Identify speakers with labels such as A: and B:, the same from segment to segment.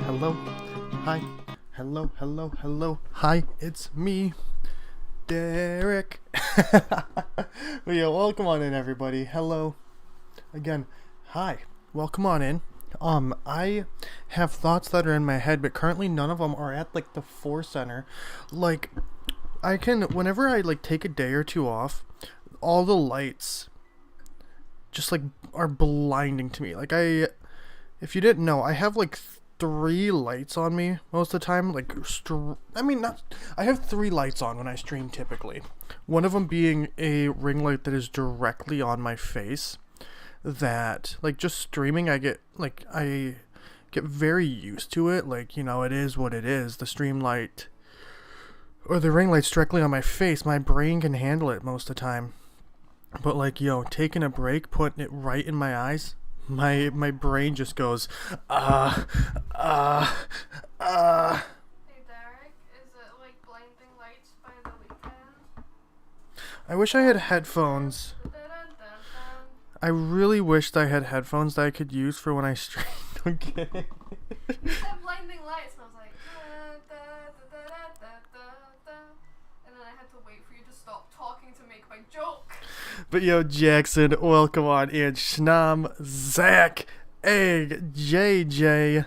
A: hello, hi, hello, hello, hello, hi, it's me, Derek. Well, yeah, welcome on in, everybody. Hello, again, hi, welcome on in. I have thoughts that are in my head, but currently none of them are at, like, the center. Like, I can, whenever I, like, take a day or two off, all the lights just, like, are blinding to me. Like, if you didn't know, I have, like, 3 lights on me most of the time. Like, I have 3 lights on when I stream typically. One of them being a ring light that is directly on my face. That, like, just streaming, I get very used to it. Like, you know, it is what it is. The stream light or the ring light's directly on my face. My brain can handle it most of the time. But, like, taking a break, putting it right in my eyes, my brain just goes,
B: Hey Derek, is it like blinding lights by the weekend?
A: I wish I had headphones. I really wished I had headphones that I could use for when I stream. Okay.
B: You said blinding lights, and I was like, and then I had to wait for you to stop talking to make my joke.
A: But Jackson, welcome on in. Schnam, Zach, Egg, JJ.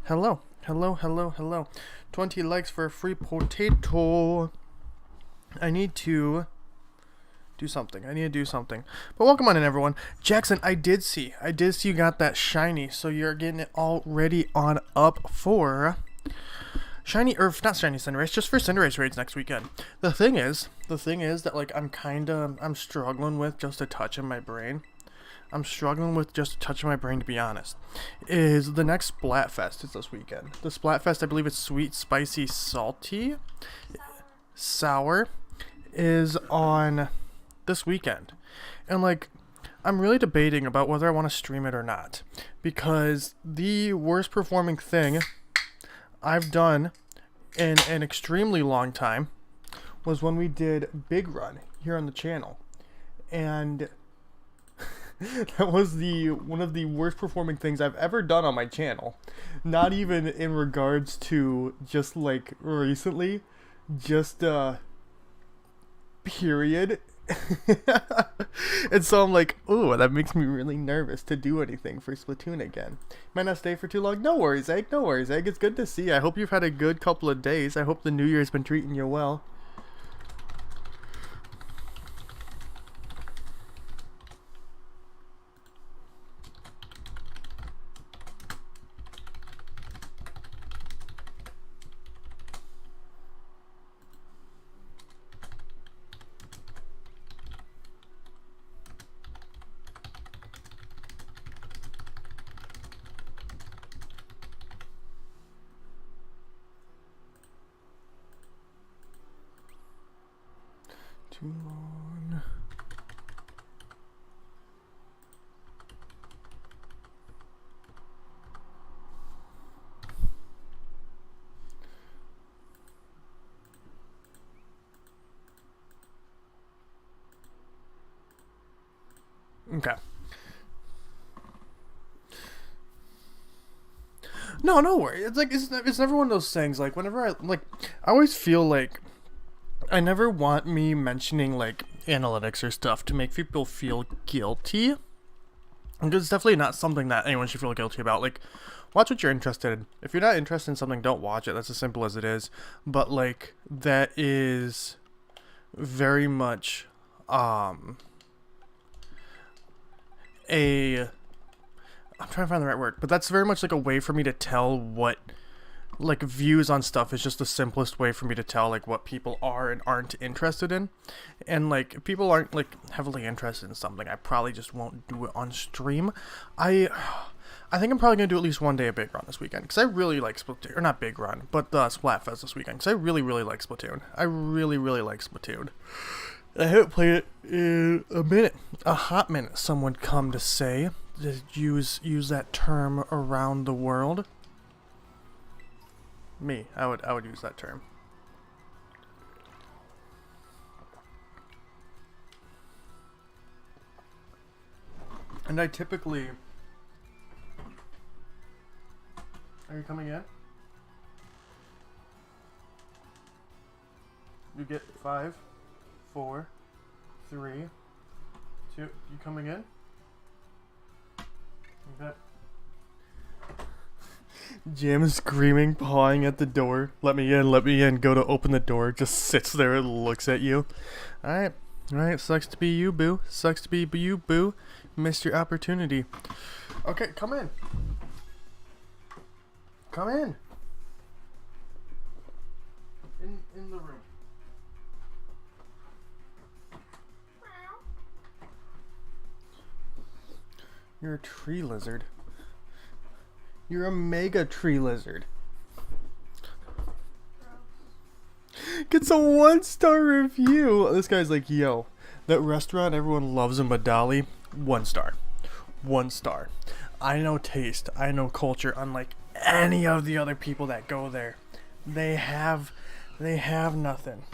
A: Hello, hello, hello, hello. 20 likes for a free potato. I need to do something. But welcome on in, everyone. Jackson, I did see you got that shiny, so you're getting it all ready on up for shiny, or not shiny Cinderace, just for Cinderace raids next weekend. The thing is that, like, I'm struggling with just a touch in my brain. To be honest. Is the next Splatfest is this weekend. The Splatfest, I believe it's sweet, spicy, salty, sour, is on this weekend. And, like, I'm really debating about whether I want to stream it or not. Because the worst performing thing I've done in an extremely long time was when we did Big Run here on the channel. And that was one of the worst performing things I've ever done on my channel. Not even in regards to just, like, recently. Just, period. And so I'm like, ooh, that makes me really nervous to do anything for Splatoon again. Might not stay for too long. No worries, Egg. It's good to see you. I hope you've had a good couple of days. I hope the New Year's been treating you well. Too long. Okay. No worry. It's like it's never one of those things. Like, whenever I always feel like I never want me mentioning, like, analytics or stuff to make people feel guilty. Because it's definitely not something that anyone should feel guilty about. Like, watch what you're interested in. If you're not interested in something, don't watch it. That's as simple as it is. But, like, that is very much I'm trying to find the right word, but that's very much like a way for me to tell what, like, views on stuff is just the simplest way for me to tell, like, what people are and aren't interested in. And, like, if people aren't, like, heavily interested in something, I probably just won't do it on stream. I think I'm probably going to do at least one day of Big Run this weekend, because I really like Splatoon, or not Big Run, but Splatfest this weekend, because I really, really like Splatoon. I really, really like Splatoon. I haven't played it in a hot minute, some would come to say. Just use that term around the world. I would use that term. And I typically... Are you coming in? You get 5, 4, 3, 2. You coming in? Okay. Jam is screaming, pawing at the door. Let me in, let me in. Go to open the door. Just sits there and looks at you. Alright. Alright, sucks to be you, boo. Sucks to be you, boo. Missed your opportunity. Okay, come in. Come in. In the room. You're a tree lizard. You're a mega tree lizard. Gets a 1-star review. This guy's like, yo, that restaurant everyone loves in Badali, 1 star. 1 star. I know taste. I know culture. Unlike any of the other people that go there, they have nothing.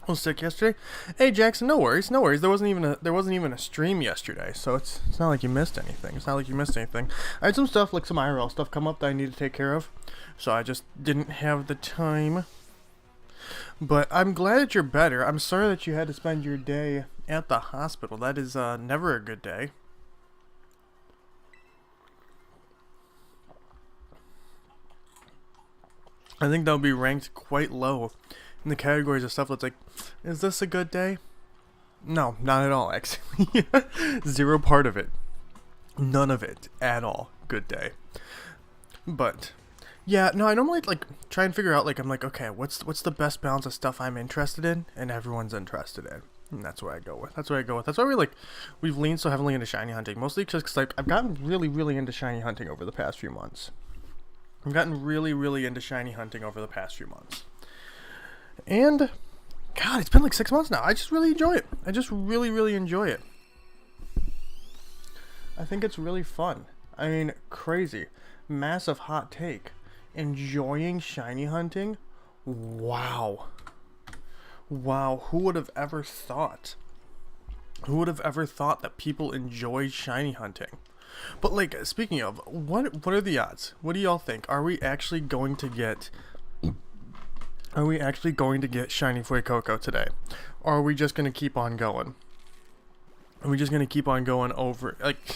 A: I was sick yesterday. Hey Jackson, no worries, no worries. There wasn't even a stream yesterday, so it's not like you missed anything. It's not like you missed anything. I had some stuff, like some IRL stuff, come up that I need to take care of, so I just didn't have the time. But I'm glad that you're better. I'm sorry that you had to spend your day at the hospital. That is never a good day. I think that'll be ranked quite low in the categories of stuff that's like, is this a good day? No, not at all, actually. Zero part of it. None of it at all. Good day. But yeah, no, I normally like try and figure out, like, I'm like, okay, what's the best balance of stuff I'm interested in and everyone's interested in. And that's what I go with. That's why we've leaned so heavily into shiny hunting. Mostly just because I've gotten really, really into shiny hunting over the past few months. I've gotten really, really into shiny hunting over the past few months. And, God, it's been like 6 months now. I just really enjoy it. I just really, really enjoy it. I think it's really fun. I mean, crazy. Massive hot take. Enjoying shiny hunting? Wow. Wow, who would have ever thought? Who would have ever thought that people enjoy shiny hunting? But, like, speaking of, what are the odds? What do y'all think? Are we actually going to get shiny FUECOCO today? Or are we just going to keep on going? Are we just going to keep on going over, like,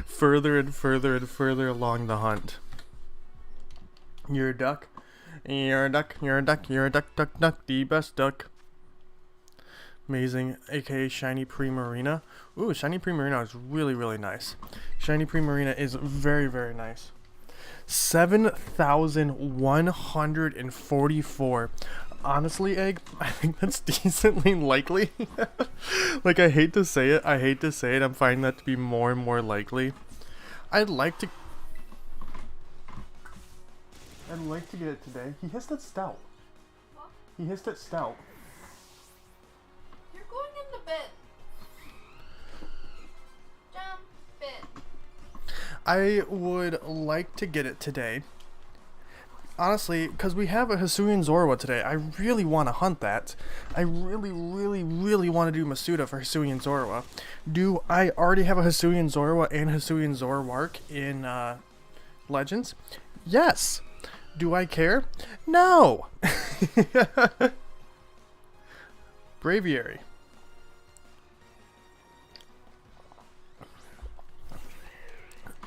A: further and further and further along the hunt? You're a duck. You're a duck. You're a duck. You're a duck, duck, duck. The best duck. Amazing, aka Shiny Primarina. Ooh, Shiny Primarina is really, really nice. Shiny Primarina is very, very nice. 7,144. Honestly, Egg, I think that's decently likely. Like, I hate to say it. I'm finding that to be more and more likely. I'd like to get it today. He hissed at Stout.
B: What?
A: He hissed at Stout.
B: You're going in the bin. Jump bin.
A: I would like to get it today. Honestly, because we have a Hisuian Zorua today. I really want to hunt that. I really, really, really want to do Masuda for Hisuian Zorua. Do I already have a Hisuian Zorua and Hisuian Zoroark in Legends? Yes. Do I care? No. Braviary.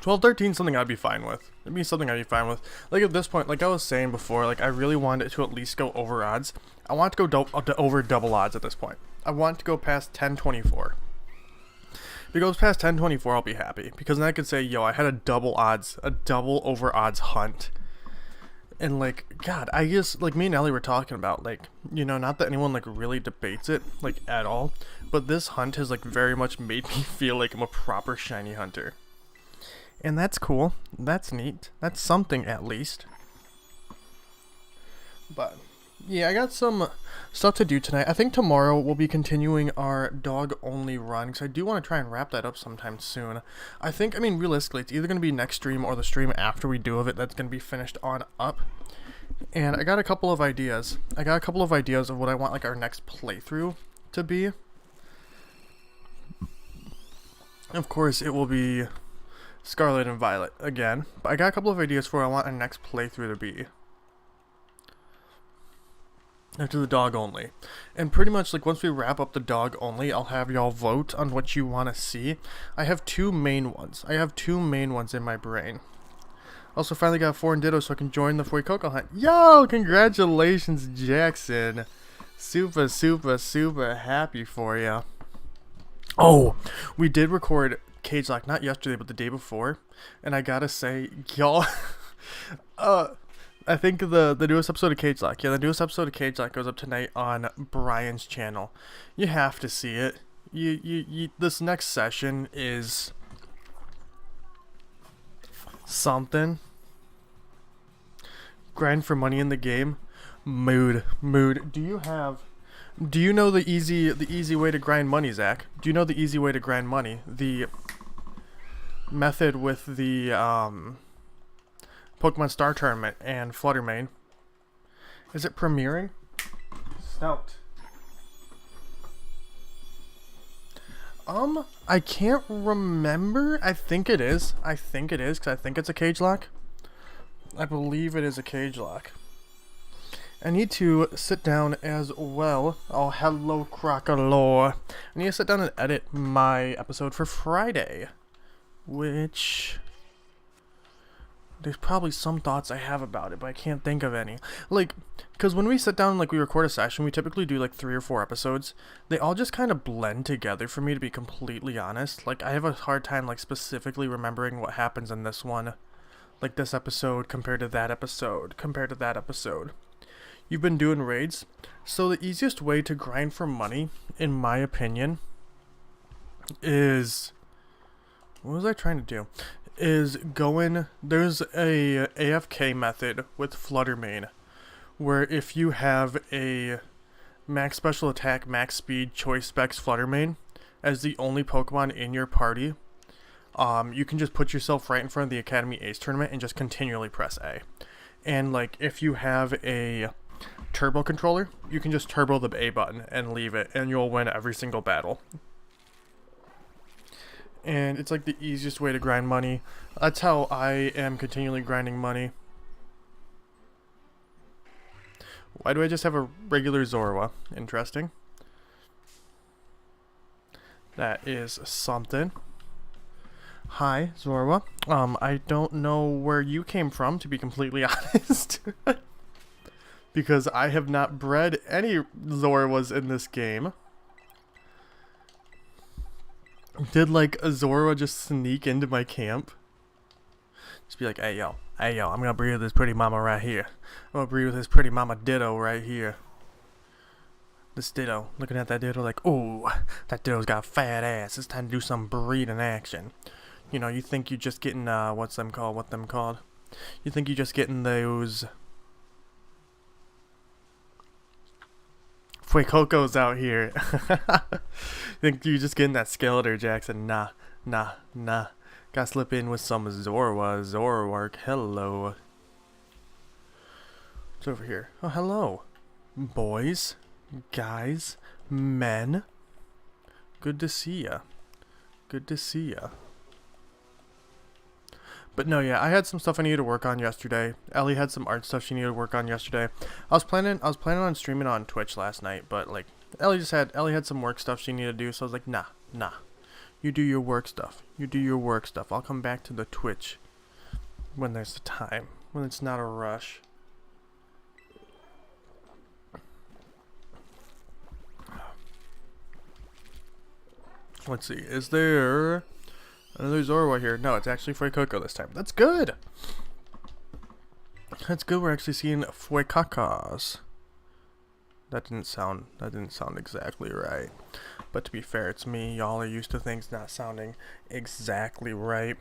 A: 12-13 something I'd be fine with. It'd be something I'd be fine with. Like, at this point, like I was saying before, like, I really wanted it to at least go over odds. I want it to go over double odds at this point. I want it to go past 10-24. If it goes past 10-24, I'll be happy. Because then I could say, yo, I had a double over odds hunt. And, like, God, I guess, like, me and Ellie were talking about, like, you know, not that anyone, like, really debates it, like, at all. But this hunt has, like, very much made me feel like I'm a proper shiny hunter. And that's cool. That's neat. That's something, at least. But, yeah, I got some stuff to do tonight. I think tomorrow we'll be continuing our dog-only run, because I do want to try and wrap that up sometime soon. I mean, realistically, it's either going to be next stream or the stream after we do of it that's going to be finished on up. And I got a couple of ideas. of what I want, like, our next playthrough to be. Of course, it will be Scarlet and Violet again. But I got a couple of ideas for what I want our next playthrough to be. to the dog only. And pretty much like once we wrap up the dog only, I'll have y'all vote on what you want to see. I have two main ones. In my brain. Also finally got 4 ditto so I can join the FUECOCO hunt. Yo, congratulations, Jackson. Super, super, super happy for you. Oh, we did record Cage Lock, not yesterday, but the day before. And I gotta say, y'all, I think the newest episode of Cage Lock, the newest episode of Cage Lock goes up tonight on Brian's channel. You have to see it. You this next session is something. Grind for money in the game. Mood. Do you know the easy way to grind money, Zach? Do you know the easy way to grind money? The method with the Pokemon Star Tournament and Fluttermane. Is it premiering? Snout. I can't remember. I think it is, because I think it's a Cage Lock. I believe it is a Cage Lock. I need to sit down as well. Oh, hello, Crocolore. I need to sit down and edit my episode for Friday. Which... there's probably some thoughts I have about it, but I can't think of any. Like, because when we sit down and, like, we record a session, we typically do, like, 3 or 4 episodes. They all just kind of blend together for me, to be completely honest. Like, I have a hard time, like, specifically remembering what happens in this one. Like, this episode compared to that episode, You've been doing raids. So the easiest way to grind for money, in my opinion, is... what was I trying to do? Is going... there's a AFK method with Fluttermane, where if you have a max special attack, max speed, choice specs Fluttermane as the only Pokemon in your party, you can just put yourself right in front of the Academy Ace tournament and just continually press A. And like if you have a turbo controller, you can just turbo the A button and leave it, and you'll win every single battle. And it's like the easiest way to grind money. That's how I am continually grinding money. Why do I just have a regular Zorua? Interesting. That is something. Hi, Zorua. I don't know where you came from, to be completely honest. Because I have not bred any Zoruas in this game. Did like a Zorua just sneak into my camp? Just be like, hey yo, I'm gonna breed with this pretty mama right here. I'm gonna breed with this pretty mama Ditto right here. This Ditto, looking at that Ditto like, oh, that Ditto's got a fat ass. It's time to do some breeding action. You know, you think you're just getting, what them called? You think you're just getting those FUECOCOs out here. Think you're just getting that Skeletor, Jackson? Nah. Gotta slip in with some Zoroark. Hello. What's over here? Oh, hello. Boys, guys, men. Good to see ya. But no, yeah, I had some stuff I needed to work on yesterday. Ellie had some art stuff she needed to work on yesterday. I was planning on streaming on Twitch last night, but like Ellie had some work stuff she needed to do, so I was like, nah. You do your work stuff. I'll come back to the Twitch when there's the time, when it's not a rush. Let's see, is there another Zorua here? No, it's actually FUECOCO this time. That's good. We're actually seeing FUECOCOs. That didn't sound exactly right. But to be fair, it's me. Y'all are used to things not sounding exactly right.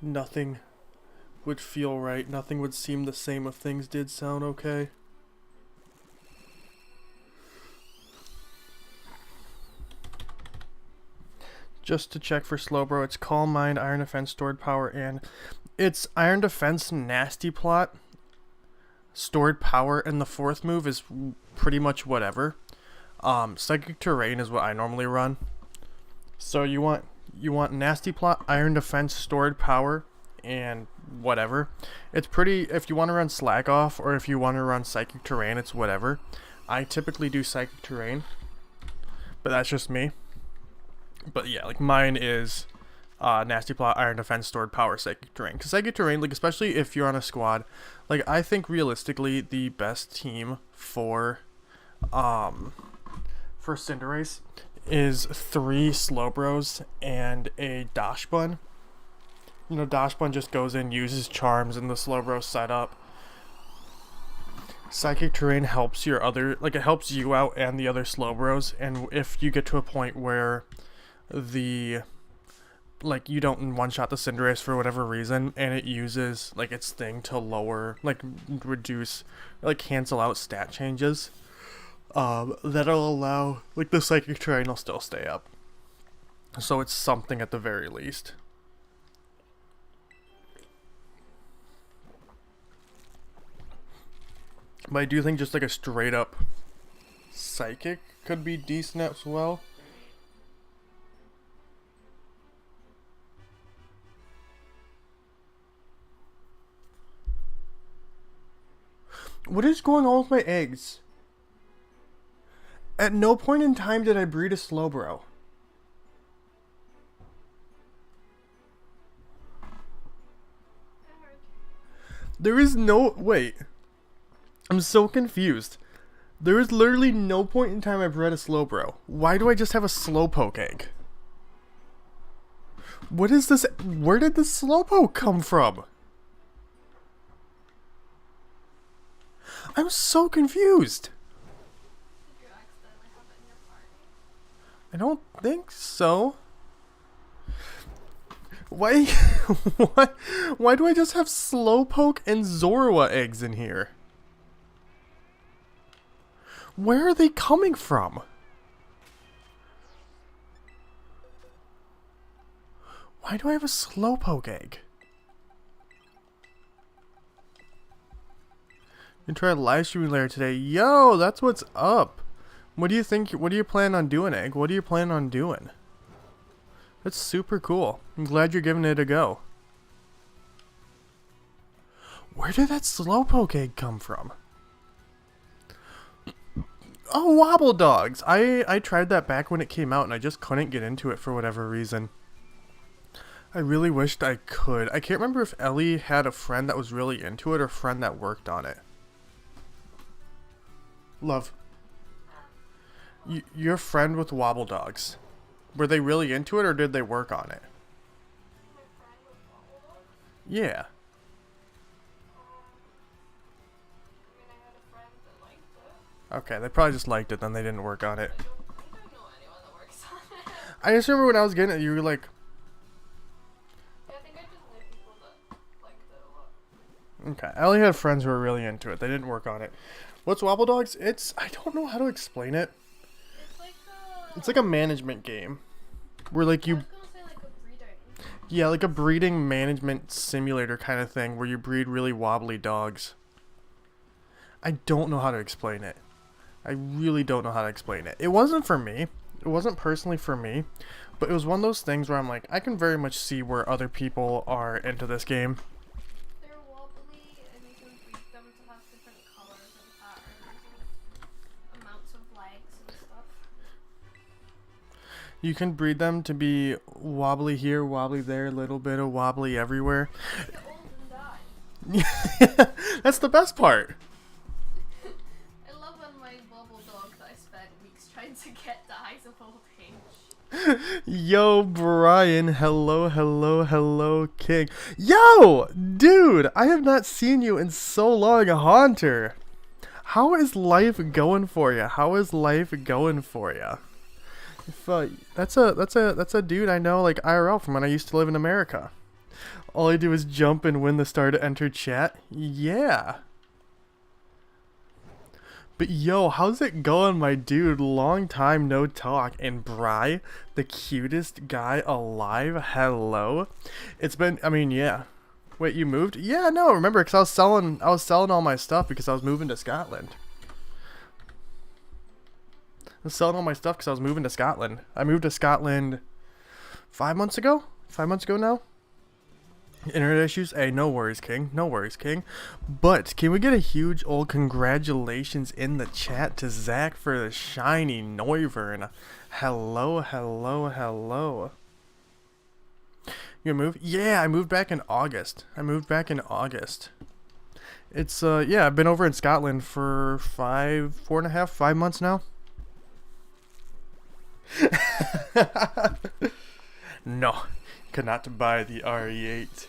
A: Nothing would feel right. Nothing would seem the same if things did sound okay. Just to check for Slowbro, it's Calm Mind, Iron Defense, Stored Power, and it's Iron Defense, Nasty Plot, Stored Power, and the 4th move is pretty much whatever. Psychic Terrain is what I normally run. So you want Nasty Plot, Iron Defense, Stored Power, and whatever. It's pretty, if you want to run Slack Off or if you want to run Psychic Terrain, it's whatever. I typically do Psychic Terrain, but that's just me. But yeah, like mine is Nasty Plot, Iron Defense, Stored Power, Psychic Terrain. Because Psychic Terrain, like especially if you're on a squad, like I think realistically the best team for Cinderace is 3 Slowbros and a Dash Bun. You know, Dash Bun just goes in, uses charms, and the Slowbro setup. Psychic Terrain helps your other, like it helps you out and the other Slowbros, and if you get to a point where the, like you don't one-shot the Cinderace for whatever reason, and it uses like its thing to lower, like reduce, like cancel out stat changes, that'll allow, like the Psychic Terrain will still stay up. So it's something at the very least. But I do think just like a straight up Psychic could be decent as well. What is going on with my eggs? At no point in time did I breed a Slowbro. There is no... Wait. I'm so confused. There is literally no point in time I bred a Slowbro. Why do I just have a Slowpoke egg? What is this? Where did this Slowpoke come from? I'm so confused.
B: Did you accidentally have it in your party?
A: I don't think so. Why? Why do I just have Slowpoke and Zorua eggs in here? Where are they coming from? Why do I have a Slowpoke egg? You can try live streaming later today. Yo, that's what's up. What do you think? What do you plan on doing, Egg? What do you plan on doing? That's super cool. I'm glad you're giving it a go. Where did that Slowpoke egg come from? Oh, Wobble Dogs. I tried that back when it came out and I just couldn't get into it for whatever reason. I really wished I could. I can't remember if Ellie had a friend that was really into it or a friend that worked on it. Love. Your friend with Wobble Dogs. Were they really into it or did they work on it?
B: My friend with Wobble Dogs?
A: Yeah.
B: I mean, I had a friend that liked it.
A: Okay, they probably just liked it, then they didn't work on it.
B: I don't know anyone that works on it.
A: I just remember when I was getting it, you were like...
B: Yeah, I think I just knew people that liked it a lot.
A: Okay, Ellie had friends who were really into it. They didn't work on it. What's Wobble Dogs? It's... I don't know how to explain it. It's like a management game. Where like you...
B: I was gonna say like a breeding.
A: Yeah, like a breeding management simulator kind of thing where you breed really wobbly dogs. I don't know how to explain it. I really don't know how to explain it. It wasn't for me. It wasn't personally for me. But it was one of those things where I'm like, I can very much see where other people are into this game.
B: They're wobbly and you can breed them to have different colors and patterns and amounts of legs and stuff.
A: You can breed them to be wobbly here, wobbly there, a little bit of wobbly everywhere.
B: Get old and die.
A: That's the best part.
B: I love when my wobble dog that I spent weeks trying to get dies of old age.
A: Yo, Brian. Hello, hello, hello, King. Yo, dude, I have not seen you in so long, Haunter. How is life going for you? How is life going for you? If, that's a dude I know, like IRL, from when I used to live in America. All I do is jump and win the star to enter chat. Yeah. But yo, how's it going, my dude? Long time no talk. And Bri, the cutest guy alive. Hello. It's been, I mean, yeah. Wait, you moved? Yeah, no, remember, because I was selling all my stuff because I was moving to Scotland. I was selling all my stuff because I was moving to Scotland. I moved to Scotland 5 months ago? 5 months ago now? Internet issues? Hey, no worries, King. No worries, King. But can we get a huge old congratulations in the chat to Zach for the shiny Noivern? Hello, hello, hello. You gonna move? Yeah, I moved back in August. It's yeah, I've been over in Scotland for 5 months now. No, could not buy the RE8.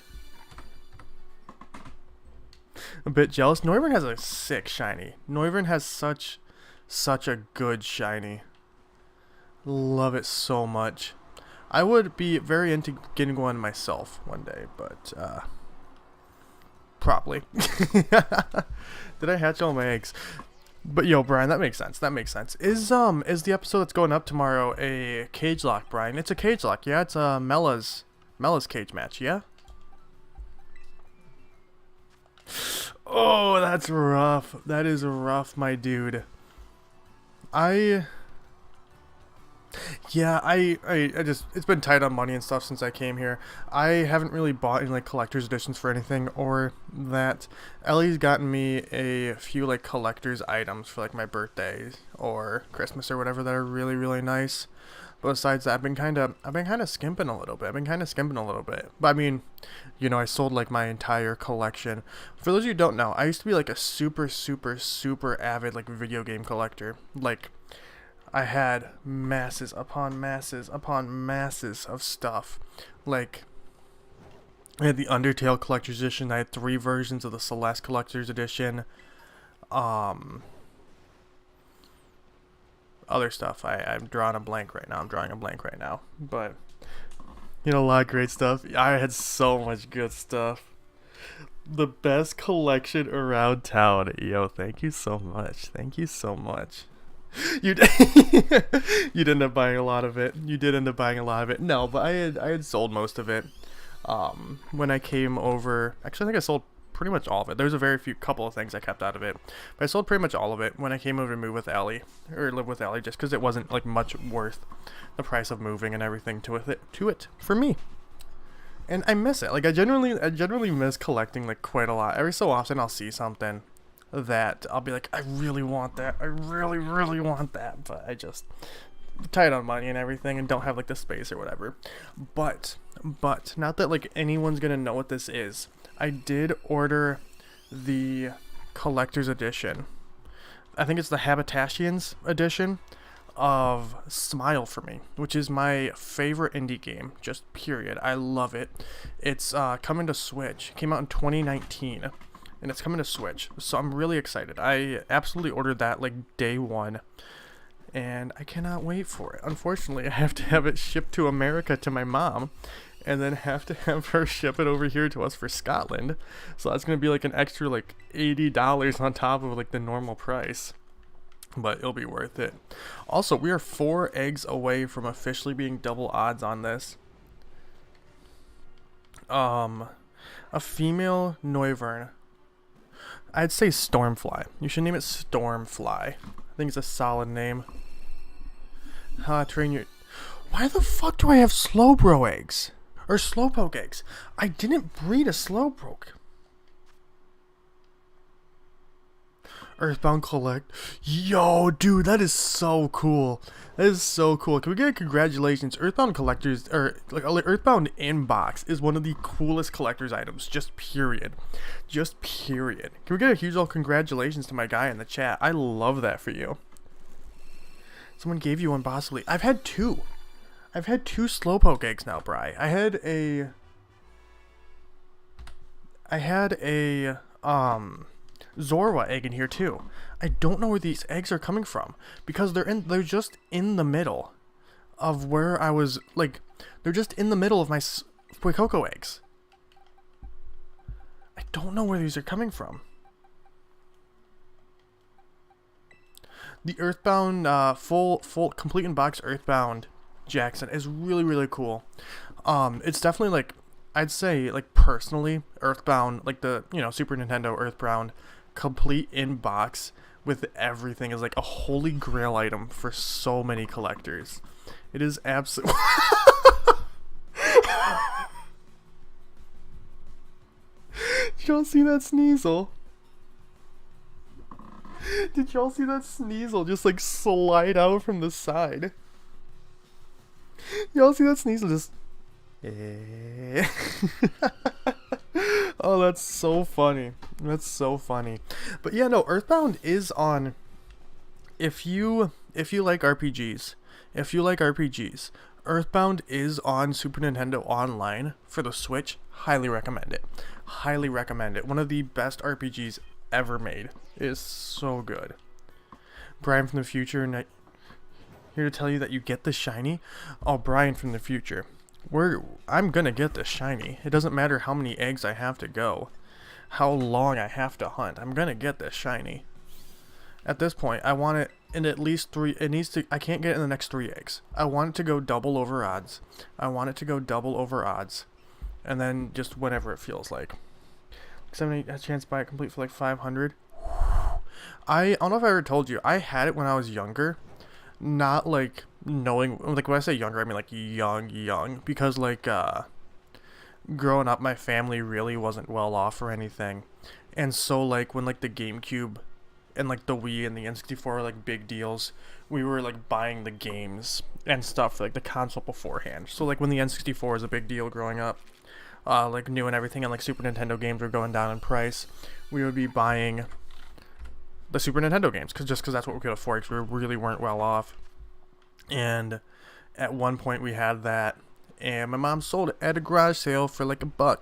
A: A bit jealous. Noivern has a sick shiny. Noivern has such a good shiny. Love it so much. I would be very into getting one myself one day, but probably. Did I hatch all my eggs? But yo, Brian, that makes sense. Is the episode that's going up tomorrow a cage lock, Brian? It's a cage lock, yeah. It's Mella's cage match, yeah. Oh, that's rough. That is rough, my dude. I just, it's been tight on money and stuff since I came here. I haven't really bought any like collector's editions for anything or that. Ellie's gotten me a few like collector's items for like my birthday or Christmas or whatever that are really, really nice. But besides that, I've been kind of skimping a little bit. But I mean, you know, I sold like my entire collection. For those of you who don't know, I used to be like a super avid like video game collector. Like, I had masses upon masses of stuff. Like, I had the Undertale Collector's Edition. I had 3 versions of the Celeste Collector's Edition. Other stuff. I'm drawing a blank right now. But, you know, a lot of great stuff. I had so much good stuff. The best collection around town. Yo, thank you so much. You you'd end up buying a lot of it. No, but I had sold most of it. When I came over, actually I think I sold pretty much all of it. There's a very few couple of things I kept out of it, but I sold pretty much all of it when I came over to live with Ellie, just because it wasn't like much worth the price of moving and everything to it for me. And I miss it. Like I generally miss collecting like quite a lot. Every so often I'll see something that I'll be like, I really want that. I really want that, but I just tight on money and everything and don't have like the space or whatever. But not that like anyone's gonna know what this is. I did order the collector's edition. I think it's the Habitations edition of Smile for Me, which is my favorite indie game, just period. I love it. It's coming to Switch. It came out in 2019. And it's coming to Switch, so I'm really excited. I absolutely ordered that like day one, and I cannot wait for it. Unfortunately, I have to have it shipped to America to my mom, and then have to have her ship it over here to us for Scotland. So that's gonna be like an extra like $80 on top of like the normal price, but it'll be worth it. Also, we are 4 eggs away from officially being double odds on this. A female Noivern. I'd say Stormfly. You should name it Stormfly. I think it's a solid name. Train your... Why the fuck do I have Slowbro eggs? Or Slowpoke eggs? I didn't breed a Slowpoke. Earthbound Collect. Yo, dude, that is so cool. Can we get a congratulations? Earthbound Collectors, or like Earthbound Inbox is one of the coolest collector's items. Just period. Can we get a huge old congratulations to my guy in the chat? I love that for you. Someone gave you one possibly. I've had 2 Slowpoke eggs now, Bri. I had a Zorua egg in here too. I don't know where these eggs are coming from because they're just in the middle of where I was, like, they're just in the middle of my FUECOCO eggs. I don't know where these are coming from. The Earthbound full complete in box Earthbound Jackson is really cool. It's definitely like, I'd say like personally Earthbound, like the, you know, Super Nintendo Earthbound complete in box with everything is like a holy grail item for so many collectors. It is absolutely Did y'all see that Sneasel? Did y'all see that Sneasel just like slide out from the side? Y'all see that Sneasel just... Oh, that's so funny. That's so funny. But yeah, no, Earthbound is on... If you like RPGs, Earthbound is on Super Nintendo Online for the Switch. Highly recommend it. Highly recommend it. One of the best RPGs ever made. It is so good. Brian from the future, and here to tell you that you get the shiny. Oh, Brian from the future. I'm gonna get the shiny. It doesn't matter how many eggs I have to go, how long I have to hunt. I'm gonna get this shiny. At this point, I want it in at least 3. It needs to. I can't get it in the next 3 eggs. I want it to go double over odds. And then just whenever it feels like. 70 a chance to buy it complete for like 500. I don't know if I ever told you. I had it when I was younger. Not like knowing, like when I say younger, I mean like young, because like growing up, my family really wasn't well off or anything, and so like when like the GameCube and like the Wii and the N64 were like big deals, we were like buying the games and stuff for like the console beforehand. So like when the N64 was a big deal growing up, like new and everything, and like Super Nintendo games were going down in price, we would be buying the Super Nintendo games because that's what we could afford, because we really weren't well off. And at one point we had that, and my mom sold it at a garage sale for like $1.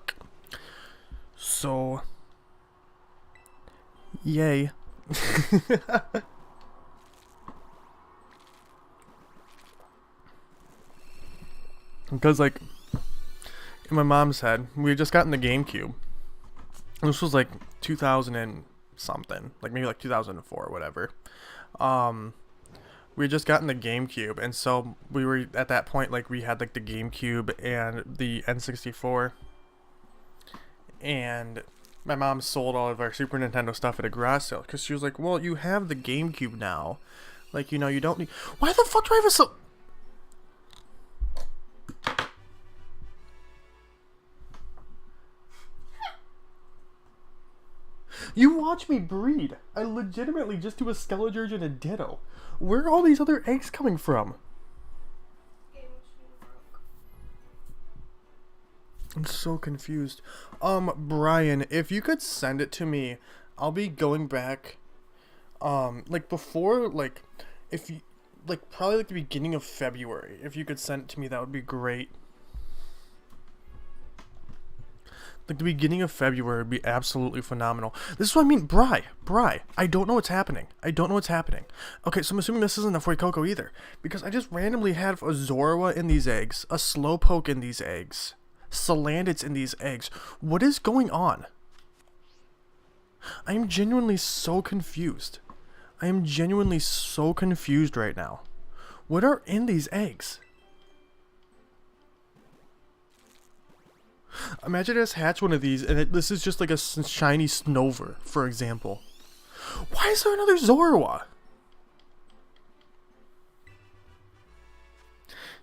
A: So yay. Because like in my mom's head, we had just gotten the GameCube. And this was like 2000 and something, like maybe like 2004 or whatever. We had just gotten the GameCube, and so we were at that point like we had like the GameCube and the N64, and my mom sold all of our Super Nintendo stuff at a garage sale because she was like, well, you have the GameCube now, like, you know, you don't need... Why the fuck do I have a You watch me breed. I legitimately just do a Skeleturge and a Ditto. Where are all these other eggs coming from? I'm so confused. Brian, if you could send it to me, I'll be going back, like before, like, if you, like, probably like the beginning of February. If you could send it to me, that would be great. Like the beginning of February would be absolutely phenomenal. This is what I mean, Bri. I don't know what's happening. Okay, so I'm assuming this isn't a FUECOCO either, because I just randomly had a Zorua in these eggs, a Slowpoke in these eggs, Salandits in these eggs. What is going on? I am genuinely so confused. right now. What are in these eggs? Imagine I just hatch one of these, and this is just like a shiny Snover, for example. Why is there another Zorua?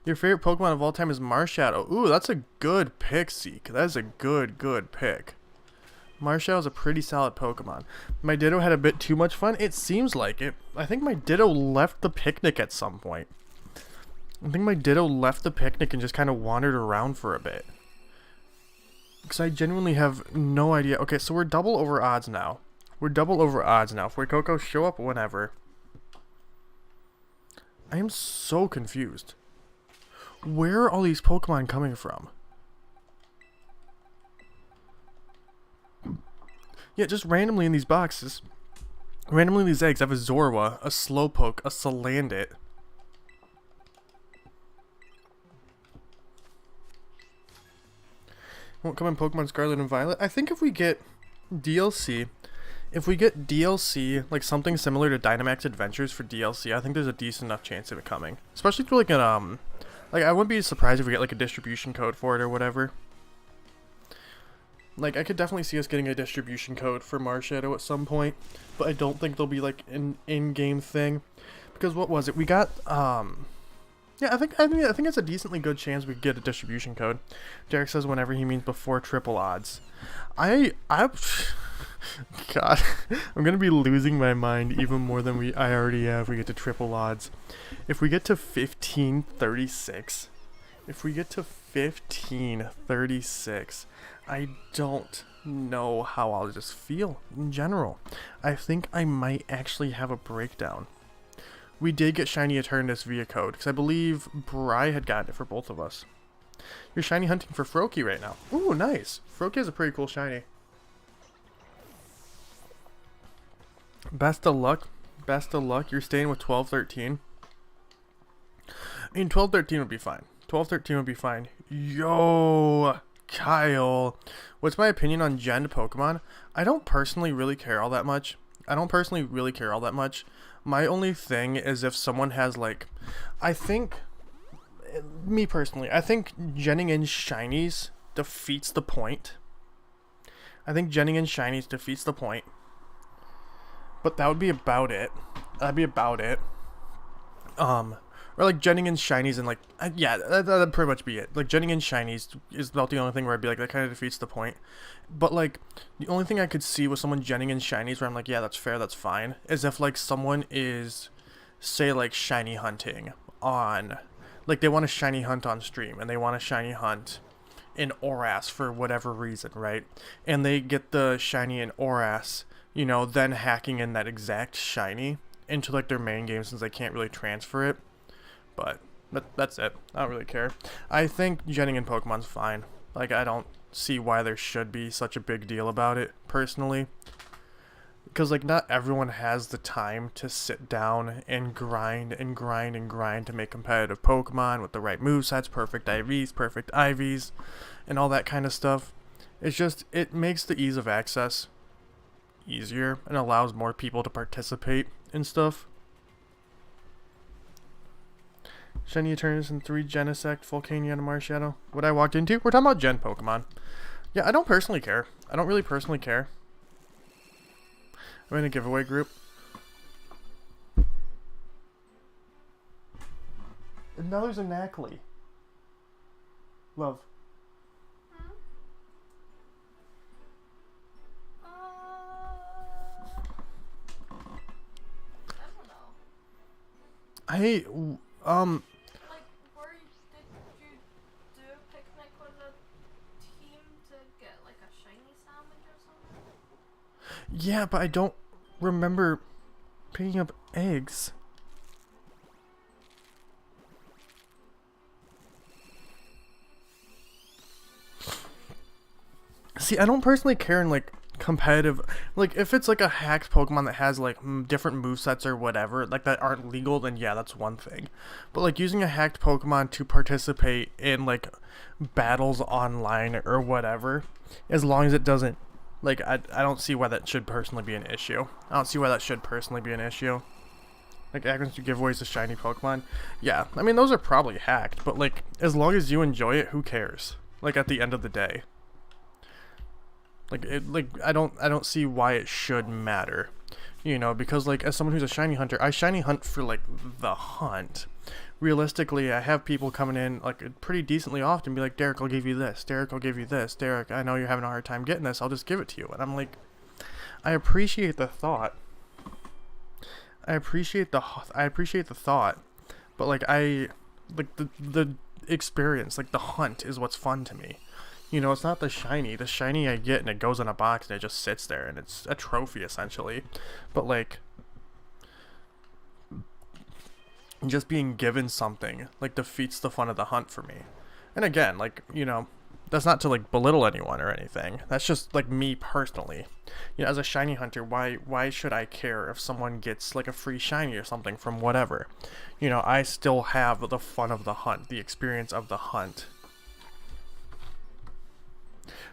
A: Your favorite Pokemon of all time is Marshadow. Ooh, that's a good pick, Zeke. That is a good pick. Marshadow is a pretty solid Pokemon. My Ditto had a bit too much fun. It seems like it. I think my Ditto left the picnic at some point. I think my Ditto left the picnic and just kind of wandered around for a bit. Because I genuinely have no idea. Okay, so we're double over odds now. FUECOCO, show up whenever. I am so confused. Where are all these Pokemon coming from? Yeah, just randomly in these boxes. Randomly in these eggs, I have a Zorua, a Slowpoke, a Salandit. Won't come in Pokemon Scarlet and Violet. I think if we get DLC, like something similar to Dynamax Adventures for DLC, I think there's a decent enough chance of it coming. Especially for like an, like I wouldn't be surprised if we get like a distribution code for it or whatever. Like I could definitely see us getting a distribution code for Marshadow at some point, but I don't think there'll be like an in-game thing. Because what was it? We got, Yeah, I think it's a decently good chance we could get a distribution code. Derek says whenever he means before triple odds. I God, I'm gonna be losing my mind even more than I already have. If we get to triple odds, if we get to 1536, I don't know how I'll just feel in general. I think I might actually have a breakdown. We did get Shiny Eternus via code, because I believe Bri had gotten it for both of us. You're shiny hunting for Froakie right now. Ooh, nice. Froakie is a pretty cool shiny. Best of luck. Best of luck. You're staying with 12-13. I mean, 12-13 would be fine. 12-13 would be fine. Yo, Kyle. What's my opinion on gen Pokemon? I don't personally really care all that much. My only thing is if someone has like, I think genning in shinies defeats the point. But that would be about it. Or like genning in shinies and like, yeah, that'd pretty much be it. Like genning in shinies is about the only thing where I'd be like, that kind of defeats the point. But like, the only thing I could see with someone genning in shinies where I'm like, yeah, that's fair, that's fine, is if like someone is, say like shiny hunting on, like they want to shiny hunt on stream and they want to shiny hunt in Oras for whatever reason, right? And they get the shiny in Oras, you know, then hacking in that exact shiny into like their main game since they can't really transfer it. But that's it. I don't really care. I think genning in Pokemon's fine. Like, I don't see why there should be such a big deal about it, personally. Because, like, not everyone has the time to sit down and grind to make competitive Pokemon with the right movesets, perfect IVs, and all that kind of stuff. It's just, it makes the ease of access easier and allows more people to participate in stuff. Shiny Eternus and 3 Genesect, Volcania, and Marshadow. What I walked into? We're talking about Gen Pokemon. Yeah, I don't personally care. I don't really personally care. I'm in a giveaway group. And now there's a Knackley. Love.
B: I don't know.
A: Like,
B: did you do a picnic with a team to get like a shiny sandwich or something?
A: Yeah, but I don't remember picking up eggs. See, I don't personally care in like competitive, like if it's like a hacked Pokemon that has like different movesets or whatever, like that aren't legal, then yeah, that's one thing. But like using a hacked Pokemon to participate in like battles online or whatever, as long as it doesn't, like I don't see why that should personally be an issue. Like actions to giveaways to shiny Pokemon. Yeah, I mean those are probably hacked, but like as long as you enjoy it, who cares? Like at the end of the day. I don't see why it should matter, you know, because like as someone who's a shiny hunter, I shiny hunt for like the hunt. Realistically, I have people coming in like pretty decently often be like, Derek, I'll give you this. Derek, I know you're having a hard time getting this. I'll just give it to you. And I'm like, I appreciate the thought. But like the experience, like the hunt is what's fun to me. You know, it's not the shiny. The shiny I get and it goes in a box and it just sits there and it's a trophy essentially. But like, just being given something like defeats the fun of the hunt for me. And again, like, you know, that's not to like belittle anyone or anything. That's just like me personally. You know, as a shiny hunter, why should I care if someone gets like a free shiny or something from whatever? You know, I still have the fun of the hunt, the experience of the hunt.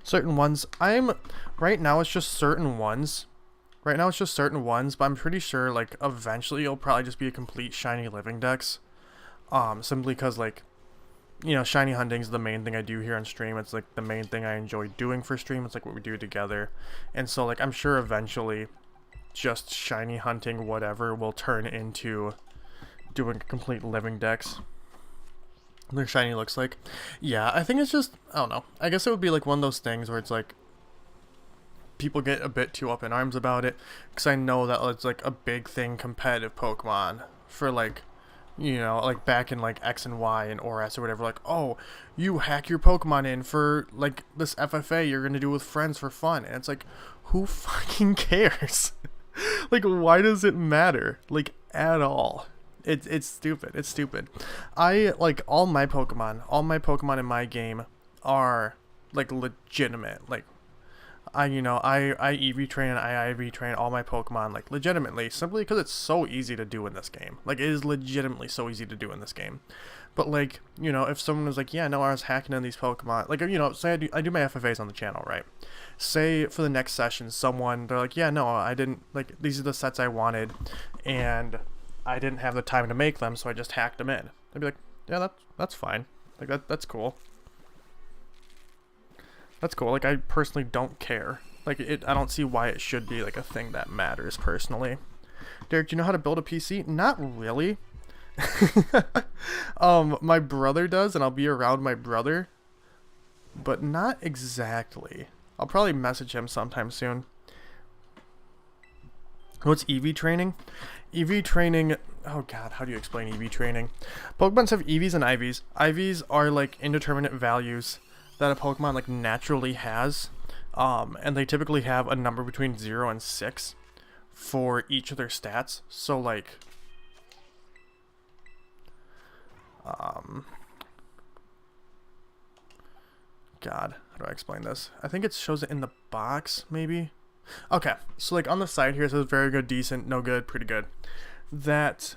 A: Certain ones, right now it's just certain ones, but I'm pretty sure like eventually it'll probably just be a complete shiny living dex, simply because like, you know, shiny hunting is the main thing I do here on stream. It's like the main thing I enjoy doing for stream. It's like what we do together, and so like I'm sure eventually just shiny hunting whatever will turn into doing a complete living dex. their shiny looks like. Yeah, I think it's just, I don't know. I guess it would be like one of those things where it's like people get a bit too up in arms about it, because I know that it's like a big thing competitive Pokemon for like, you know, like back in like X and Y and ORAS or whatever, like, oh, you hack your Pokemon in for like this FFA you're gonna do with friends for fun, and it's like, who fucking cares? Like, why does it matter, like, at all? It's stupid. It's stupid. I like all my Pokemon in my game are like legitimate. Like, I EV train and I IV train all my Pokemon like legitimately, simply because it's so easy to do in this game. Like, it is legitimately so easy to do in this game. But like, you know, if someone was like, yeah, no, I was hacking in these Pokemon, like, you know, say I do my FFAs on the channel, right? Say for the next session, they're like, yeah, no, I didn't, like, these are the sets I wanted, and I didn't have the time to make them, so I just hacked them in. I'd be like, yeah, that's fine. Like, that's cool. That's cool. Like, I personally don't care. Like, I don't see why it should be like a thing that matters personally. Derek, do you know how to build a PC? Not really. My brother does, and I'll be around my brother, but not exactly. I'll probably message him sometime soon. What's EV training? EV training, oh god, how do you explain EV training? Pokemons have EVs and IVs. IVs are like indeterminate values that a Pokemon like naturally has, and they typically have a number between 0 and 6 for each of their stats. So like, God, how do I explain this? I think it shows it in the box, maybe? Okay, so like on the side here it says very good, decent, no good, pretty good. That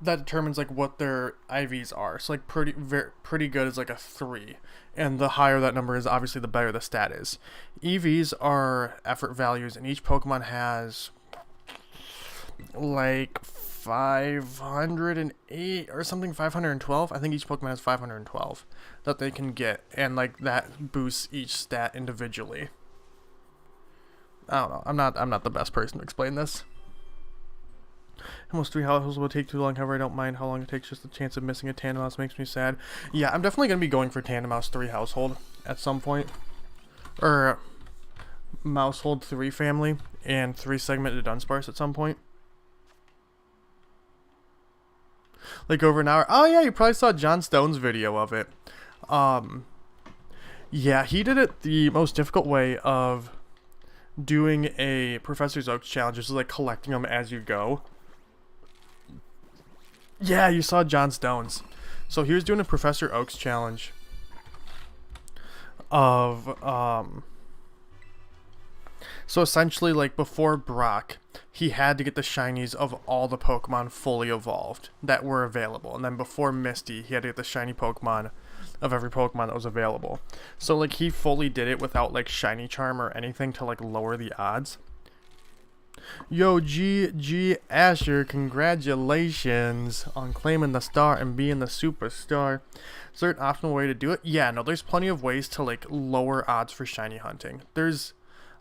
A: determines like what their IVs are. So like pretty good is like a 3, and the higher that number is, obviously the better the stat is. EVs are effort values, and each Pokemon has like 508 or something, 512. I think each Pokemon has 512 that they can get, and like that boosts each stat individually. I don't know. I'm not the best person to explain this. Almost 3 households will take too long. However, I don't mind how long it takes. Just the chance of missing a Tandem Mouse makes me sad. Yeah, I'm definitely gonna be going for Tandem Mouse 3 household at some point, or Mousehold 3 family and 3 segmented Dunsparce at some point. Like over an hour. Oh yeah, you probably saw John Stone's video of it. Yeah, he did it the most difficult way of doing a Professor Oaks challenge, which is like collecting them as you go. Yeah, you saw John Stone's. So he was doing a Professor Oaks challenge of so essentially, like, before Brock, he had to get the shinies of all the Pokemon fully evolved that were available. And then before Misty, he had to get the shiny Pokemon of every Pokemon that was available. So, like, he fully did it without, like, Shiny Charm or anything to, like, lower the odds. Yo, G Asher, congratulations on claiming the star and being the superstar. Is there an optimal way to do it? Yeah, no, there's plenty of ways to, like, lower odds for shiny hunting.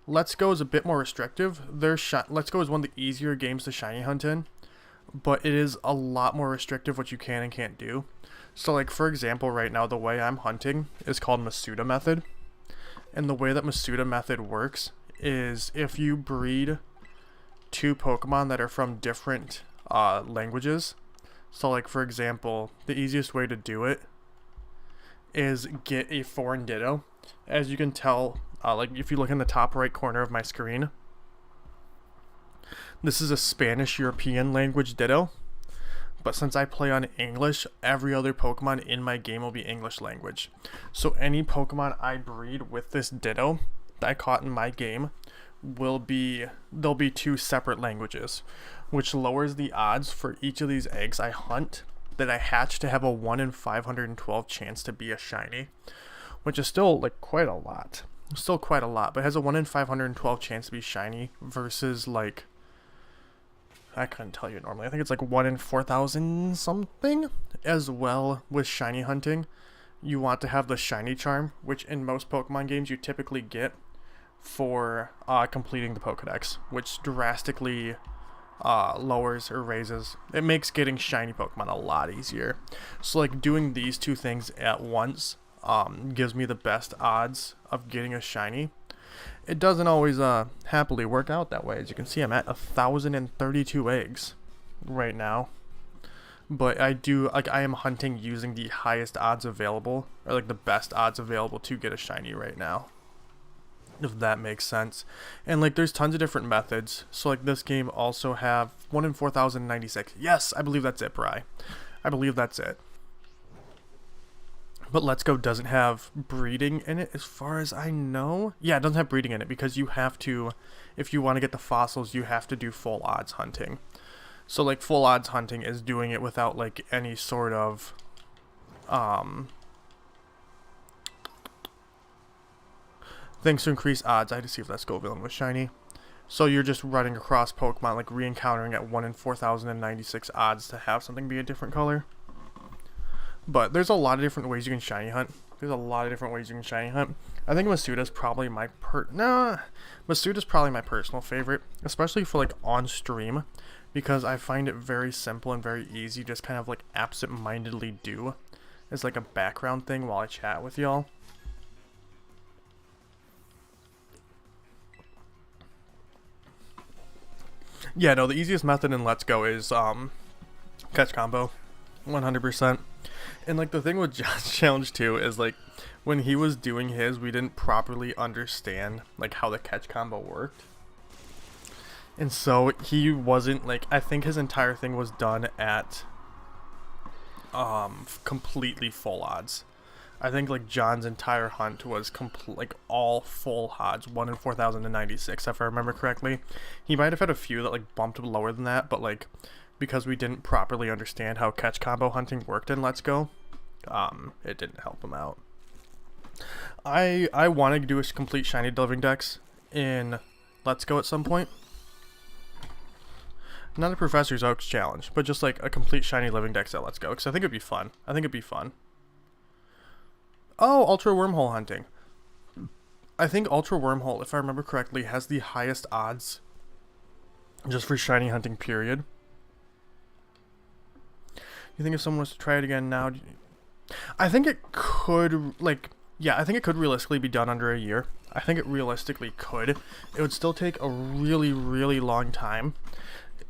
A: Let's Go is a bit more restrictive. Let's Go is one of the easier games to shiny hunt in, but it is a lot more restrictive what you can and can't do. So, like, for example, right now, the way I'm hunting is called Masuda method. And the way that Masuda method works is if you breed 2 Pokemon that are from different languages. So, like, for example, the easiest way to do it is get a foreign Ditto. As you can tell, like, if you look in the top right corner of my screen, this is a Spanish-European language Ditto. But since I play on English, every other Pokemon in my game will be English language. So any Pokemon I breed with this Ditto that I caught in my game there'll be 2 separate languages, which lowers the odds for each of these eggs I hunt that I hatch to have a 1 in 512 chance to be a shiny, which is still, like, quite a lot. Still quite a lot, but it has a 1 in 512 chance to be shiny versus, like, I couldn't tell you normally. I think it's like 1 in 4,000 something. As well, with shiny hunting, you want to have the shiny charm, which in most Pokemon games you typically get for completing the Pokedex, which drastically lowers or raises. It makes getting shiny Pokemon a lot easier. So like doing these two things at once gives me the best odds of getting a shiny. It doesn't always happily work out that way. As you can see, I'm at 1,032 eggs right now. But I am hunting using the highest odds available, or like the best odds available to get a shiny right now, if that makes sense. And like there's tons of different methods. So like this game also have 1 in 4,096. Yes, I believe that's it, Bri. I believe that's it. But Let's Go doesn't have breeding in it as far as I know. Yeah, it doesn't have breeding in it because you have to, if you want to get the fossils, you have to do full odds hunting. So like full odds hunting is doing it without like any sort of things to increase odds. I had to see if that Scovillain was shiny. So you're just running across Pokemon, like re-encountering at 1 in 4,096 odds to have something be a different color. But there's a lot of different ways you can shiny hunt. I think Masuda's probably my Masuda's probably my personal favorite, especially for like on stream, because I find it very simple and very easy, just kind of like absent-mindedly do as like a background thing while I chat with y'all. Yeah, no, the easiest method in Let's Go is catch combo, 100%. And like the thing with John's challenge too is like when he was doing his, we didn't properly understand like how the catch combo worked. And so he wasn't like, I think his entire thing was done at completely full odds. I think like John's entire hunt was like all full odds, 1 in 4,096 if I remember correctly. He might have had a few that like bumped lower than that, but like because we didn't properly understand how catch combo hunting worked in Let's Go, it didn't help him out. I want to do a complete shiny living dex in Let's Go at some point. Not a Professor's Oaks challenge, but just like a complete shiny living dex at Let's Go, because I think it'd be fun. Oh, Ultra Wormhole hunting. I think Ultra Wormhole, if I remember correctly, has the highest odds just for shiny hunting, period. You think if someone was to try it again now, I think it could, like, yeah, I think it could realistically be done under a year. I think it realistically could. It would still take a really, really long time.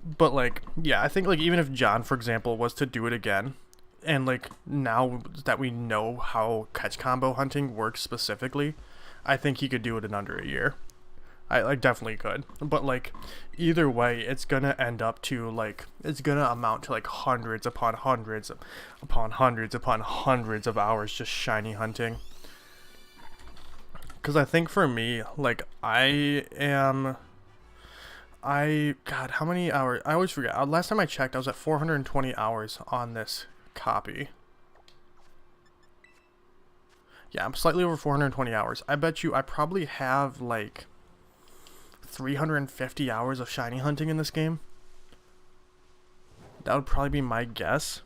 A: But, like, yeah, I think, like, even if John, for example, was to do it again, and, like, now that we know how catch combo hunting works specifically, I think he could do it in under a year. I definitely could. But, like, either way, it's gonna end up to, like, it's gonna amount to, like, hundreds upon hundreds upon hundreds upon hundreds of hours just shiny hunting. Because I think for me, like, God, how many hours? I always forget. Last time I checked, I was at 420 hours on this copy. Yeah, I'm slightly over 420 hours. I bet you I probably have, like, 350 hours of shiny hunting in this game. That would probably be my guess.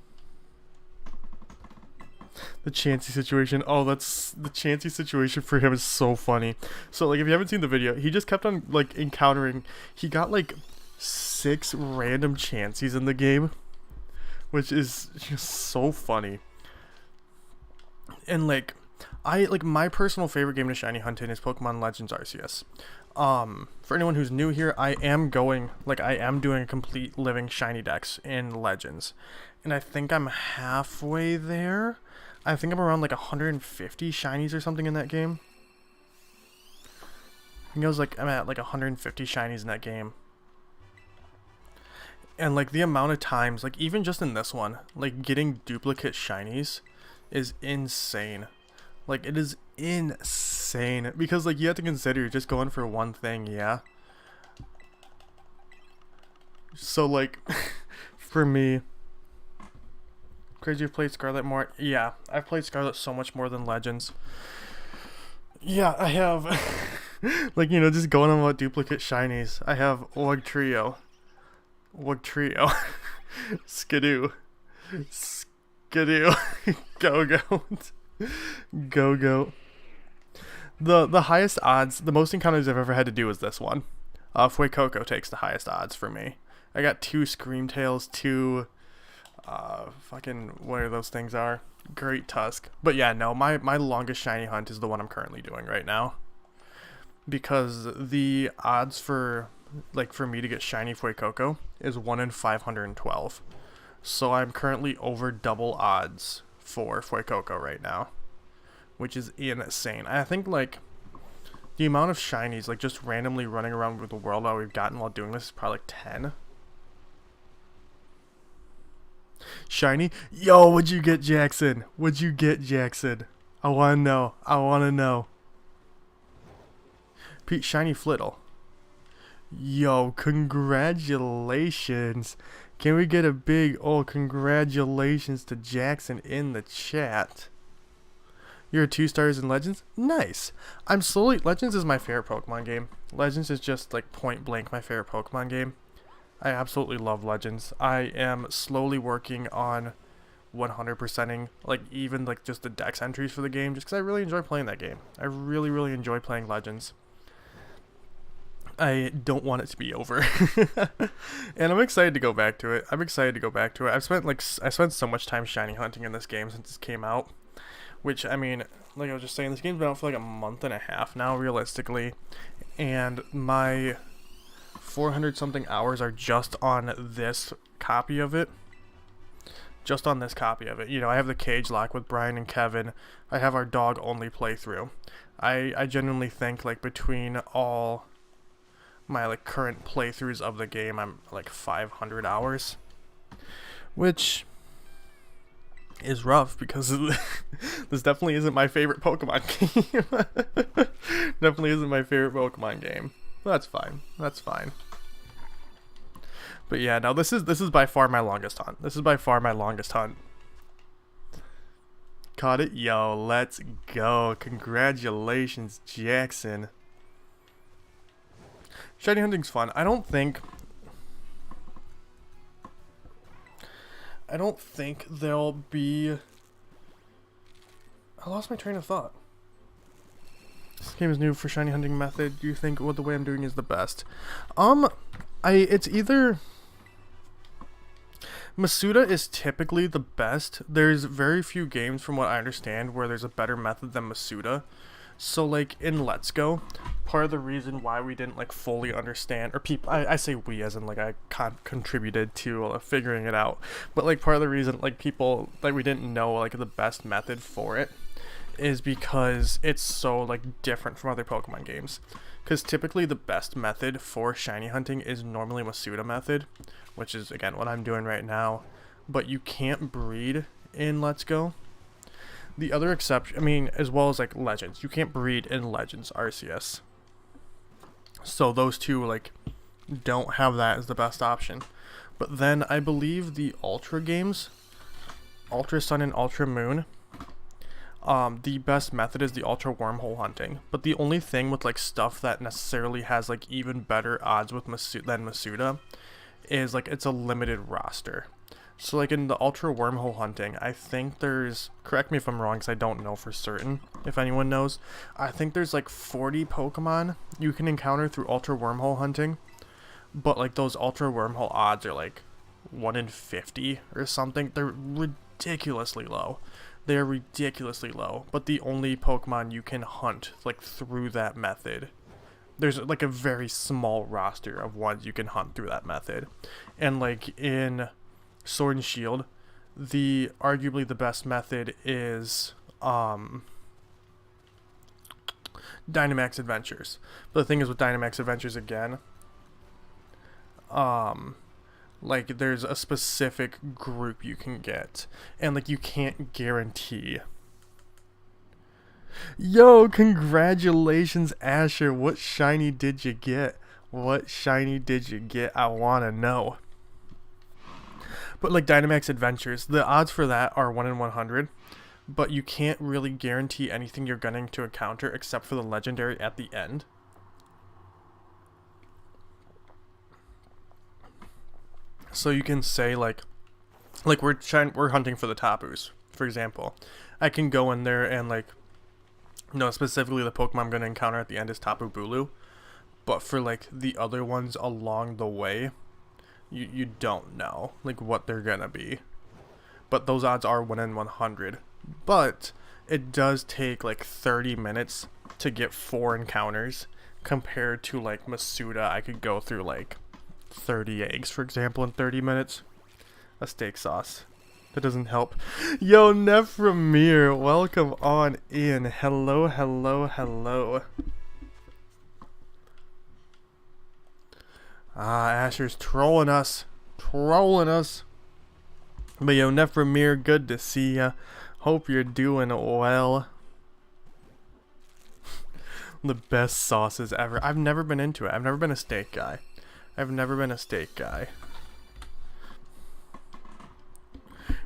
A: The Chansey situation. Oh, that's the Chansey situation for him is so funny. So, like, if you haven't seen the video, he just kept on, like, encountering. He got, like, 6 random Chanseys in the game, which is just so funny. And, like, my personal favorite game to shiny hunt in is Pokemon Legends Arceus. For anyone who's new here, I am doing a complete living shiny dex in Legends. And I think I'm halfway there. I think I'm around like 150 shinies or something in that game. I think I'm at like 150 shinies in that game. And like the amount of times, like even just in this one, like getting duplicate shinies is insane. Like it is insane because like you have to consider you're just going for one thing, yeah. So like for me, crazy you've played Scarlet more. Yeah, I've played Scarlet so much more than Legends. Yeah, I have. Like, you know, just going on about duplicate shinies. I have Wugtrio, Skidoo, Go-Go. The highest odds, the most encounters I've ever had to do is this one. FUECOCO takes the highest odds for me. I got 2 Screamtails, 2 fucking whatever those things are. Great Tusk. But yeah, no, my longest shiny hunt is the one I'm currently doing right now. Because the odds for me to get shiny FUECOCO is 1 in 512. So I'm currently over double odds for FUECOCO right now, which is insane. I think like the amount of shinies like just randomly running around with the world that we've gotten while doing this is probably like 10. Shiny? Yo, what'd you get, Jackson? What'd you get, Jackson? I wanna know. I wanna know. Pete, shiny Flittle. Yo, congratulations. Can we get a big congratulations to Jackson in the chat? You're 2 stars in Legends? Nice. Legends is my favorite Pokemon game. Legends is just like point blank my favorite Pokemon game. I absolutely love Legends. I am slowly working on 100%ing like even like just the dex entries for the game just because I really enjoy playing that game. I really, really enjoy playing Legends. I don't want it to be over. And I'm excited to go back to it. I spent so much time shiny hunting in this game since it came out. Which, I mean, like I was just saying, this game's been out for like a month and a half now, realistically. And my 400 something hours are just on this copy of it. You know, I have the cage lock with Brian and Kevin. I have our dog only playthrough. I genuinely think like between all my like current playthroughs of the game, I'm like 500 hours, which is rough because this definitely isn't my favorite Pokemon game. Definitely isn't my favorite Pokemon game. That's fine. But yeah, no, this is by far my longest hunt. Caught it? Yo, let's go. Congratulations, Jackson. Shiny hunting's fun. I don't think there'll be... I lost my train of thought. This game is new for shiny hunting method. Do you think the way I'm doing is the best? It's either... Masuda is typically the best. There's very few games, from what I understand, where there's a better method than Masuda. So, like, in Let's Go, part of the reason why we didn't, like, fully understand, or people, I say we as in, like, I contributed to figuring it out, but, like, part of the reason, like, people, like, we didn't know, like, the best method for it is because it's so, like, different from other Pokemon games. Because typically the best method for shiny hunting is normally Masuda method, which is, again, what I'm doing right now, but you can't breed in Let's Go. The other exception, I mean, as well as like Legends, you can't breed in Legends Arceus. So those two like don't have that as the best option. But then I believe the Ultra games, Ultra Sun and Ultra Moon, the best method is the Ultra Wormhole hunting. But the only thing with like stuff that necessarily has like even better odds with than Masuda is like it's a limited roster. So, like, in the Ultra Wormhole hunting, I think there's... Correct me if I'm wrong, because I don't know for certain, if anyone knows. I think there's, like, 40 Pokemon you can encounter through Ultra Wormhole hunting. But, like, those Ultra Wormhole odds are, like, 1 in 50 or something. They're ridiculously low. They're ridiculously low. But the only Pokemon you can hunt, like, through that method... There's, like, a very small roster of ones you can hunt through that method. And, like, in... Sword and Shield, arguably the best method is Dynamax Adventures. But the thing is with Dynamax Adventures again, like there's a specific group you can get, and like you can't guarantee. Yo, congratulations, Asher. What shiny did you get? I wanna know. But like Dynamax Adventures, the odds for that are 1 in 100, but you can't really guarantee anything you're going to encounter except for the legendary at the end. So you can say like we're hunting for the Tapus, for example. I can go in there and like no, specifically the Pokemon I'm going to encounter at the end is Tapu Bulu, but for like the other ones along the way, you don't know like what they're gonna be. But those odds are 1 in 100. But it does take like 30 minutes to get 4 encounters, compared to like Masuda. I could go through like 30 eggs, for example, in 30 minutes. A steak sauce. That doesn't help. Yo, Nephramir, welcome on in. Hello, hello, hello. Asher's trolling us. Trolling us. But yo, Nephramir, good to see ya. Hope you're doing well. The best sauces ever. I've never been into it. I've never been a steak guy.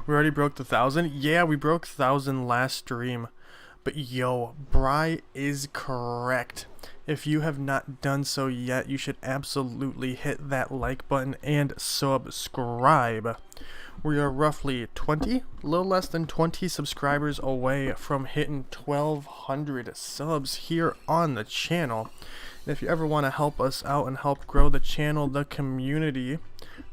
A: We already broke the 1,000? Yeah, we broke 1,000 last stream. But yo, Bri is correct. If you have not done so yet, you should absolutely hit that like button and subscribe. We are roughly 20, a little less than 20 subscribers away from hitting 1,200 subs here on the channel. And if you ever want to help us out and help grow the channel, the community,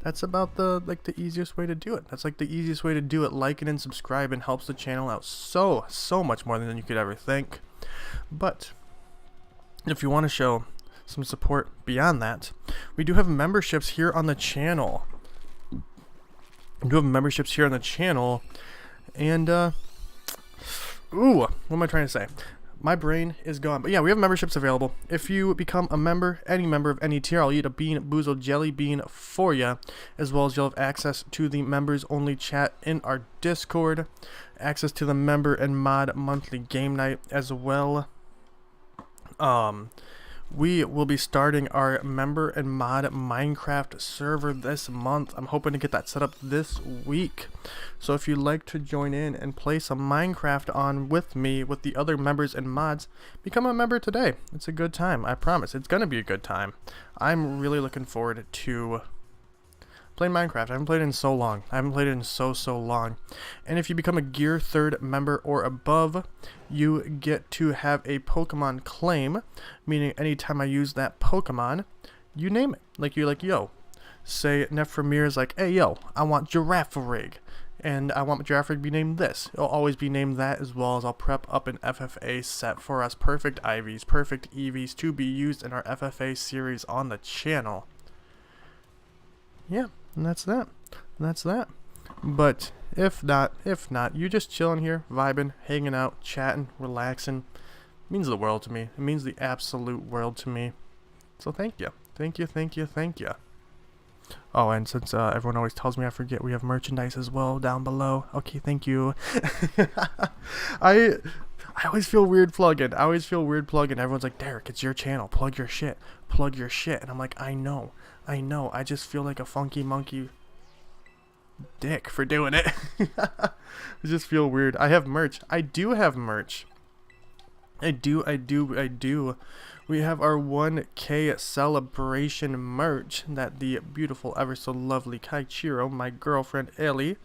A: that's about the easiest way to do it. That's like the easiest way to do it. Liking and subscribing helps the channel out so much more than you could ever think. But if you want to show some support beyond that, we do have memberships here on the channel. And ooh, what am I trying to say? My brain is gone. But yeah, we have memberships available. If you become a member, any member of any tier, I'll eat a Bean Boozled Jelly Bean for you, as well as you'll have access to the members only chat in our Discord, access to the member and mod monthly game night as well. We will be starting our member and mod Minecraft server this month. I'm hoping to get that set up this week. So if you'd like to join in and play some Minecraft on with me, with the other members and mods, become a member today. It's a good time. I promise. It's going to be a good time. I'm really looking forward to playing Minecraft. I haven't played it in so long. So long. And if you become a Gear 3rd member or above, you get to have a Pokemon claim, meaning anytime I use that Pokemon, you name it. Like you're like, yo, say Nephramir is like, hey yo, I want Giraffe Rig, and I want my Giraffe Rig to be named this. It'll always be named that, as well as I'll prep up an FFA set for us. Perfect IVs, perfect EVs to be used in our FFA series on the channel. Yeah, and that's that. But if not, you just chilling here, vibing, hanging out, chatting, relaxing, it means the world to me. It means the absolute world to me. So thank you. Oh, and since everyone always tells me I forget, we have merchandise as well down below. Okay, thank you. I always feel weird plugging. Everyone's like, Derek, it's your channel. Plug your shit. And I'm like, I know. I just feel like a funky monkey dick for doing it. I just feel weird. I have merch. I do have merch. I do. We have our 1K celebration merch that the beautiful, ever so lovely Kaichiro, my girlfriend Ellie,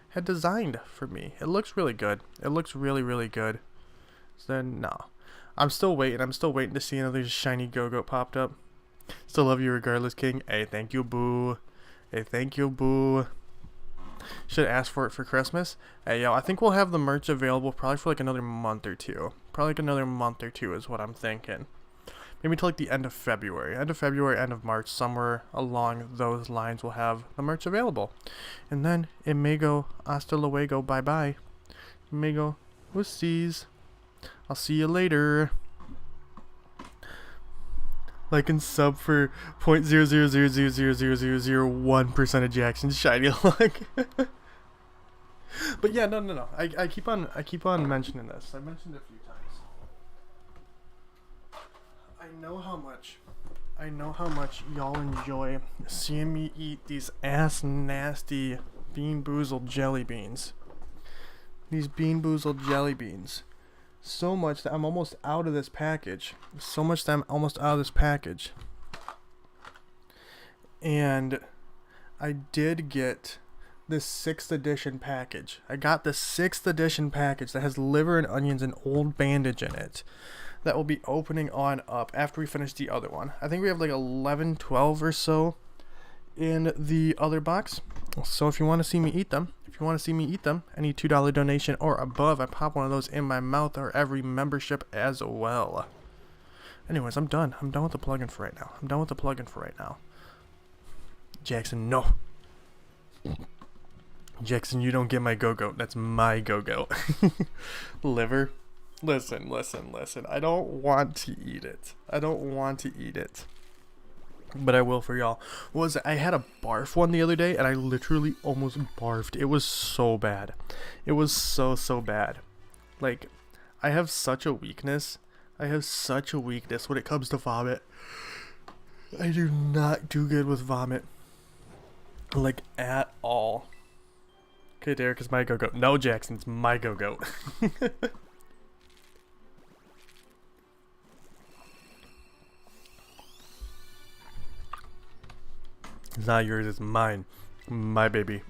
A: had designed for me. It looks really good. It looks really good. So no, I'm still waiting to see another shiny Go-Go popped up. Still love you regardless, King. Hey, thank you, boo. Should ask for it for Christmas. Hey, yo, I think we'll have the merch available probably for like another month or two. Is what I'm thinking. Maybe till like the end of February. End of March, somewhere along those lines we'll have the merch available. And then it may go hasta luego, bye-bye. It may go, whoosies. I'll see you later. Like and sub for 0.000000001% of Jackson's shiny luck. But yeah, no. I keep on mentioning this. I mentioned it a few times. I know how much y'all enjoy seeing me eat these ass nasty Bean Boozled jelly beans. So much that I'm almost out of this package. And I did get this 6th edition package. I got the 6th edition package that has liver and onions and Old Bandage in it. That will be opening on up after we finish the other one. I think we have like 11, 12 or so in the other box. So if you want to see me eat them, any $2 donation or above, I pop one of those in my mouth, or every membership as well. Anyways, I'm done. I'm done with the plugin for right now. Jackson, no. Jackson, you don't get my go-go. That's my go-go. Liver. Listen. I don't want to eat it. But I will for y'all. I had a barf one the other day, and I literally almost barfed. It was so bad. It was so bad. Like, I have such a weakness when it comes to vomit. I do not do good with vomit. Like, at all. Okay, Derek, it's my go-go. No, Jackson, it's my go-go. It's not yours, it's mine. My baby.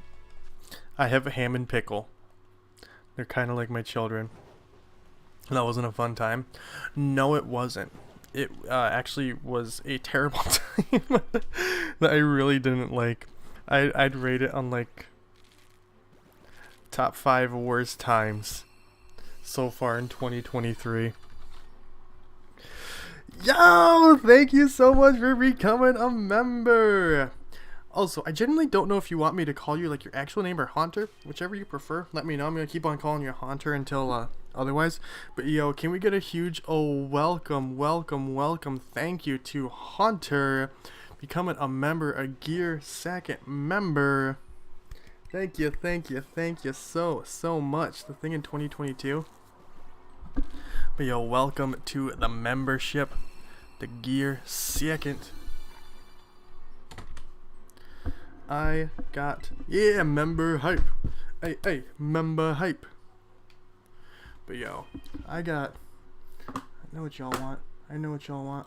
A: I have a ham and pickle. They're kind of like my children. That wasn't a fun time. No, it wasn't. It actually was a terrible time that I really didn't like. I'd rate it on like top 5 worst times so far in 2023. Yo, thank you so much for becoming a member. Also, I genuinely don't know if you want me to call you like your actual name or Haunter, whichever you prefer. Let me know. I'm gonna keep on calling you Haunter until otherwise. But yo, can we get a huge welcome? Thank you to Haunter becoming a member, a Gear second member. Thank you so much. The thing in 2022. But yo, welcome to the membership, the Gear second. I got, member hype. Hey, member hype. But yo, I know what y'all want.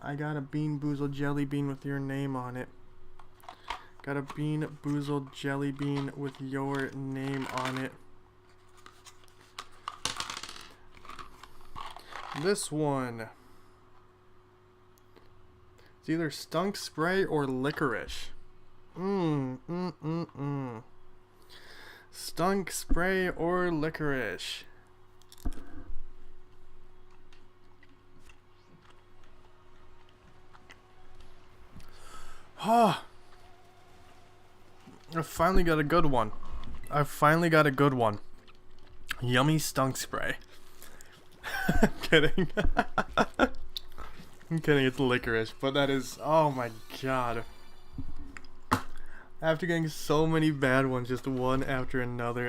A: I got a Bean Boozled Jelly Bean with your name on it. Got a Bean Boozled Jelly Bean with your name on it. This one. It's either Stunk Spray or Licorice. Stunk Spray or Licorice. I finally got a good one. Yummy Stunk Spray. I'm kidding. It's licorice, but that is, oh my god. After getting so many bad ones, just one after another.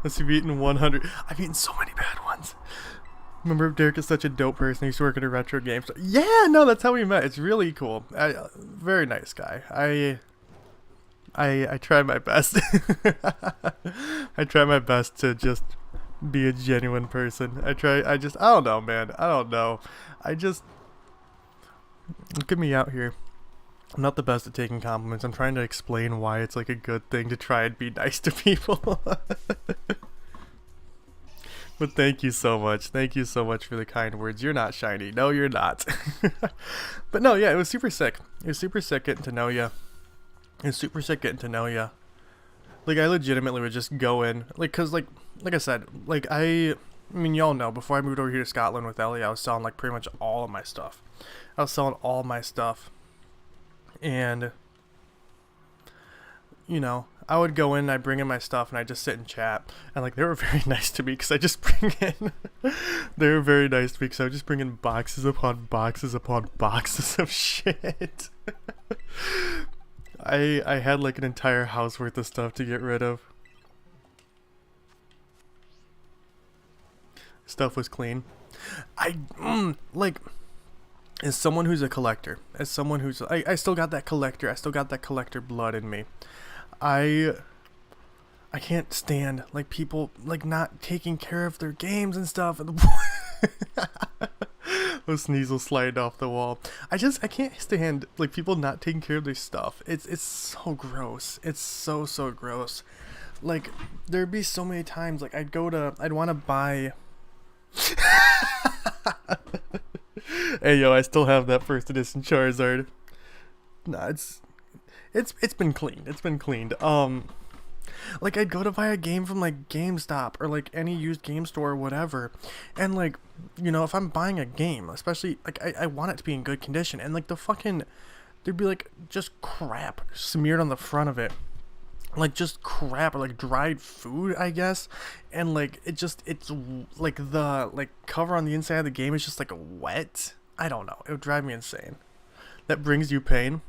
A: Unless you've eaten 100. I've eaten so many bad ones. Remember, Derek is such a dope person. He used to work at a retro game store. Yeah, no, that's how we met. It's really cool. Very nice guy. I try my best. I try my best to just be a genuine person. I don't know, man. Look at me out here. I'm not the best at taking compliments. I'm trying to explain why it's like a good thing to try and be nice to people. But thank you so much. Thank you so much for the kind words. You're not shiny. No, you're not. But no, yeah, it was super sick. It was super sick getting to know you. Like, I legitimately would just go in. Like, cause like I said, like I mean, y'all know, before I moved over here to Scotland with Ellie, I was selling like pretty much all of my stuff. And, you know, I would go in and I'd bring in my stuff and I'd just sit and chat. And, like, they were very nice to me because I just bring in... They were very nice to me because I would just bring in boxes upon boxes upon boxes of shit. I had, like, an entire house worth of stuff to get rid of. Stuff was clean. As someone who's a collector, I still got that collector blood in me. I can't stand like people like not taking care of their games and stuff. The Sneasel sliding off the wall. I can't stand like people not taking care of their stuff. It's so gross. It's so gross. Like there'd be so many times like I'd want to buy. Hey yo, I still have that first edition Charizard. Nah, it's been cleaned. It's been cleaned. Like I'd go to buy a game from like GameStop or like any used game store or whatever, and like, you know, if I'm buying a game, especially like I want it to be in good condition, and like there'd be like just crap smeared on the front of it, like just crap or like dried food, I guess, and like it's like the like cover on the inside of the game is just like wet. I don't know. It would drive me insane. That brings you pain.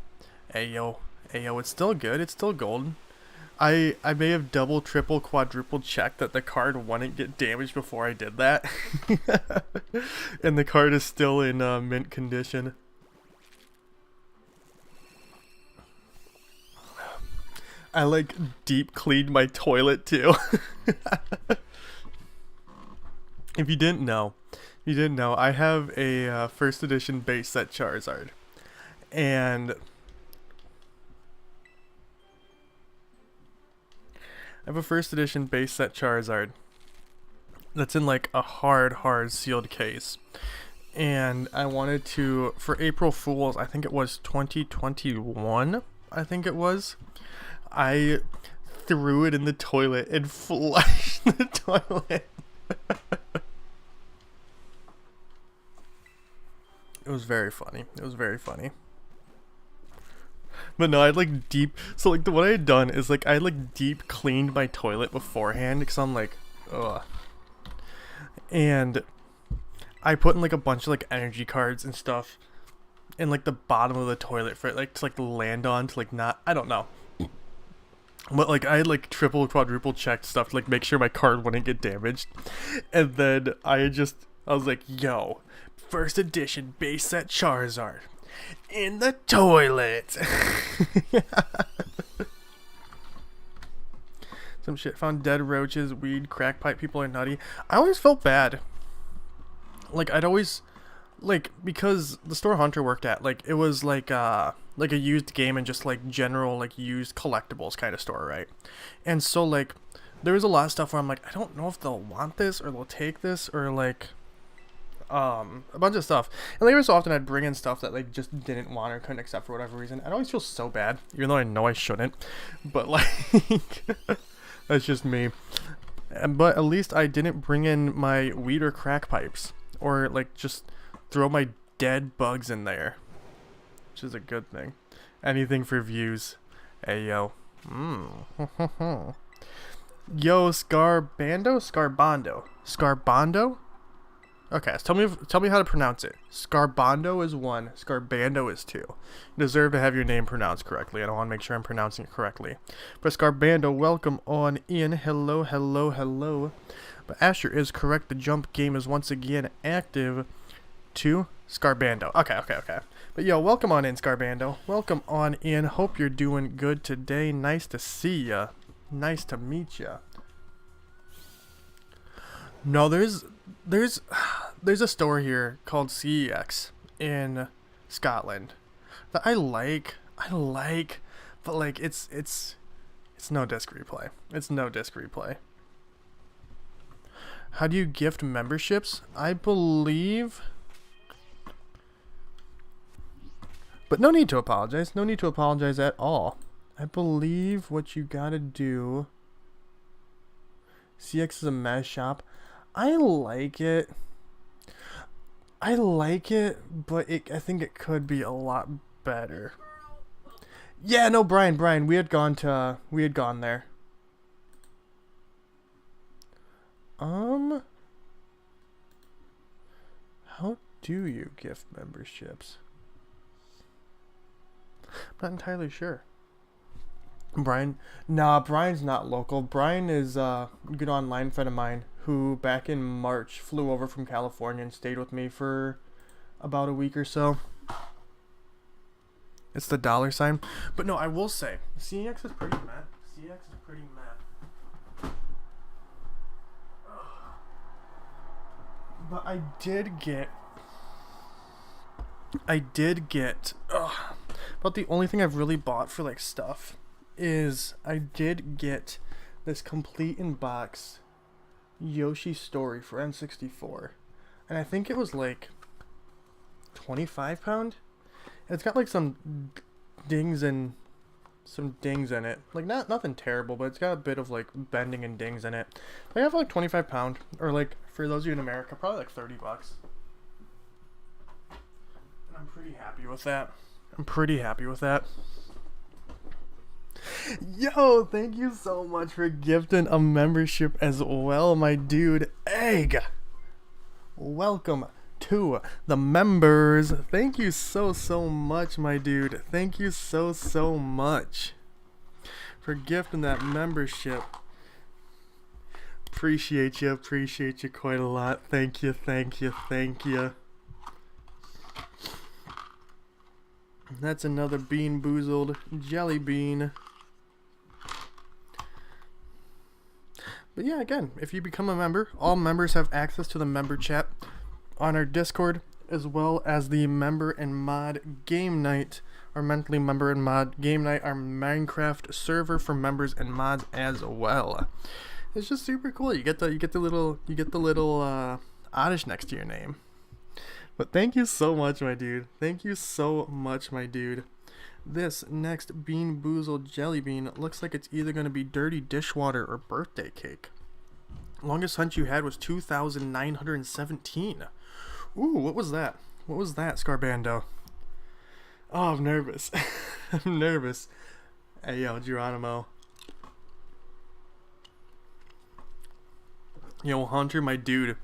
A: Hey yo, it's still good. It's still golden. I may have double, triple, quadruple checked that the card wouldn't get damaged before I did that. And the card is still in mint condition. I like deep cleaned my toilet too. If you didn't know, I have a first edition base set Charizard. And I have a first edition base set Charizard that's in like a hard sealed case. And I wanted to, for April Fools, I think it was 2021, I think it was, I threw it in the toilet and flushed the toilet. It was very funny. But no, I'd like deep. So like what I had done is like I like deep cleaned my toilet beforehand because I'm like, ugh. And I put in like a bunch of like energy cards and stuff in like the bottom of the toilet for it like to like land on to like not, I don't know. But like I had like triple, quadruple checked stuff to like make sure my card wouldn't get damaged. And then I was like, yo, first edition base set Charizard in the toilet. Some shit. Found dead roaches, weed, crack pipe. People are nutty. I always felt bad. Like I'd always, like, because the store Hunter worked at, like it was like a used game and just like general like used collectibles kind of store, right? And so like there was a lot of stuff where I'm like, I don't know if they'll want this or they'll take this or like a bunch of stuff. And like every so often I'd bring in stuff that like just didn't want or couldn't accept for whatever reason. I'd always feel so bad, even though I know I shouldn't. But like that's just me. But at least I didn't bring in my weed or crack pipes or like just throw my dead bugs in there, which is a good thing. Anything for views. Hey yo. Yo, Scarbando? Okay, so tell me how to pronounce it. Scarbando is 1, Scarbando is 2. You deserve to have your name pronounced correctly. I don't want to make sure I'm pronouncing it correctly. But Scarbando, welcome on in. Hello. But Asher is correct. The jump game is once again active to Scarbando. Okay. But yo, welcome on in, Scarbando. Welcome on in. Hope you're doing good today. Nice to see ya. Nice to meet ya. No, there's a store here called CEX in Scotland that I like, but like it's no disc replay. It's no disc replay. How do you gift memberships? I believe, but no need to apologize. No need to apologize at all. I believe what you gotta do. CX is a mess shop. I like it, but I think it could be a lot better. Yeah, no, Brian, we had gone there. How do you gift memberships? I'm not entirely sure. Brian's not local. Brian is a good online friend of mine who back in March flew over from California and stayed with me for about a week or so. It's the $. But no, I will say, CX is pretty meh. But I did get I did get about the only thing I've really bought for like stuff is I did get this complete in box Yoshi Story for N64, and I think it was like £25. It's got like some dings in it, like nothing terrible, but it's got a bit of like bending and dings in it. I have like £25, or like for those of you in America, probably like $30. And I'm pretty happy with that. Yo, thank you so much for gifting a membership as well, my dude. Egg, welcome to the members. Thank you so much, my dude. Thank you so much for gifting that membership. Appreciate you quite a lot. Thank you. That's another Bean Boozled jelly bean. But yeah, again, if you become a member, all members have access to the member chat on our Discord, as well as the member and mod game night, our monthly member and mod game night, our Minecraft server for members and mods as well. It's just super cool. You get the little oddish next to your name. But thank you so much, my dude. This next Bean Boozled jelly bean looks like it's either going to be dirty dishwater or birthday cake. Longest hunt you had was 2,917. Ooh, what was that? Scarbando? Oh, I'm nervous. Hey, yo, Geronimo. Yo, Hunter, my dude.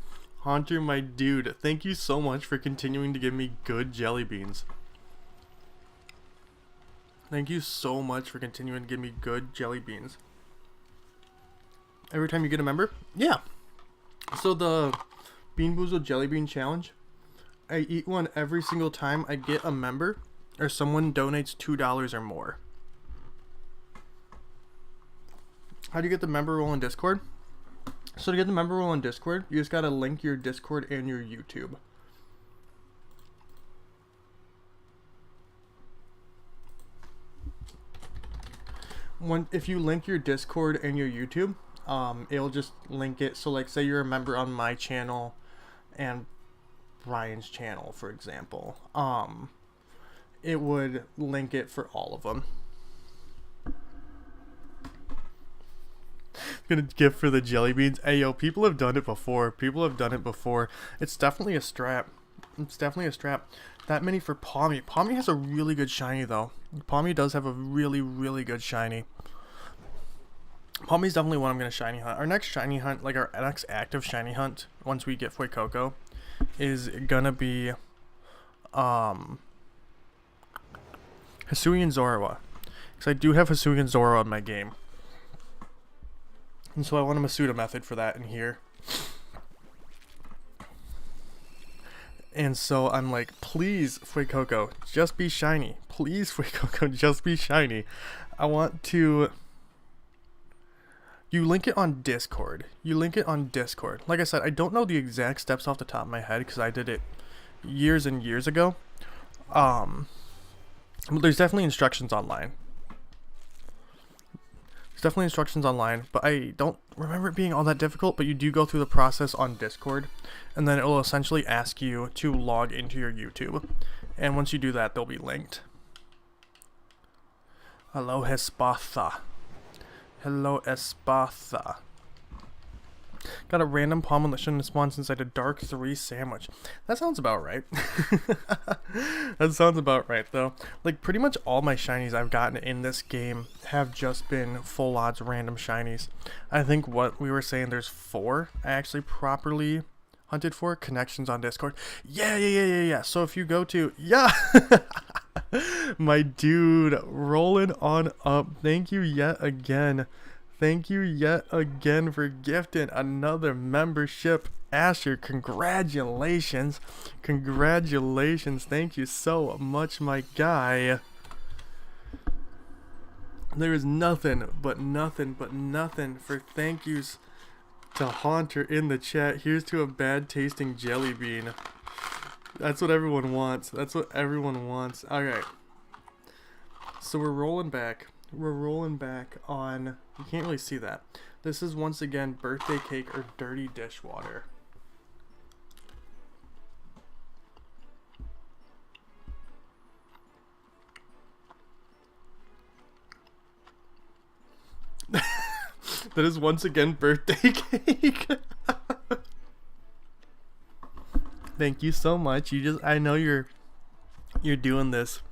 A: Thank you so much for continuing to give me good jelly beans. Every time you get a member? Yeah. So the Bean Boozled Jelly Bean Challenge, I eat one every single time I get a member or someone donates $2 or more. How do you get the member role in Discord? So to get the member role in Discord, you just gotta link your Discord and your YouTube. If you link your Discord and your YouTube, it'll just link it. So like, say you're a member on my channel and Brian's channel, for example, it would link it for all of them. Gonna gift for the jelly beans. Hey, yo, people have done it before. It's definitely a strap. That many for Palmy. Palmy has a really good shiny, though. Palmy does have a really good shiny. Palmy's definitely one I'm gonna shiny hunt. Our next shiny hunt, like our next active shiny hunt, once we get FUECOCO, is gonna be Hisuian Zoroa. Because I do have Hisuian Zoroa in my game. And so I want a Masuda method for that in here. And so I'm like, please, FUECOCO, just be shiny. I want to... You link it on Discord. Like I said, I don't know the exact steps off the top of my head because I did it years and years ago. But there's definitely instructions online. But I don't remember it being all that difficult, but you do go through the process on Discord, and then it will essentially ask you to log into your YouTube, and once you do that, they'll be linked. Hello, Esparta. Got a random pommel that shouldn't have spawned since I had a Dark 3 sandwich. That sounds about right. Though. Like, pretty much all my shinies I've gotten in this game have just been full odds random shinies. I think what we were saying, there's 4 I actually properly hunted for. Connections on Discord. Yeah. So if you go to... Yeah! My dude, rolling on up. Thank you yet again for gifting another membership. Asher, congratulations. Thank you so much, my guy. There is nothing but for thank yous to Haunter in the chat. Here's to a bad tasting jelly bean. That's what everyone wants. That's what everyone wants. Alright. So we're rolling back. We're rolling back on... You can't really see that. This is once again birthday cake or dirty dishwater. That is once again birthday cake. Thank you so much. I know you're doing this.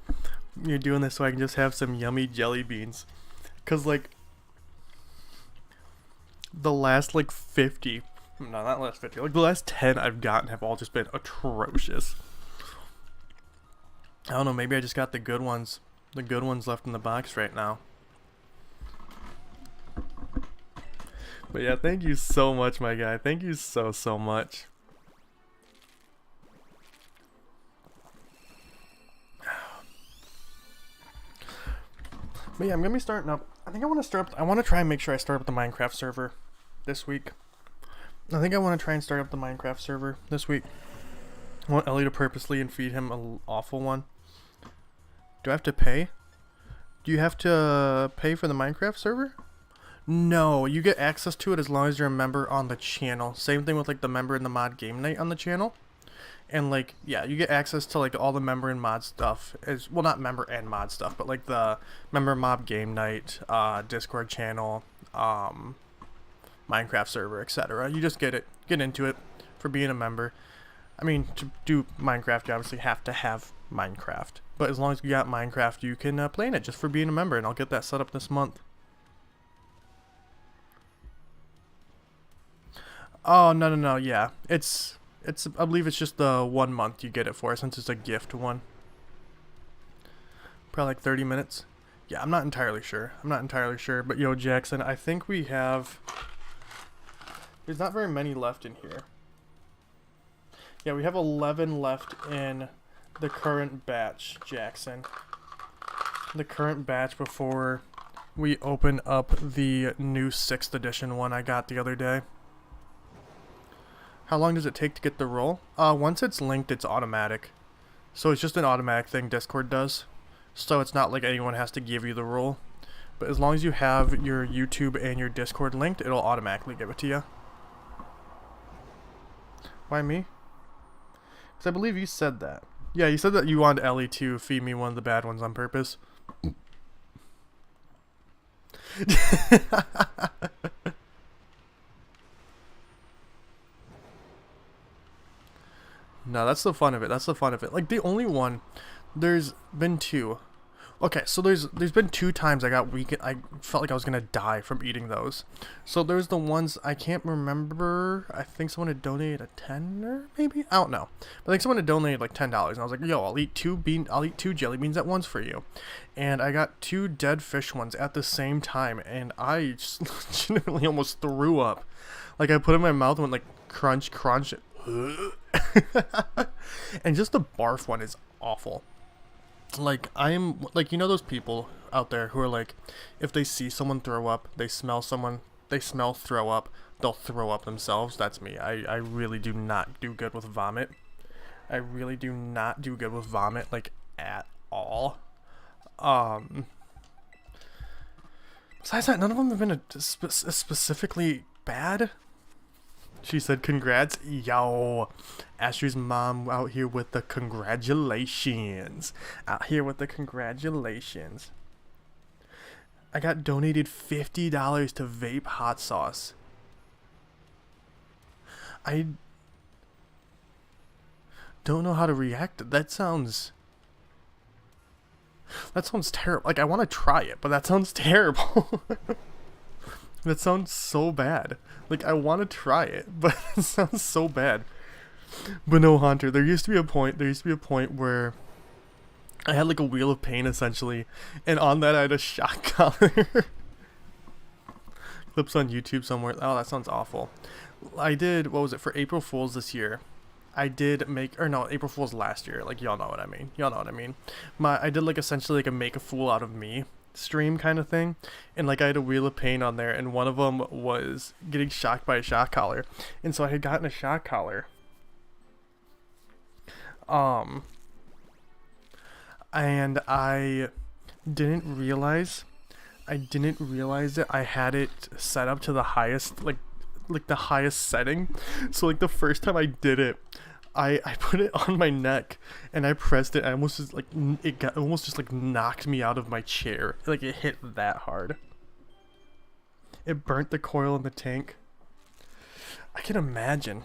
A: You're doing this so I can just have some yummy jelly beans. Cause like the last like 50, no, not last 50, like the last 10 I've gotten have all just been atrocious. I don't know, maybe I just got the good ones left in the box right now. But yeah, thank you so much, my guy. Thank you so much. But yeah, I'm gonna be starting up. I think I want to try and make sure I start up the Minecraft server this week. I think I want to try and start up the Minecraft server this week. I want Ellie to purposely and feed him an awful one. Do I have to pay? Do you have to pay for the Minecraft server? No, you get access to it as long as you're a member on the channel. Same thing with like the member in the mod game night on the channel. And like, yeah, you get access to like all the member and mod stuff as well, not member and mod stuff, but like the member mob game night, Discord channel, Minecraft server, etc. You just get into it for being a member. I mean, to do Minecraft, you obviously have to have Minecraft, but as long as you got Minecraft, you can play in it just for being a member, and I'll get that set up this month. Oh, no, yeah. It's I believe it's just the 1 month you get it for, since it's a gift one. Probably like 30 minutes. Yeah, I'm not entirely sure. But yo, Jackson, I think we have... There's not very many left in here. Yeah, we have 11 left in the current batch, Jackson. The current batch before we open up the new 6th edition one I got the other day. How long does it take to get the roll? Once it's linked, it's automatic. So it's just an automatic thing Discord does. So it's not like anyone has to give you the roll. But as long as you have your YouTube and your Discord linked, it'll automatically give it to you. Why me? Because I believe you said that. Yeah, you said that you wanted Ellie to feed me one of the bad ones on purpose. No, that's the fun of it. Like, the only one, there's been two. Okay, so there's been 2 times I felt like I was gonna die from eating those. So there's the ones I can't remember. I think someone had donated a $10, maybe? I don't know. But I think someone had donated like $10, and I was like, yo, I'll eat 2 jelly beans at once for you. And I got 2 dead fish ones at the same time, and I just legitimately almost threw up. Like, I put it in my mouth and went like crunch, crunch. And just the barf one is awful. Like, I'm like, you know those people out there who are like, if they see someone throw up, they smell throw up, they'll throw up themselves. That's me. I really do not do good with vomit. Like, at all. Besides that, none of them have been specifically bad. She said, congrats. Yo, Ashley's mom out here with the congratulations. I got donated $50 to vape hot sauce. I don't know how to react. That sounds terrible. Like, I want to try it, but that sounds terrible. That sounds so bad. Like, I want to try it, but it sounds so bad. But no, Hunter, there used to be a point where I had like a wheel of pain essentially, and on that I had a shock collar. Clips on YouTube somewhere. Oh, that sounds awful. I did, what was it, for April Fool's this year? I did make, or no, April Fool's last year. Like, y'all know what I mean. I did like essentially like a make a fool out of me stream kind of thing, and like I had a wheel of pain on there, and one of them was getting shocked by a shock collar, and so I had gotten a shock collar Um, and I didn't realize that I had it set up to the highest, like the highest setting. So like the first time I did it, I put it on my neck and I pressed it. I almost just like it almost just like knocked me out of my chair. Like it hit that hard. It burnt the coil in the tank. I can imagine.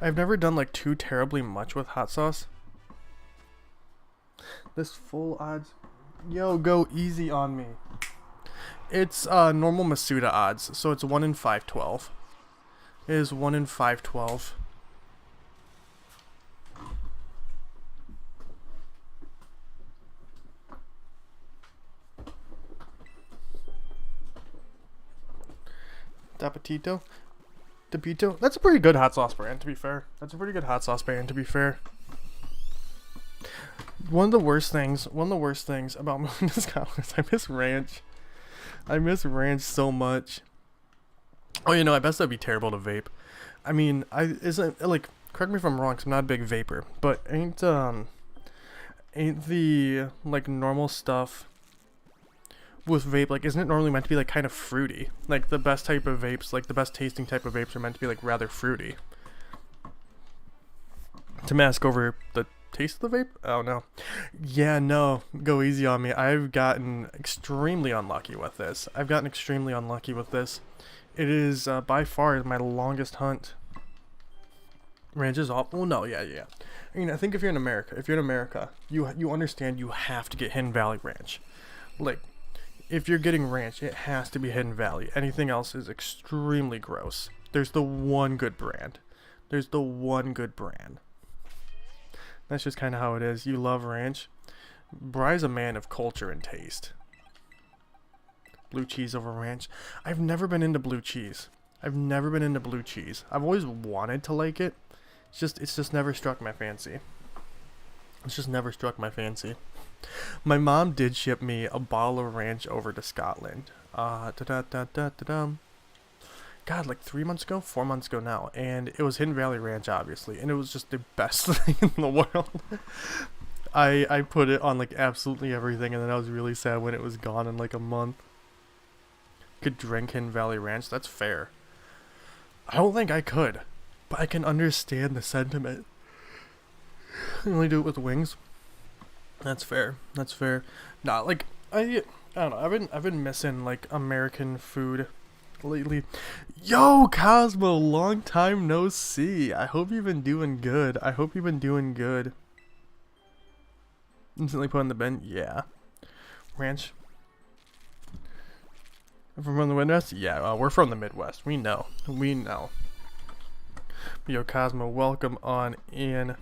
A: I've never done like too terribly much with hot sauce. This full odds. Yo, go easy on me. It's normal Masuda odds, so it's 1 in 512. It is 1 in 512. Tapatito? Tapito? That's a pretty good hot sauce brand, to be fair. One of the worst things about moving to Scotland is I miss ranch. I miss ranch so much. Oh, you know, I bet that'd be terrible to vape. I mean, isn't like, correct me if I'm wrong, 'cause I'm not a big vapor, but ain't the like normal stuff with vape, like, isn't it normally meant to be like kind of fruity? Like the best type of vapes, like the best tasting type of vapes are meant to be like rather fruity to mask over the taste of the vape? Oh no. Yeah, no, go easy on me. I've gotten extremely unlucky with this. It is by far my longest hunt. Ranch is off. Well, no, yeah. I mean, I think if you're in America, you understand you have to get Hidden Valley Ranch. Like, if you're getting ranch, it has to be Hidden Valley. Anything else is extremely gross. There's the one good brand. That's just kind of how it is. You love ranch. Bry's a man of culture and taste. Blue cheese over ranch. I've never been into blue cheese. I've always wanted to like it. It's just never struck my fancy. My mom did ship me a bottle of ranch over to Scotland. God, like 4 months ago now, and it was Hidden Valley Ranch, obviously, and it was just the best thing in the world. I put it on like absolutely everything, and then I was really sad when it was gone in like a month. Could drink Hidden Valley Ranch, that's fair. I don't think I could, but I can understand the sentiment. I only do it with wings. That's fair. Nah, like I don't know. I've been missing like American food lately. Yo, Cosmo, long time no see. I hope you've been doing good. Instantly put in the bin. Yeah. Ranch. From the Midwest? Yeah, we're from the Midwest. We know. Yo, Cosmo, welcome on in.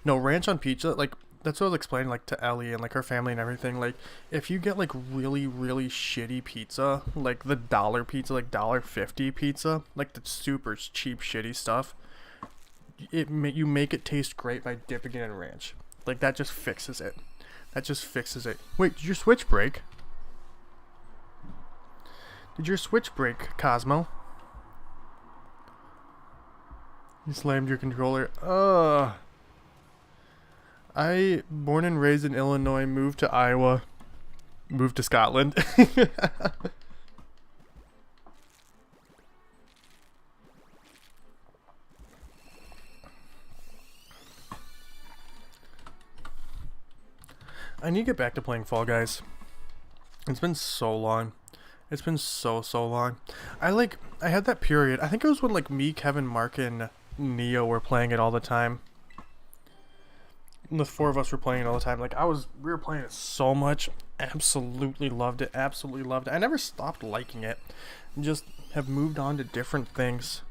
A: No, ranch on pizza, like, that's what I was explaining, like, to Ellie and, like, her family and everything. Like, if you get, like, really, really shitty pizza, like, the dollar pizza, like, $1.50 pizza, like, the super cheap, shitty stuff, you make it taste great by dipping it in ranch. Like, that just fixes it. Wait, did your switch break? Cosmo? You slammed your controller. Ugh. I, born and raised in Illinois, moved to Iowa, moved to Scotland. I need to get back to playing Fall Guys. It's been so long. It's been so long. I had that period. I think it was when like me, Kevin, Mark, and Neo were playing it all the time. And the four of us were playing it all the time. Like we were playing it so much. Absolutely loved it. I never stopped liking it. Just have moved on to different things.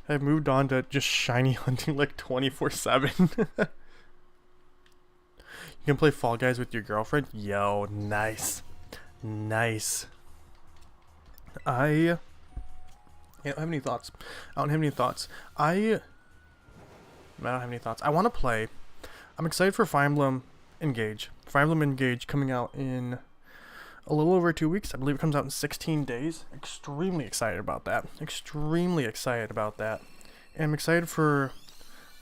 A: I've moved on to just shiny hunting like 24/7. You can play Fall Guys with your girlfriend? Yo, nice. I don't have any thoughts. I want to play. I'm excited for Fire Emblem Engage. Fire Emblem Engage coming out in a little over 2 weeks. I believe it comes out in 16 days. Extremely excited about that. Extremely excited about that. And I'm excited for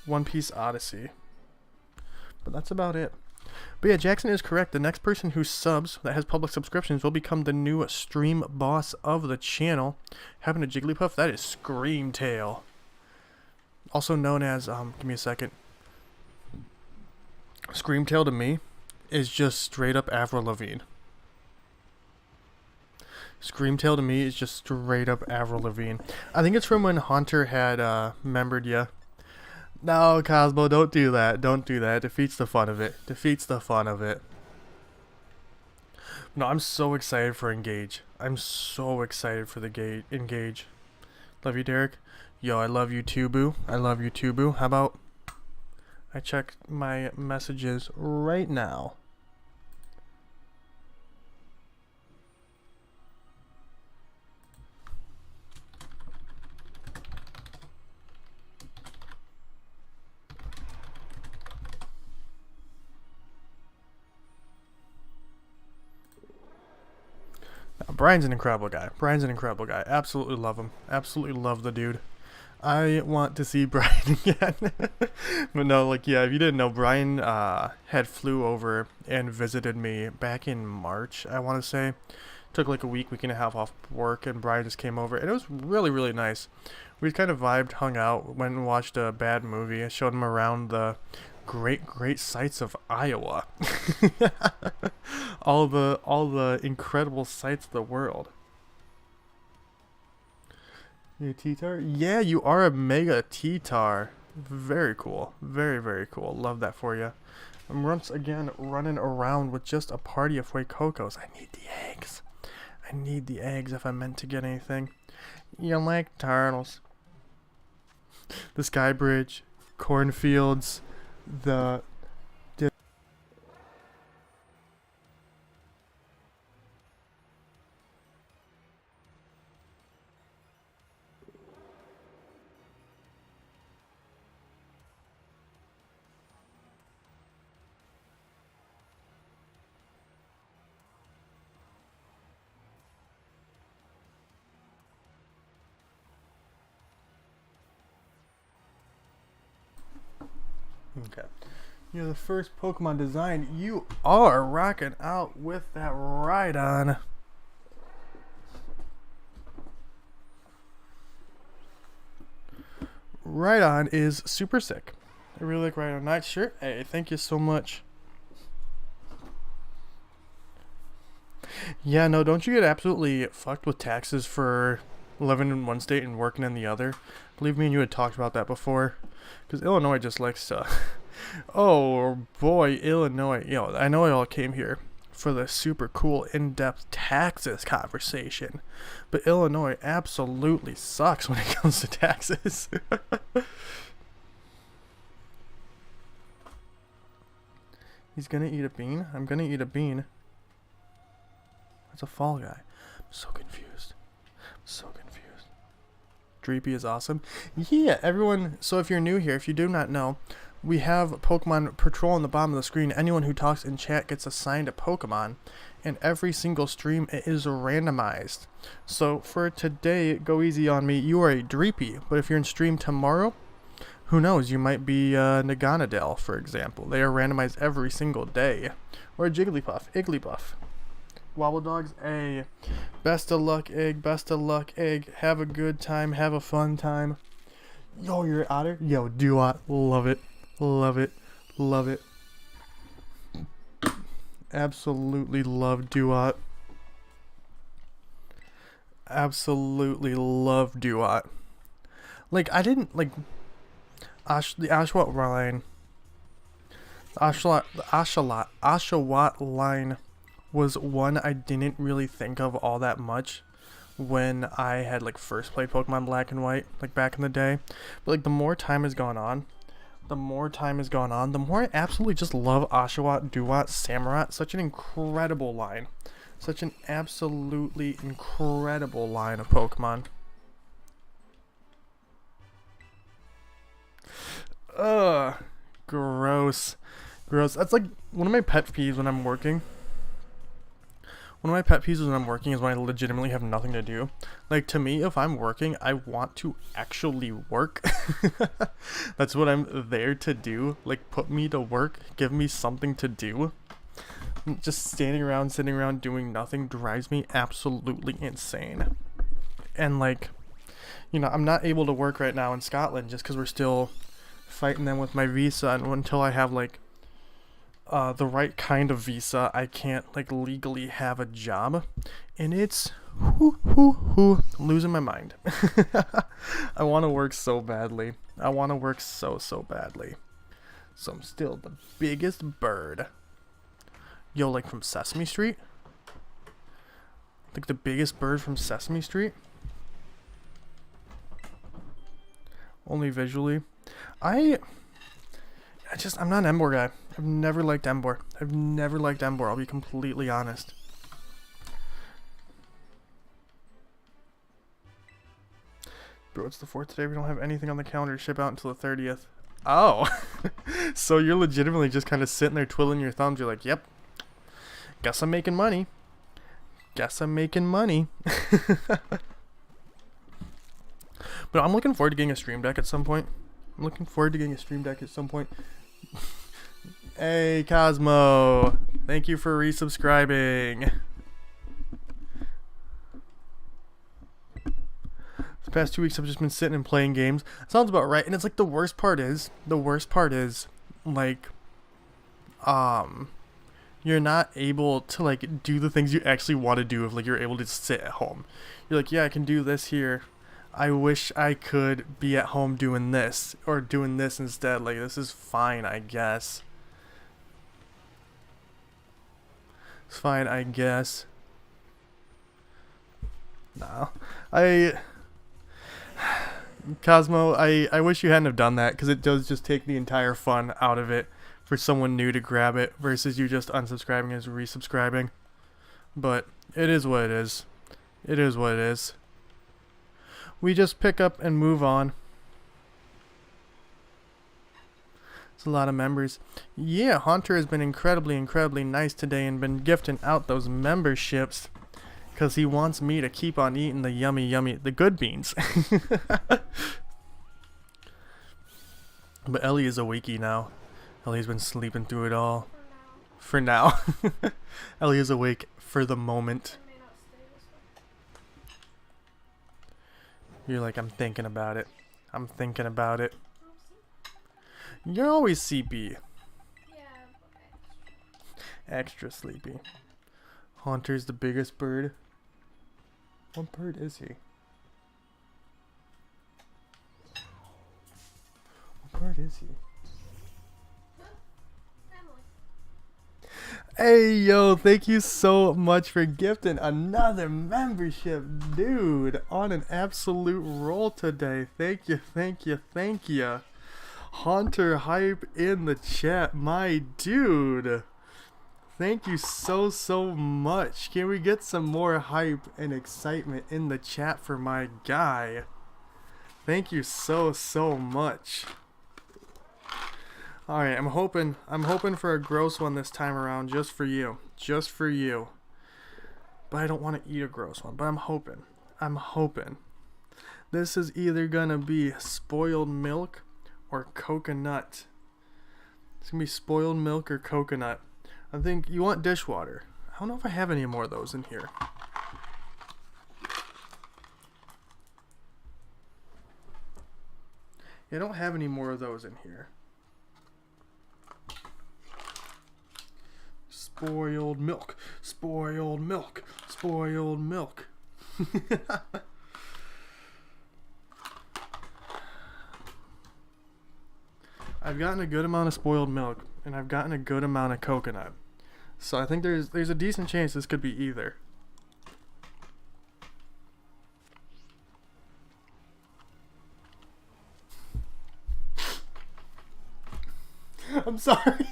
A: One Piece Odyssey. But that's about it. But yeah, Jackson is correct. The next person who subs, that has public subscriptions, will become the new stream boss of the channel. Having a Jigglypuff, that is Screamtail. Also known as, give me a second. Screamtail to me is just straight up Avril Lavigne. Screamtail to me is just straight up Avril Lavigne. I think it's from when Haunter had membered ya. No, Cosmo, don't do that. Don't do that. It defeats the fun of it. Defeats the fun of it. No, I'm so excited for Engage. I'm so excited for the Engage. Love you, Derek. Yo, I love you too, boo. I love you too, boo. How about I check my messages right now? Brian's an incredible guy. Brian's an incredible guy. Absolutely love him. Absolutely love the dude. I want to see Brian again. But no, like, yeah, if you didn't know, Brian had flew over and visited me back in March, I want to say. Took like a week and a half off work, and Brian just came over, and it was really, really nice. We kind of vibed, hung out, went and watched a bad movie. I showed him around the great sights of Iowa. all the incredible sights of the world. You a T-Tar? Yeah, you are a mega T-Tar. Very cool. Very, very cool. Love that for you. I'm once again running around with just a party of FUECOCOs. I need the eggs. I need the eggs if I'm meant to get anything. You like turtles. The Sky Bridge, cornfields, the okay. You're the first Pokemon design. You are rocking out with that Rhydon. Rhydon is super sick. I really like Rhydon. Nice shirt. Hey, thank you so much. Yeah, no, don't you get absolutely fucked with taxes for living in one state and working in the other? I believe me and you had talked about that before. Because Illinois just likes to... Oh boy, Illinois. Yo, I know I all came here for the super cool in-depth taxes conversation. But Illinois absolutely sucks when it comes to taxes. He's gonna eat a bean? I'm gonna eat a bean. That's a fall guy. I'm so confused. So confused. Dreepy is awesome. Yeah, everyone. So if you're new here, if you do not know, we have Pokemon Patrol on the bottom of the screen. Anyone who talks in chat gets assigned a Pokemon. And every single stream it is randomized. So for today, go easy on me. You are a Dreepy. But if you're in stream tomorrow, who knows? You might be Naganadel, for example. They are randomized every single day. Or a Jigglypuff, Igglybuff. Wobble Dogs, a best of luck, egg. Best of luck, egg. Have a good time. Have a fun time. Yo, you're an otter? Yo, Duat. Love it. Love it. Love it. Absolutely love Duat. Absolutely love Duat. Like, I didn't, like, the Oshawott line. The Oshawott line was one I didn't really think of all that much when I had like first played Pokemon Black and White, like back in the day. But like the more time has gone on, the more I absolutely just love Oshawott, Duat, Samurott. Such an incredible line. Such an absolutely incredible line of Pokemon. Ugh. Gross. Gross. That's like one of my pet peeves when I'm working. One of my pet peeves when I'm working is when I legitimately have nothing to do. Like, to me, if I'm working, I want to actually work. That's what I'm there to do. Like, put me to work, give me something to do. Just standing around, sitting around, doing nothing drives me absolutely insane. And, like, you know, I'm not able to work right now in Scotland just because we're still fighting them with my visa, and until I have, like, the right kind of visa, I can't, like, legally have a job, and it's losing my mind. I want to work so badly. I want to work so badly. So I'm still the biggest bird. Yo, like from Sesame Street? Like the biggest bird from Sesame Street? Only visually. I'm not an Embor guy. I've never liked Embor. I'll be completely honest. Bro, it's the 4th today. We don't have anything on the calendar to ship out until the 30th. Oh. So you're legitimately just kind of sitting there twiddling your thumbs. You're like, yep. Guess I'm making money. But I'm looking forward to getting a stream deck at some point. Hey, Cosmo. Thank you for resubscribing. The past 2 weeks I've just been sitting and playing games. Sounds about right. And it's like the worst part is like, you're not able to, like, do the things you actually want to do if, like, you're able to sit at home. You're like, yeah, I can do this here. I wish I could be at home doing this, or doing this instead. Like, this is fine, I guess. It's fine, I guess. No. Cosmo, I wish you hadn't have done that, because it does just take the entire fun out of it for someone new to grab it, versus you just unsubscribing and resubscribing. But it is what it is. It is what it is. We just pick up and move on. It's a lot of members. Yeah, Hunter has been incredibly nice today and been gifting out those memberships because he wants me to keep on eating the yummy, the good beans. But Ellie is awakey now. Ellie's been sleeping through it all. For now. Ellie is awake for the moment. You're like, I'm thinking about it. You're always CP.
B: Yeah,
A: Extra sleepy. Haunter's the biggest bird. What bird is he? Hey, yo, thank you so much for gifting another membership, dude. On an absolute roll today. Thank you. Haunter hype in the chat, my dude. Thank you so much. Can we get some more hype and excitement in the chat for my guy? Thank you so much. Alright, I'm hoping for a gross one this time around, just for you. But I don't want to eat a gross one, but I'm hoping. This is either gonna be spoiled milk or coconut. It's gonna be spoiled milk or coconut. I think you want dishwater. I don't know if I have any more of those in here. Yeah, I don't have any more of those in here. Spoiled milk. I've gotten a good amount of spoiled milk, and I've gotten a good amount of coconut. So I think there's a decent chance this could be either. I'm sorry.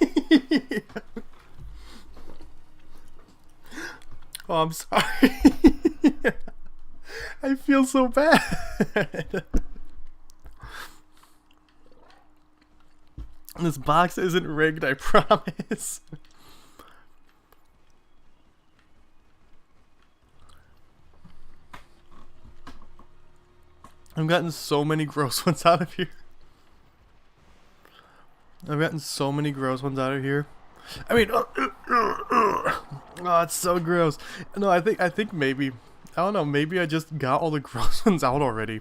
A: Oh, I'm sorry. I feel so bad. This box isn't rigged, I promise. I've gotten so many gross ones out of here. I've gotten so many gross ones out of here. I mean, oh, it's so gross. No, I think maybe, I don't know, maybe I just got all the gross ones out already.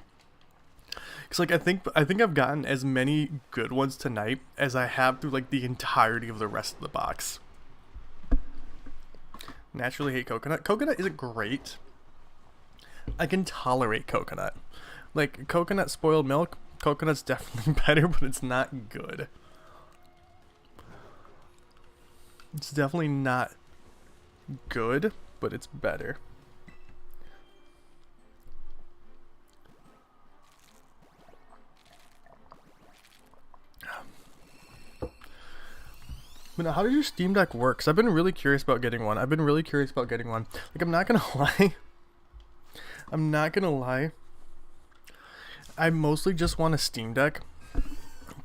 A: Cause like I think I've gotten as many good ones tonight as I have through like the entirety of the rest of the box. Naturally hate coconut. Coconut isn't great. I can tolerate coconut. Like coconut spoiled milk. Coconut's definitely better, but it's not good. It's definitely not good, but it's better. But now, how does your Steam Deck work? 'Cause I've been really curious about getting one. Like, I'm not gonna lie. I'm not gonna lie. I mostly just want a Steam Deck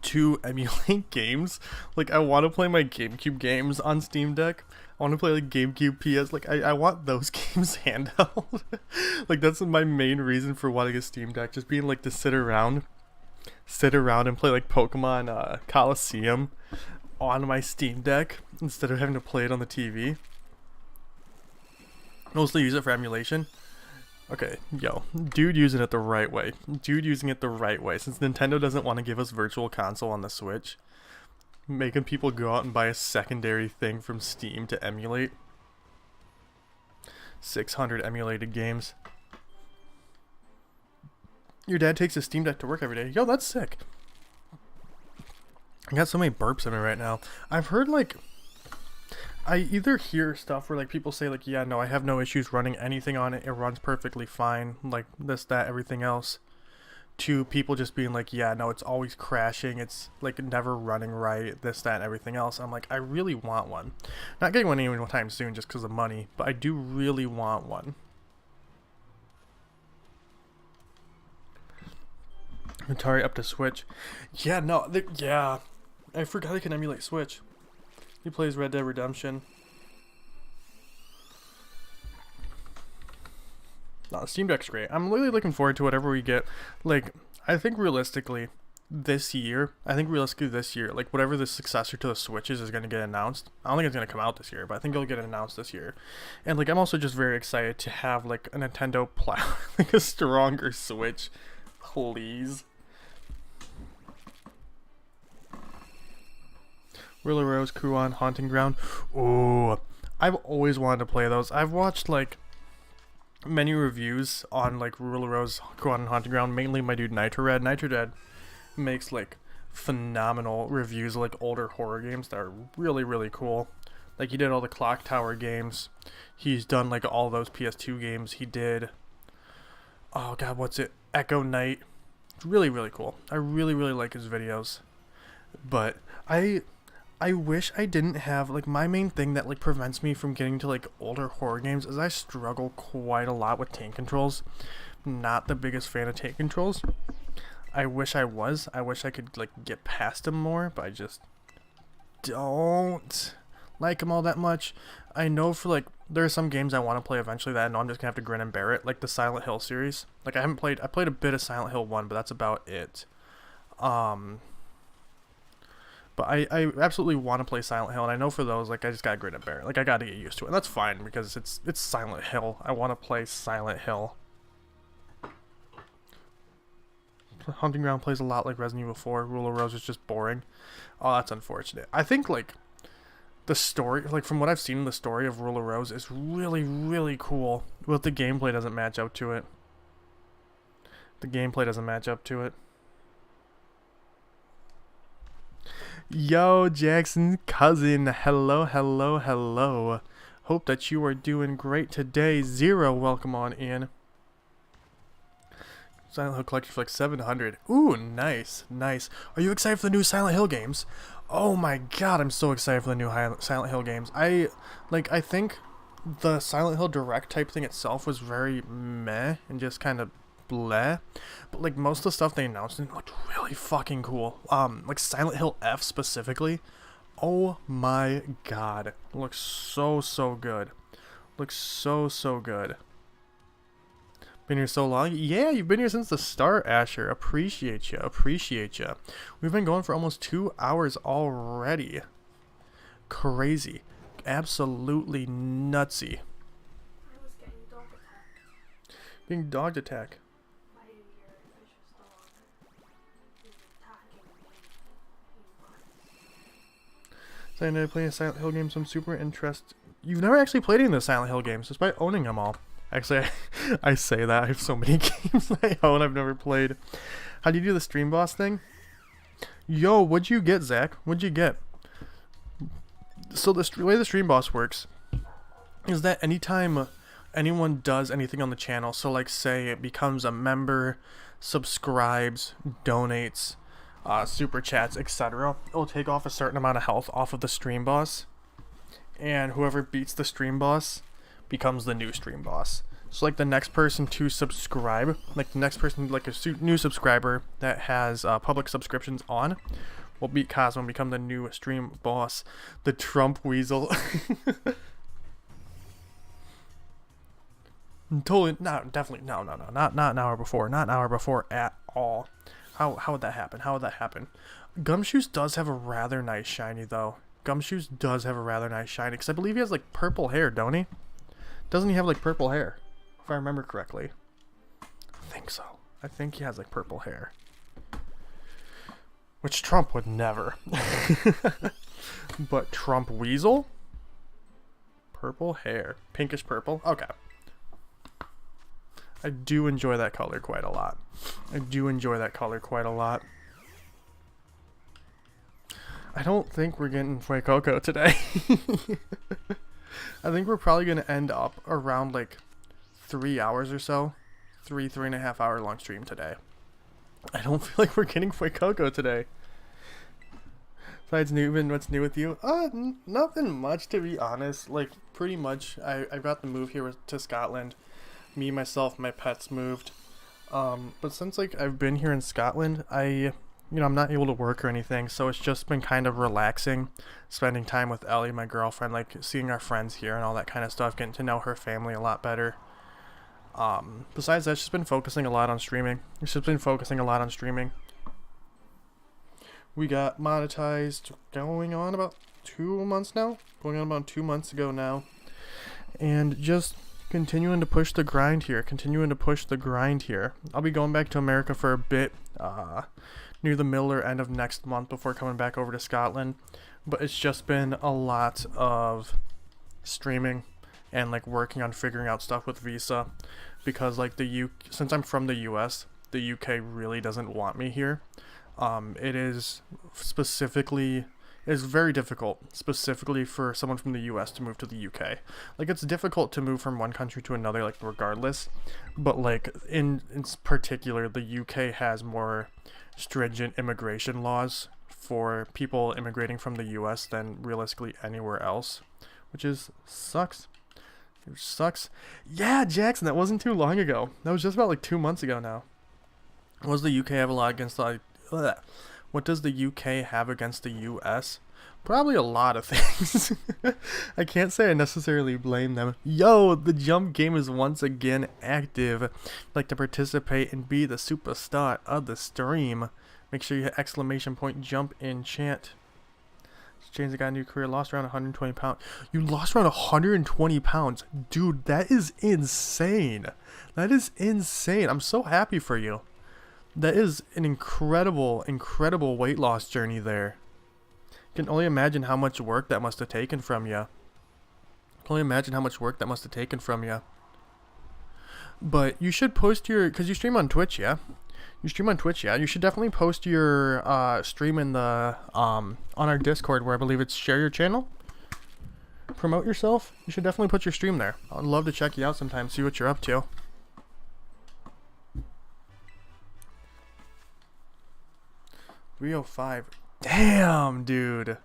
A: to emulate games. Like, I want to play my GameCube games on Steam Deck. I want to play like GameCube PS. Like, I want those games handheld. Like, that's my main reason for wanting a Steam Deck. Just being like to sit around and play like Pokemon Coliseum on my Steam Deck instead of having to play it on the TV. Mostly use it for emulation. Okay, yo, dude using it the right way. Since Nintendo doesn't want to give us Virtual Console on the Switch, making people go out and buy a secondary thing from Steam to emulate. 600 emulated games. Your dad takes a Steam Deck to work every day. Yo, that's sick. I got so many burps in me right now. I've heard like, I either hear stuff where like people say like, yeah, no, I have no issues running anything on it. It runs perfectly fine. Like this, that, everything else. To people just being like, yeah, no, it's always crashing. It's like never running right. This, that, and everything else. I'm like, I really want one. Not getting one anytime soon just because of money, but I do really want one. Atari up to Switch. Yeah, no, yeah. I forgot I can emulate Switch. He plays Red Dead Redemption. No, Steam Deck's great. I'm really looking forward to whatever we get. Like, I think realistically this year, like whatever the successor to the Switch is going to get announced. I don't think it's going to come out this year, but I think it'll get announced this year. And like, I'm also just very excited to have like a Nintendo like a stronger Switch. Please. Willow Rose, Kuan, Haunting Ground. Ooh, I've always wanted to play those. I've watched like many reviews on like Willow Rose, Kuan, and Haunting Ground. Mainly my dude Nitro Dad makes like phenomenal reviews of like older horror games that are really, really cool. Like he did all the Clock Tower games. He's done like all those PS2 games. He did, oh god, what's it? Echo Night. It's really, really cool. I really, really like his videos. But I wish I didn't have, like, my main thing that, like, prevents me from getting to, like, older horror games is I struggle quite a lot with tank controls. Not the biggest fan of tank controls. I wish I was. I wish I could, like, get past them more, but I just don't like them all that much. I know for, like, there are some games I want to play eventually that I know I'm just going to have to grin and bear it, like the Silent Hill series. Like, I played a bit of Silent Hill 1, but that's about it. But I absolutely want to play Silent Hill, and I know for those, like, I just gotta grin and bear it. Like, I gotta get used to it, and that's fine, because it's Silent Hill. I want to play Silent Hill. Haunting Ground plays a lot like Resident Evil 4. Rule of Rose is just boring. Oh, that's unfortunate. I think, like, the story, like, from what I've seen, the story of Rule of Rose is really, really cool. But the gameplay doesn't match up to it. Yo, Jackson's cousin. Hello. Hope that you are doing great today. Zero, welcome on in. Silent Hill collection for like 700. Ooh, nice. Are you excited for the new Silent Hill games? Oh my god, I'm so excited for the new Silent Hill games. I think the Silent Hill Direct type thing itself was very meh and just kind of bleh, but like most of the stuff they announced looked really fucking cool. Like Silent Hill F specifically, oh my god, it looks so good. But Been here so long? Yeah, you've been here since the start, Asher. Appreciate you. Appreciate you. We've been going for almost 2 hours already. Crazy. Absolutely nutsy.
B: I was getting dog attacked
A: Being dogged attack.
B: by your vicious dog. He was attacking me.
A: So I never played a Silent Hill game, so I'm super interested. You've never actually played any of the Silent Hill games, despite owning them all. Actually, I say that. I have so many games I own I've never played. How do you do the stream boss thing? Yo, what'd you get, Zach? What'd you get? So the way the stream boss works is that anytime anyone does anything on the channel, so like say it becomes a member, subscribes, donates, super chats, etc., it'll take off a certain amount of health off of the stream boss, and whoever beats the stream boss becomes the new stream boss. So like the next person to subscribe, like the next person, like a new subscriber that has public subscriptions on, will beat Cosmo and become the new stream boss. The Trump weasel. Totally, no, definitely, no, not an hour before, not an hour before at all. How would that happen? How would that happen? Gumshoes does have a rather nice shiny though. Gumshoes does have a rather nice shiny, because I believe he has like purple hair, don't he? Doesn't he have like purple hair? If I remember correctly. I think so. I think he has like purple hair. Which Trump would never. But Trump Weasel? Purple hair. Pinkish purple? Okay. I do enjoy that color quite a lot. I do enjoy that color quite a lot. I don't think we're getting FUECOCO today. I think we're probably going to end up around like 3 hours or so. 3.5 hour long stream today. I don't feel like we're getting FUECOCO today. Besides what's new with you? Nothing much, to be honest. Like, pretty much, I got the move here to Scotland. Me, myself, my pets moved. But since like I've been here in Scotland, I'm not able to work or anything, so it's just been kind of relaxing, spending time with Ellie, my girlfriend, like seeing our friends here and all that kind of stuff, getting to know her family a lot better. Besides that, just been focusing a lot on streaming. We got monetized going on about 2 months now, about 2 months ago now, and just continuing to push the grind here, I'll be going back to America for a bit, near the middle or end of next month before coming back over to Scotland. But it's just been a lot of streaming and like working on figuring out stuff with visa, because like since I'm from the US, the UK really doesn't want me here. It is very difficult specifically for someone from the US to move to the UK. Like, it's difficult to move from one country to another, like, regardless, but like in particular, the UK has more stringent immigration laws for people immigrating from the US than realistically anywhere else, which sucks. It sucks. Yeah, Jackson, that wasn't too long ago. That was just about like 2 months ago now. What does the UK have a lot against what does the UK have against the US? Probably a lot of things. I can't say I necessarily blame them. Yo, the jump game is once again active. I'd like to participate and be the superstar of the stream. Make sure you hit exclamation point jump in chat. James got a new career, lost around 120 pounds. You lost around 120 pounds. Dude, that is insane. That is insane. I'm so happy for you. That is an incredible weight loss journey there. Can only imagine how much work that must have taken from you. But you should post because you stream on Twitch, yeah? You should definitely post your stream in the on our Discord, where I believe it's share your channel. Promote yourself. You should definitely put your stream there. I'd love to check you out sometime, see what you're up to. 305. Damn, dude.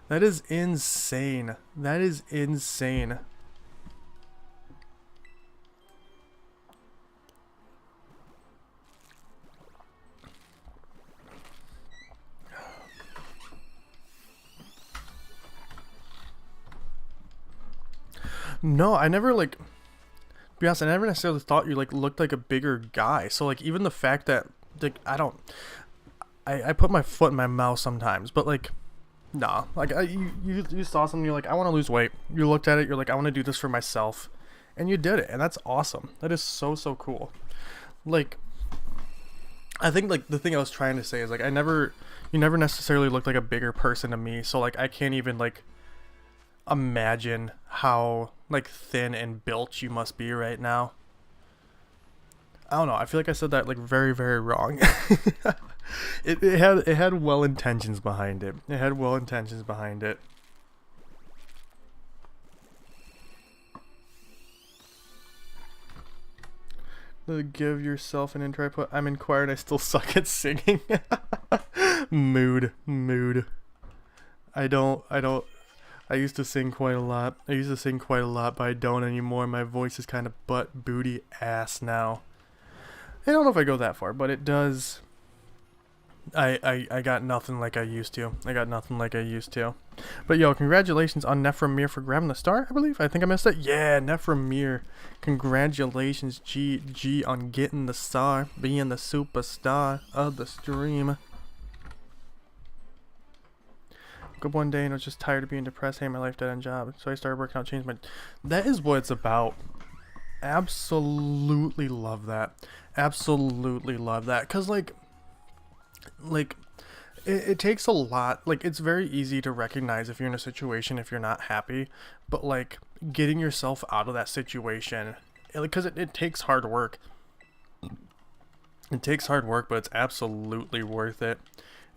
A: That is insane. No, I never be honest, I never necessarily thought you like looked like a bigger guy. So like even the fact that like I put my foot in my mouth sometimes, but like nah, like you saw something, you're like, I want to lose weight. You looked at it, you're like, I want to do this for myself, and you did it, and that's awesome. That is so cool. Like, I think like the thing I was trying to say is like you never necessarily looked like a bigger person to me, so like I can't even like imagine how like thin and built you must be right now. I don't know. I feel like I said that like very wrong. it had well intentions behind it. It had well intentions behind it. Give yourself an intro. I'm inquired. I still suck at singing. Mood. I used to sing quite a lot. But I don't anymore. My voice is kind of butt booty ass now. I don't know if I go that far, but it does. I got nothing like I used to. But yo, congratulations on Nephramir for grabbing the star, I believe. I think I missed it. Yeah, Nephramir. Congratulations, GG, on getting the star, being the superstar of the stream. Good one day and I was just tired of being depressed, hating my life, dead end job. So I started working out, changed my. That is what it's about. Absolutely love that. Cause like it takes a lot. Like, it's very easy to recognize if you're in a situation if you're not happy, but like getting yourself out of that situation, because it takes hard work. But it's absolutely worth it.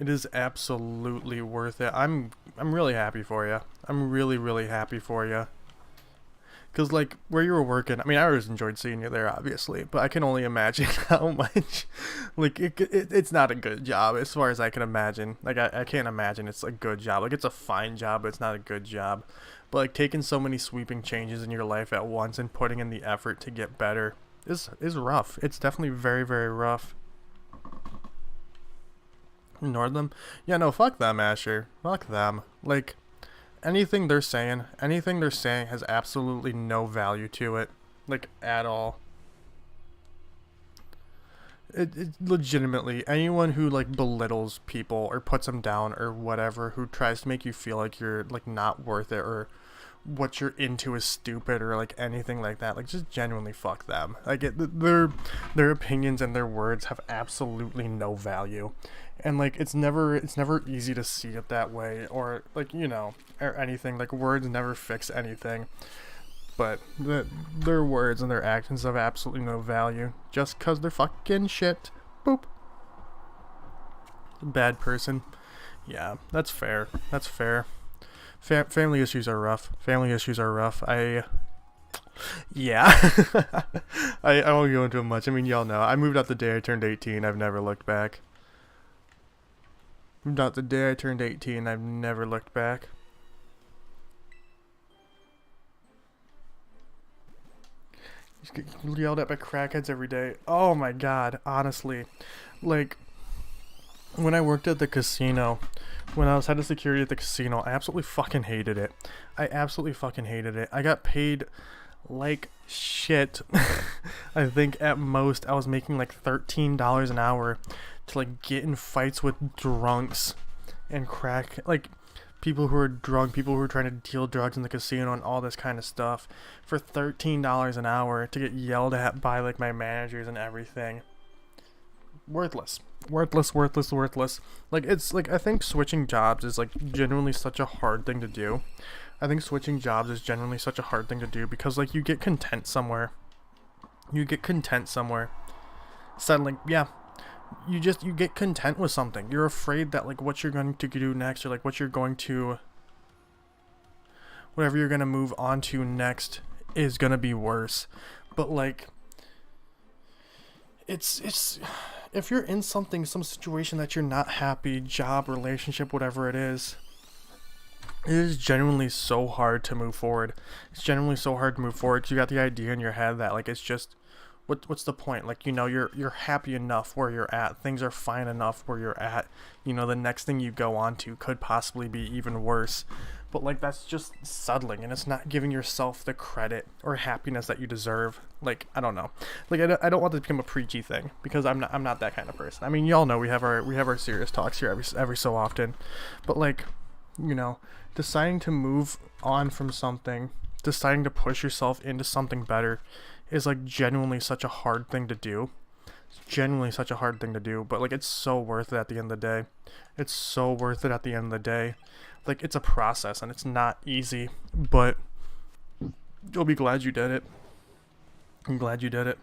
A: It is absolutely worth it. I'm really happy for you. I'm really happy for you. Because, like, where you were working, I mean, I always enjoyed seeing you there, obviously, but I can only imagine how much, like, it's not a good job, as far as I can imagine. Like, I can't imagine it's a good job. Like, it's a fine job, but it's not a good job. But, like, taking so many sweeping changes in your life at once and putting in the effort to get better is rough. It's definitely very rough. Ignore them? Yeah, no, fuck them, Asher. Fuck them. Like, anything they're saying has absolutely no value to it, like, at all. It legitimately, anyone who like belittles people or puts them down or whatever, who tries to make you feel like you're like not worth it or what you're into is stupid or like anything like that, like, just genuinely fuck them. Like, their opinions and their words have absolutely no value. And like, it's never easy to see it that way, or like, you know, or anything. Like, words never fix anything, but their words and their actions have absolutely no value just because they're fucking shit. Boop. Bad person. Yeah, that's fair. Family issues are rough. Yeah. I won't go into it much. I mean, y'all know. I moved out the day I turned 18. I've never looked back. Moved out the day I turned 18. I've never looked back. Just get yelled at by crackheads every day. Oh my god, honestly. Like, when I worked at the casino, when I was head of security at the casino, I absolutely fucking hated it. I got paid like shit. I think at most I was making like $13 an hour to like get in fights with drunks and like people who are drunk, people who are trying to deal drugs in the casino and all this kind of stuff for $13 an hour to get yelled at by like my managers and everything. Worthless. Like, it's like, I think switching jobs is like genuinely such a hard thing to do. Because like, you get content somewhere. Settling, yeah. You get content with something. You're afraid that like what you're going to do next, or like whatever you're going to move on to next is going to be worse. But like, it's if you're in some situation that you're not happy, job, relationship, whatever it is genuinely so hard to move forward. You got the idea in your head that like, it's just, what's the point? Like, you know, you're happy enough where you're at. Things are fine enough where you're at. You know, the next thing you go on to could possibly be even worse. But like that's just settling, and it's not giving yourself the credit or happiness that you deserve. Like I don't know, like I don't want this to become a preachy thing, because I'm not that kind of person. I mean, y'all know we have our serious talks here every so often, but like, you know, deciding to move on from something, deciding to push yourself into something better, is like genuinely such a hard thing to do. It's genuinely such a hard thing to do, but like it's so worth it at the end of the day. It's so worth it at the end of the day. Like it's a process and it's not easy, but you'll be glad you did it. I'm glad you did it.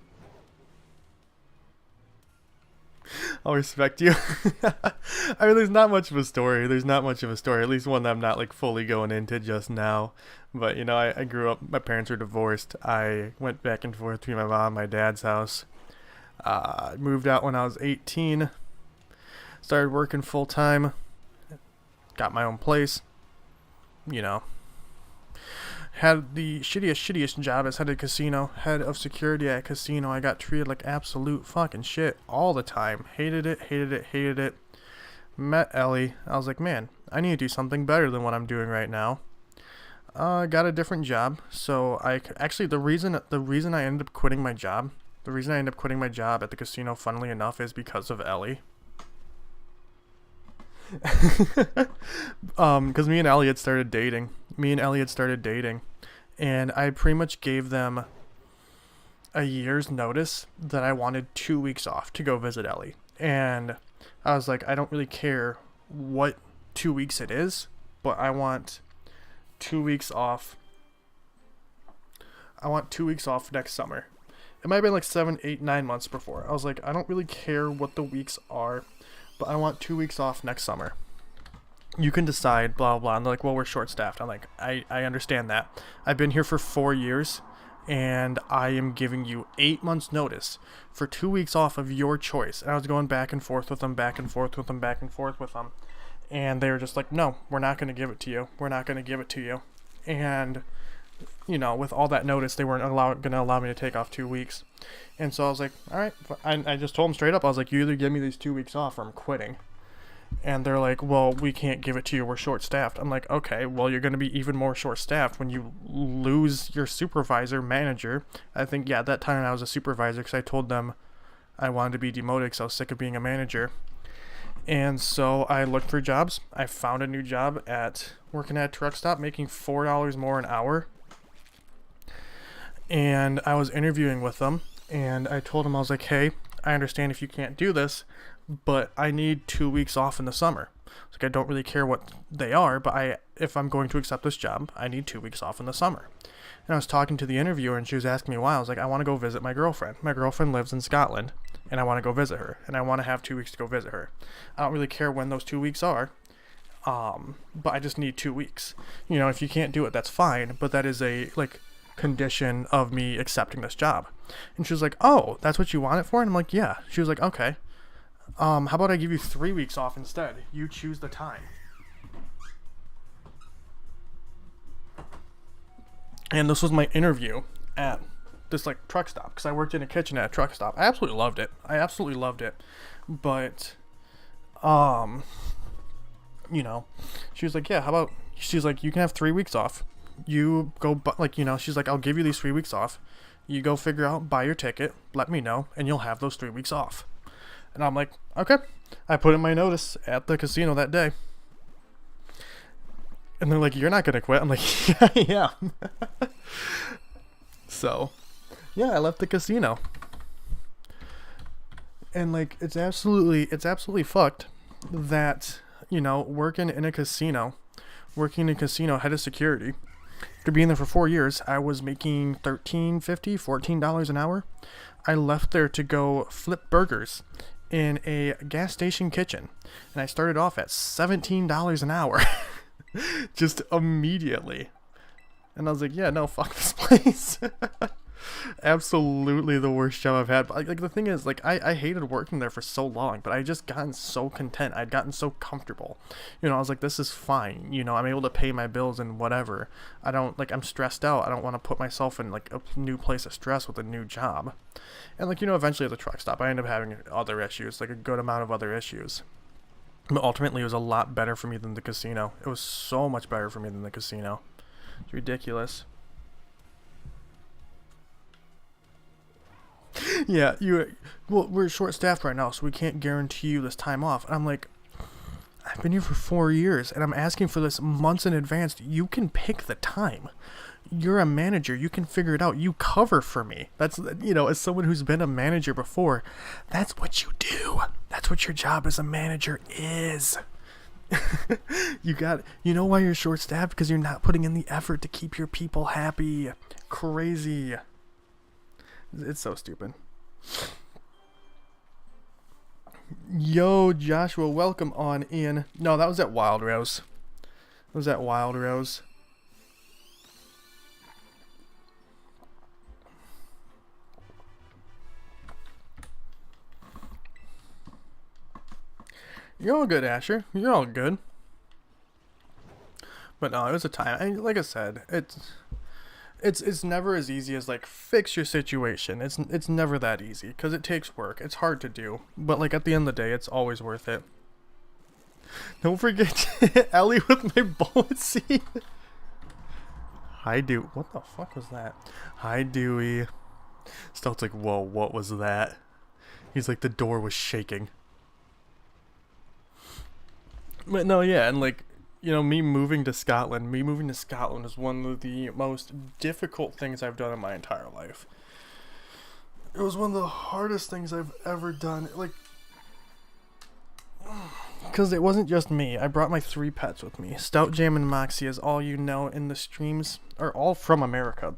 A: I'll respect you. I mean, there's not much of a story. At least one that I'm not like fully going into just now. But you know, I grew up, my parents were divorced. I went back and forth between my mom and my dad's house. Moved out when I was 18. Started working full time. Got my own place, you know, had the shittiest job as head of casino, head of security at a casino. I got treated like absolute fucking shit all the time. Hated it. Met Ellie. I was like, man, I need to do something better than what I'm doing right now. Got a different job. So the reason I ended up quitting my job, at the casino, funnily enough, is because of Ellie. Because me and Elliot started dating, and I pretty much gave them a year's notice that I wanted 2 weeks off to go visit Ellie. And I was like, I don't really care what 2 weeks it is, but I want 2 weeks off. Next summer. It might have been like 7, 8, 9 months before. I was like, I don't really care what the weeks are, but I want 2 weeks off next summer. You can decide, blah, blah. And they're like, well, we're short-staffed. I'm like, I understand that. I've been here for 4 years, and I am giving you 8 months notice for 2 weeks off of your choice. And I was going back and forth with them. And they were just like, no, we're not going to give it to you. And, you know, with all that notice, they weren't going to allow me to take off 2 weeks. And so I was like, all right. I just told them straight up. I was like, you either give me these 2 weeks off or I'm quitting. And they're like, well, we can't give it to you. We're short-staffed. I'm like, okay, well, you're going to be even more short-staffed when you lose your supervisor, manager. I think, yeah, at that time I was a supervisor because I told them I wanted to be demoted because I was sick of being a manager. And so I looked for jobs. I found a new job working at a truck stop, making $4 more an hour. And I was interviewing with them, and I told them, I was like, hey, I understand if you can't do this, but I need 2 weeks off in the summer. Like, I don't really care what they are, but if I'm going to accept this job, I need 2 weeks off in the summer. And I was talking to the interviewer, and she was asking me why. I was like, I want to go visit my girlfriend. My girlfriend lives in Scotland, and I want to go visit her, and I want to have 2 weeks to go visit her. I don't really care when those 2 weeks are, but I just need 2 weeks. You know, if you can't do it, that's fine, but that is a, like, condition of me accepting this job. And she was like, oh, that's what you want it for? And I'm like, yeah. She was like, okay. How about I give you 3 weeks off instead? You choose the time. And this was my interview at this like truck stop, because I worked in a kitchen at a truck stop. I absolutely loved it. But you know, she was like, yeah, she's like, you can have 3 weeks off. You go, like, you know, she's like, I'll give you these 3 weeks off. You go figure out, buy your ticket, let me know, and you'll have those 3 weeks off. And I'm like, okay. I put in my notice at the casino that day. And they're like, you're not going to quit. I'm like, yeah, I am. So, yeah, I left the casino. And like, it's absolutely fucked that, you know, working in a casino, head of security, after being there for 4 years, I was making $13.50, $14 an hour. I left there to go flip burgers in a gas station kitchen, and I started off at $17 an hour. Just immediately. And I was like, yeah, no, fuck this place. Absolutely the worst job I've had. But like the thing is, like, I hated working there for so long, but I just gotten so content. I'd gotten so comfortable. You know, I was like, this is fine. You know, I'm able to pay my bills and whatever. I'm stressed out. I don't want to put myself in like a new place of stress with a new job. And like, you know, eventually at the truck stop, I ended up having other issues, like a good amount of other issues. But ultimately, it was a lot better for me than the casino. It was so much better for me than the casino. It's ridiculous. Yeah, well, we're short-staffed right now, so we can't guarantee you this time off. And I'm like, I've been here for 4 years, and I'm asking for this months in advance. You can pick the time. You're a manager. You can figure it out. You cover for me. That's, as someone who's been a manager before, that's what you do. That's what your job as a manager is. You know why you're short-staffed? Because you're not putting in the effort to keep your people happy. Crazy. It's so stupid. Yo, Joshua, welcome on in. No, that was at Wild Rose. You're all good, Asher. You're all good. But no, it was a time. Like I said, it's never as easy as like fix your situation. It's never that easy because it takes work. It's hard to do, but like at the end of the day, it's always worth it. Don't forget Ellie with my bullet seed. Hi, Dewey. What the fuck was that? Hi, Dewey. Stealth's like, whoa, what was that? He's like, the door was shaking. But no, yeah, and like, me moving to Scotland is one of the most difficult things I've done in my entire life. It was one of the hardest things I've ever done. Like, because it wasn't just me. I brought my 3 pets with me. Stout, Jam, and Moxie, as all you know in the streams, are all from America.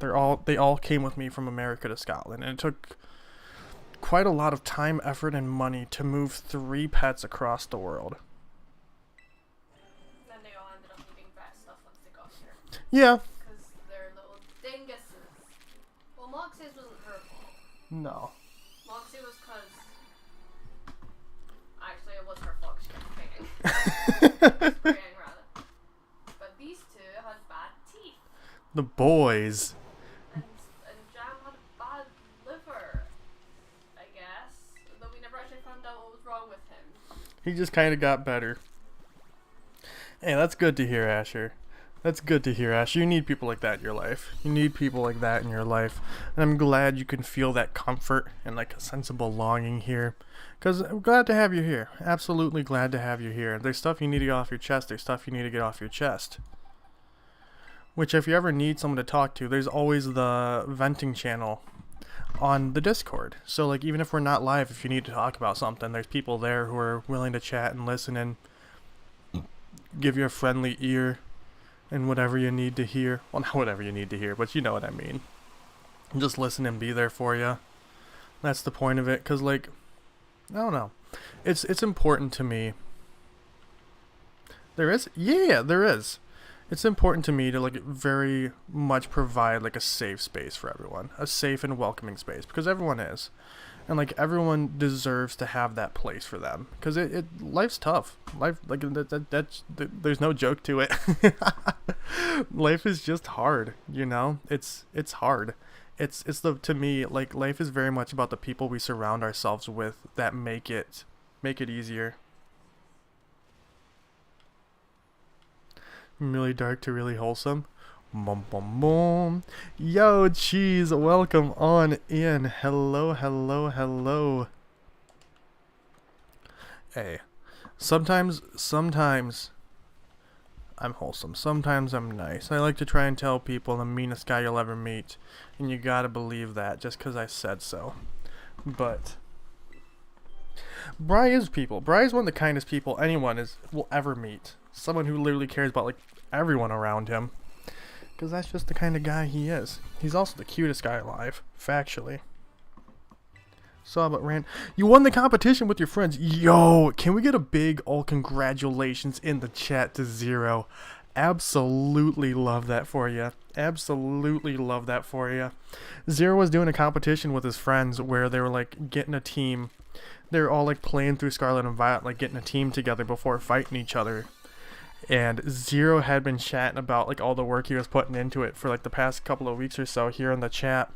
A: They all came with me from America to Scotland, and it took quite a lot of time, effort, and money to move 3 pets across the world. Yeah.
B: Because they're little dinguses. Well, Moxie's wasn't her fault.
A: No.
B: Moxie was because... Actually, it was her fault. She kept spraying. Spraying, rather. But these 2 had bad teeth.
A: The boys.
B: And Jam had a bad liver, I guess. Though we never actually found out what was wrong with him.
A: He just kind of got better. Hey, that's good to hear, Asher. That's good to hear, Ash. You need people like that in your life. And I'm glad you can feel that comfort and like a sense of belonging here. Because I'm glad to have you here. Absolutely glad to have you here. There's stuff you need to get off your chest. There's stuff you need to get off your chest. Which if you ever need someone to talk to, there's always the venting channel on the Discord. So like even if we're not live, if you need to talk about something, there's people there who are willing to chat and listen and give you a friendly ear. And whatever you need to hear. Well, not whatever you need to hear, but you know what I mean. Just listen and be there for you. That's the point of it. Because, like, I don't know. It's important to me. There is? Yeah, there is. It's important to me to, like, very much provide, like, a safe space for everyone. A safe and welcoming space. Because everyone is. And, like, everyone deserves to have that place for them. Because life's tough. Life, like, there's no joke to it. Life is just hard, It's hard. To me, like, life is very much about the people we surround ourselves with that make it easier. From really dark to really wholesome. Bum, bum, bum. Yo, Cheese, welcome on in. Hello. Hey, sometimes I'm wholesome. Sometimes I'm nice. I like to try and tell people the meanest guy you'll ever meet, and you gotta believe that just because I said so. But Bri is people. Bri is one of the kindest people anyone will ever meet. Someone who literally cares about like everyone around him. Because that's just the kind of guy he is. He's also the cutest guy alive, factually. Saw but ran. You won the competition with your friends. Yo, can we get a big congratulations in the chat to Zero? Absolutely love that for you. Zero was doing a competition with his friends where they were like getting a team. They were all like playing through Scarlet and Violet, like getting a team together before fighting each other. And Zero had been chatting about like all the work he was putting into it for like the past couple of weeks or so here in the chat,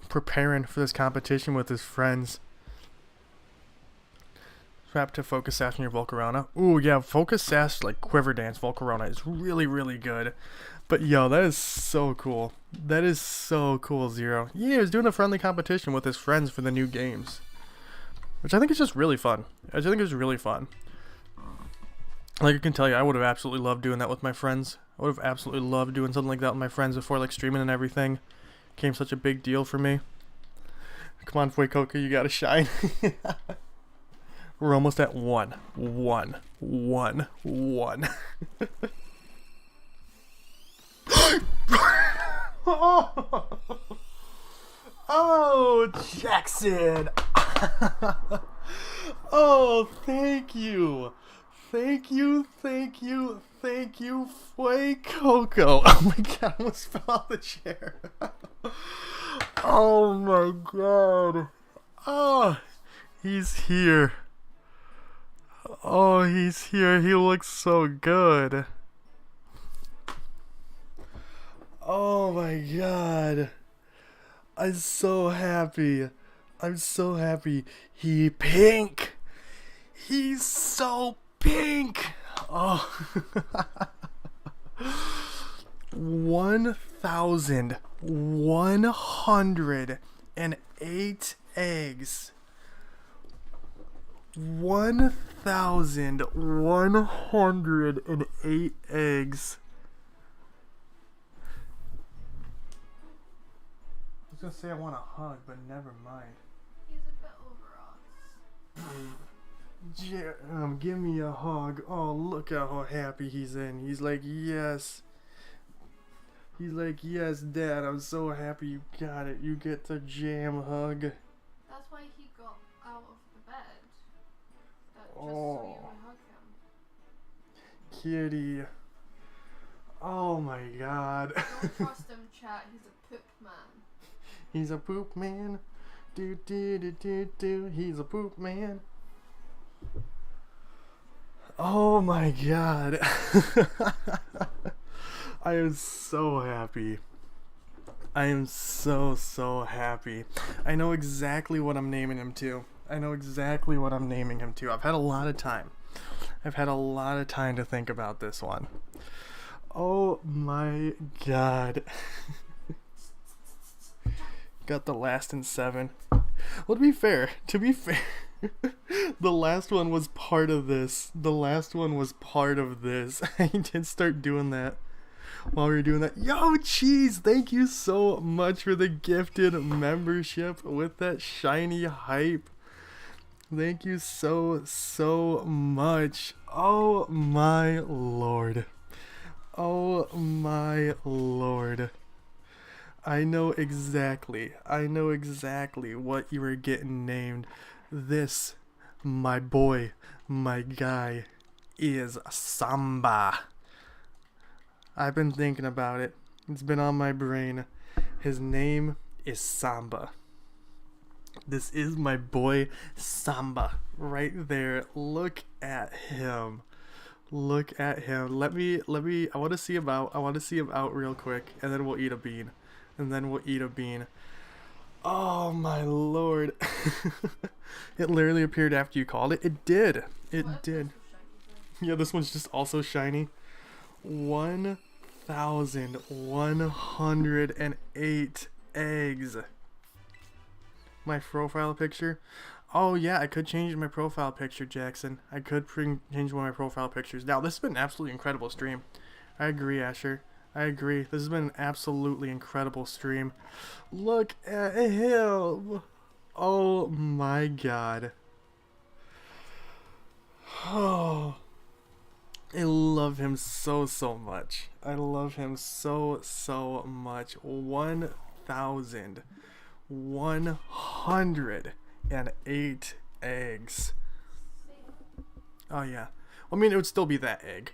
A: preparing for this competition with his friends. Swap to Focus Sash in your Volcarona. Ooh, yeah, Focus Sash, like Quiver Dance Volcarona is really, really good. But yo, that is so cool. That is so cool, Zero. Yeah, he was doing a friendly competition with his friends for the new games. Which I think is just really fun. I think it's really fun. Like I can tell you, I would have absolutely loved doing that with my friends. I would have absolutely loved doing something like that with my friends before like streaming and everything became such a big deal for me. Come on, FUECOCO, you gotta shine. We're almost at 1. 1. 1. 1. Oh, Jackson. Oh, thank you. Thank you, thank you, thank you, FUECOCO. Oh my god, I almost fell off the chair. Oh my god. Oh, he's here. Oh, he's here. He looks so good. Oh my god. I'm so happy. I'm so happy. He pink. He's so pink. Oh. 1,108 eggs. 1,108 eggs. I was gonna say I want a hug, but never mind.
B: He's a bit over us.
A: Give me a hug. Oh, look at how happy he's in. He's like, yes. He's like, yes, Dad, I'm so happy you got it. You get the jam hug.
B: That's why he got out of the bed. Just so you would hug him.
A: Kitty. Oh my god.
B: Don't trust him, chat. He's a poop man.
A: He's a poop man. Do do do do do. He's a poop man. Oh my god. I am so happy. I am so happy. I know exactly what I'm naming him to. I know exactly what I'm naming him to. I've had a lot of time. I've had a lot of time to think about this one. Oh my god. Got the last in 7. Well, to be fair, the last one was part of this. The last one was part of this. I did start doing that while we were doing that. Yo, Cheese, thank you so much for the gifted membership with that shiny hype. Thank you so much. Oh my lord. Oh my lord. I know exactly what you were getting named. This, my boy, my guy, is Samba. I've been thinking about it. It's been on my brain. His name is Samba. This is my boy Samba right there. Look at him. Look at him. Let me I want to see him out real quick, and then we'll eat a bean. Oh my lord. It literally appeared after you called it. It did. It did. Yeah, this one's just also shiny. 1,108 eggs. My profile picture. Oh yeah, I could change my profile picture, Jackson. I could change one of my profile pictures. Now, this has been an absolutely incredible stream. I agree, Asher. I agree. This has been an absolutely incredible stream. Look at him. Oh my god. Oh. I love him so much. I love him so much. 1,108 eggs. Oh yeah. I mean, it would still be that egg.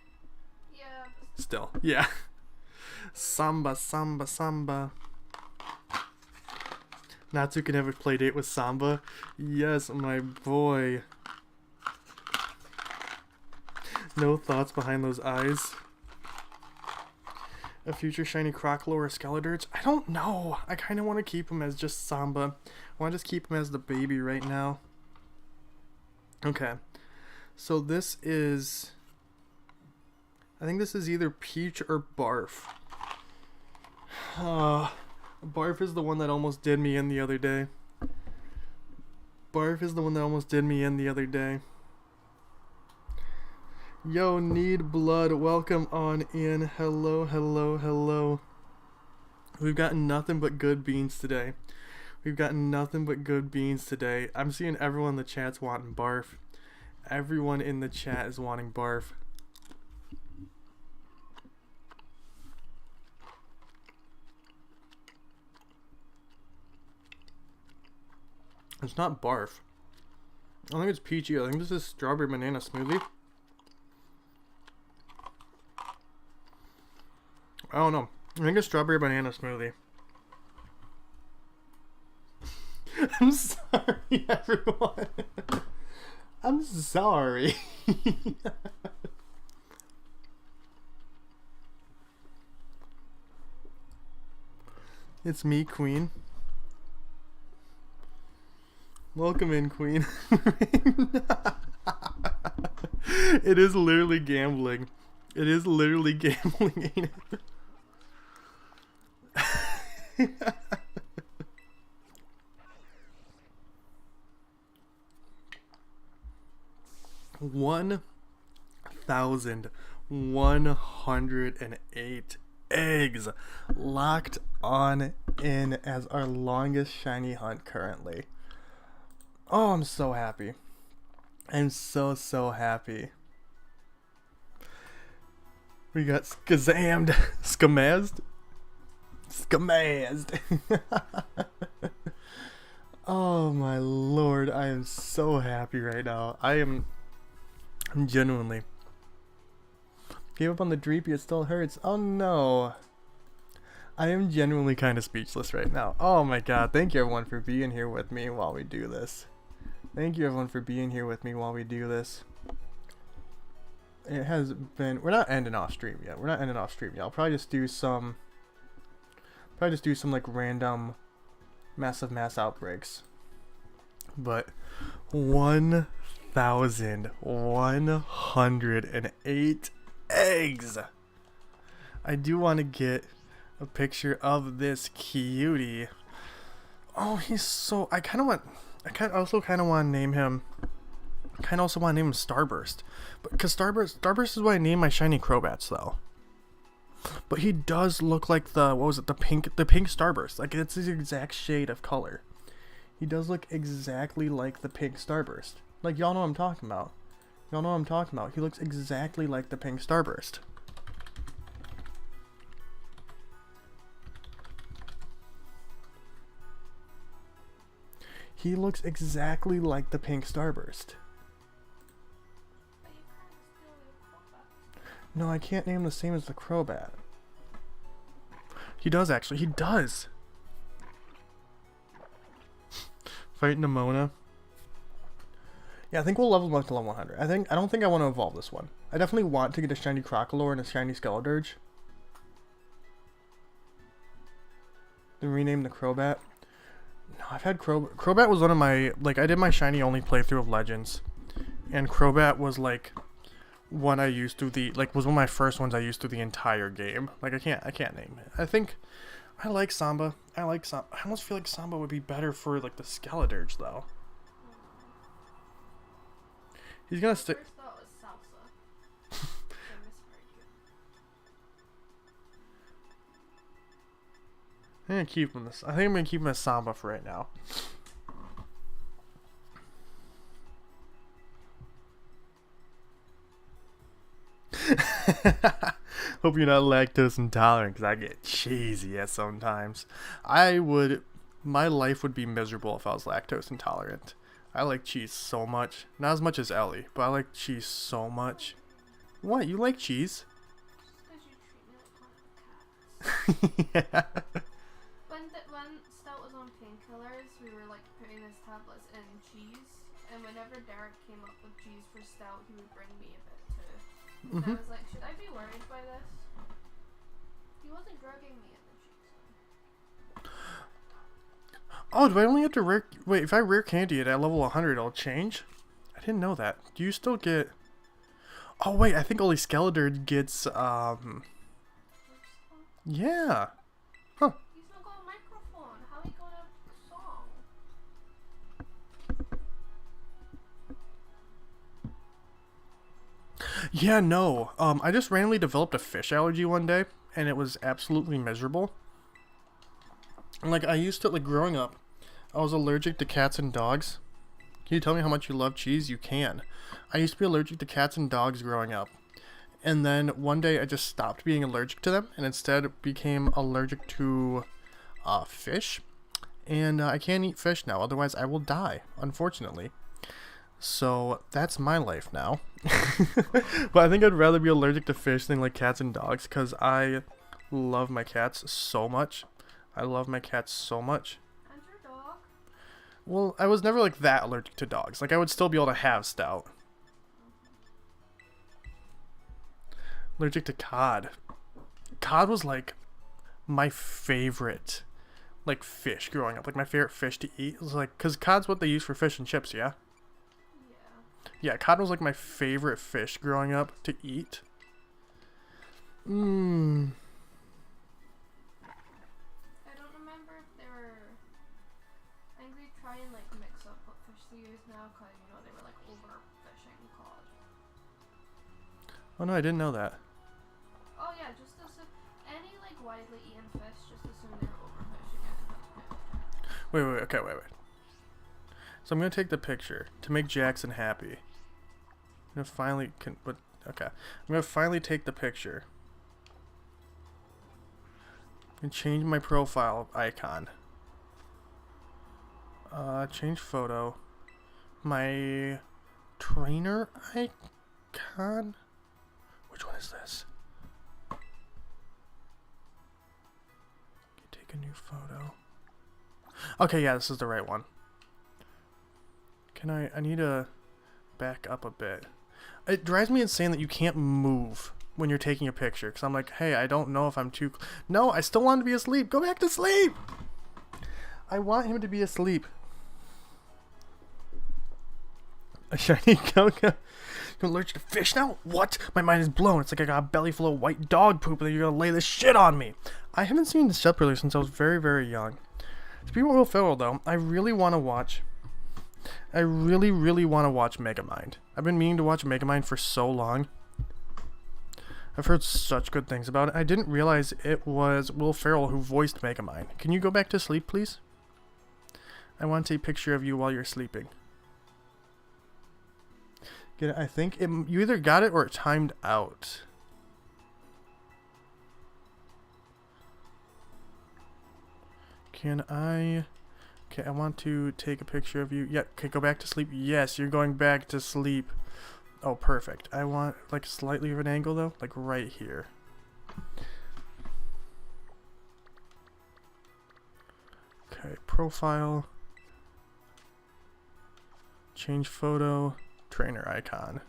B: Yeah.
A: Still. Yeah. Samba. Natsu can have a play date with Samba. Yes, my boy. No thoughts behind those eyes. A future shiny Croclo or Skeledirge? I don't know. I kind of want to keep him as just Samba. I want to just keep him as the baby right now. Okay. So this is, I think this is either peach or barf. Barf is the one that almost did me in the other day. Barf is the one that almost did me in the other day. Yo, Need Blood, welcome on in. Hello, hello, hello. We've gotten nothing but good beans today. We've gotten nothing but good beans today. I'm seeing everyone in the chat's wanting barf. Everyone in the chat is wanting barf. It's not barf. I don't think it's peachy. I think this is strawberry banana smoothie. I don't know. I think it's strawberry banana smoothie. I'm sorry, everyone. I'm sorry. It's me, Queen. Welcome in, Queen. It is literally gambling. It is literally gambling, ain't it? 1,108 eggs locked on in as our longest shiny hunt currently. Oh, I'm so happy. I'm so happy. We got skazammed. Skamazed. Oh my lord, I am so happy right now. I'm genuinely. Gave up on the dreepy, it still hurts. Oh no. I am genuinely kind of speechless right now. Oh my god, thank you everyone for being here with me while we do this. Thank you everyone for being here with me while we do this. It has been, we're not ending off stream yet. I'll probably just do some like random massive mass outbreaks. But 1,108 eggs. I do want to get a picture of this cutie. Oh, he's so, I also kind of want to name him Starburst. But because Starburst is what I named my shiny Crobats though. But he does look like the pink Starburst. Like it's his exact shade of color. He does look exactly like the pink Starburst. Like y'all know what I'm talking about. He looks exactly like the pink Starburst. He looks exactly like the pink Starburst. No, I can't name him the same as the Crobat. He does actually. He does. Fight Nimona. Yeah, I think we'll level him up to level 100. I don't think I want to evolve this one. I definitely want to get a shiny Crocalor and a shiny Skeledirge. Then rename the Crobat. No, I've had Crobat was one of my, like, I did my shiny only playthrough of Legends. And Crobat was like one I used through the, like, was one of my first ones I used through the entire game. Like, I can't name it. I think I like Samba. I almost feel like Samba would be better for like the Skeledirge though. He's gonna stick. I'm gonna keep him this. I think I'm gonna keep him as Samba for right now. Hope you're not lactose intolerant, because I get cheesy at sometimes. My life would be miserable if I was lactose intolerant. I like cheese so much. Not as much as Ellie, but I like cheese so much. What? You like cheese? Yeah.
B: When Stout was on painkillers, we were like putting his tablets in cheese, and whenever Derek came up with cheese for Stout, he would bring me a bit too. And I was like, should I be worried by this? He wasn't drugging me in the cheese.
A: Oh, do I only have to rare... Wait, if I rare candy it at level 100, it'll change? I didn't know that. Do you still get... Oh, wait, I think only Skeletor gets, Yeah. Huh.
B: He's not got a microphone. How he got a song?
A: Yeah, no. I just randomly developed a fish allergy one day, and it was absolutely miserable. And, like, I used to, like, growing up, I was allergic to cats and dogs. Can you tell me how much you love cheese? You can. I used to be allergic to cats and dogs growing up. And then one day I just stopped being allergic to them and instead became allergic to fish. And I can't eat fish now, otherwise I will die, unfortunately. So that's my life now. But I think I'd rather be allergic to fish than like cats and dogs because I love my cats so much. I love my cats so much.
B: And your dog?
A: Well, I was never like that allergic to dogs. Like I would still be able to have Stout. Allergic to cod. Cod was like my favorite like fish growing up. Like my favorite fish to eat. It was like, cause cod's what they use for fish and chips, yeah? Yeah, cod was like my favorite fish growing up to eat. Mmm.
B: I don't remember if they were... I think they try and like mix up what fish they use now because, you know, they were like overfishing cod.
A: Oh no, I didn't know that.
B: Oh yeah, just assume any like widely eaten fish, just assume they're overfishing it.
A: Wait, okay, wait. So I'm gonna take the picture to make Jackson happy. I'm gonna finally okay. I'm gonna finally take the picture. And change my profile icon. Change photo. My trainer icon? Which one is this? Take a new photo. Okay, yeah, this is the right one. I need to back up a bit. It drives me insane that you can't move when you're taking a picture. Because I'm like, hey, I don't know if I'm too... No, I still want to be asleep. Go back to sleep. I want him to be asleep. A shiny Coco. You're allergic to fish now? What? My mind is blown. It's like I got a belly full of white dog poop and you're going to lay this shit on me. I haven't seen this separately since I was very, very young. Speaking of Will Ferrell, though, I really want to watch... I really, really want to watch Megamind. I've been meaning to watch Megamind for so long. I've heard such good things about it. I didn't realize it was Will Ferrell who voiced Megamind. Can you go back to sleep, please? I want to take a picture of you while you're sleeping. Get it? I think you either got it or it timed out. Can I... Okay, I want to take a picture of you. Yeah, okay, go back to sleep. Yes, you're going back to sleep. Oh, perfect. I want, like, slightly of an angle, though. Like, right here. Okay, profile. Change photo. Trainer icon.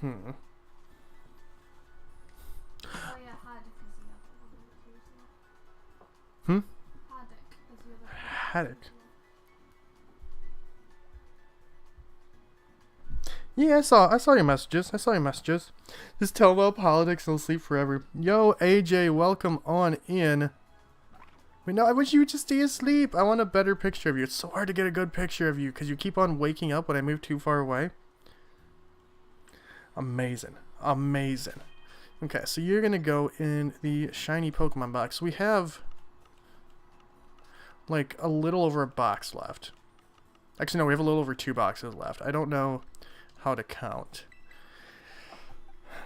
B: Oh yeah, Haddock is the other one that you're saying. Haddock is the other one.
A: Haddock. Yeah, I saw your messages. Just tell about politics and sleep forever. Yo, AJ, welcome on in. Wait, no, I wish you would just stay asleep. I want a better picture of you. It's so hard to get a good picture of you because you keep on waking up when I move too far away. Amazing. Okay, so you're going to go in the shiny Pokemon box. We have like a little over a box left. Actually, no, we have a little over 2 boxes left. I don't know how to count.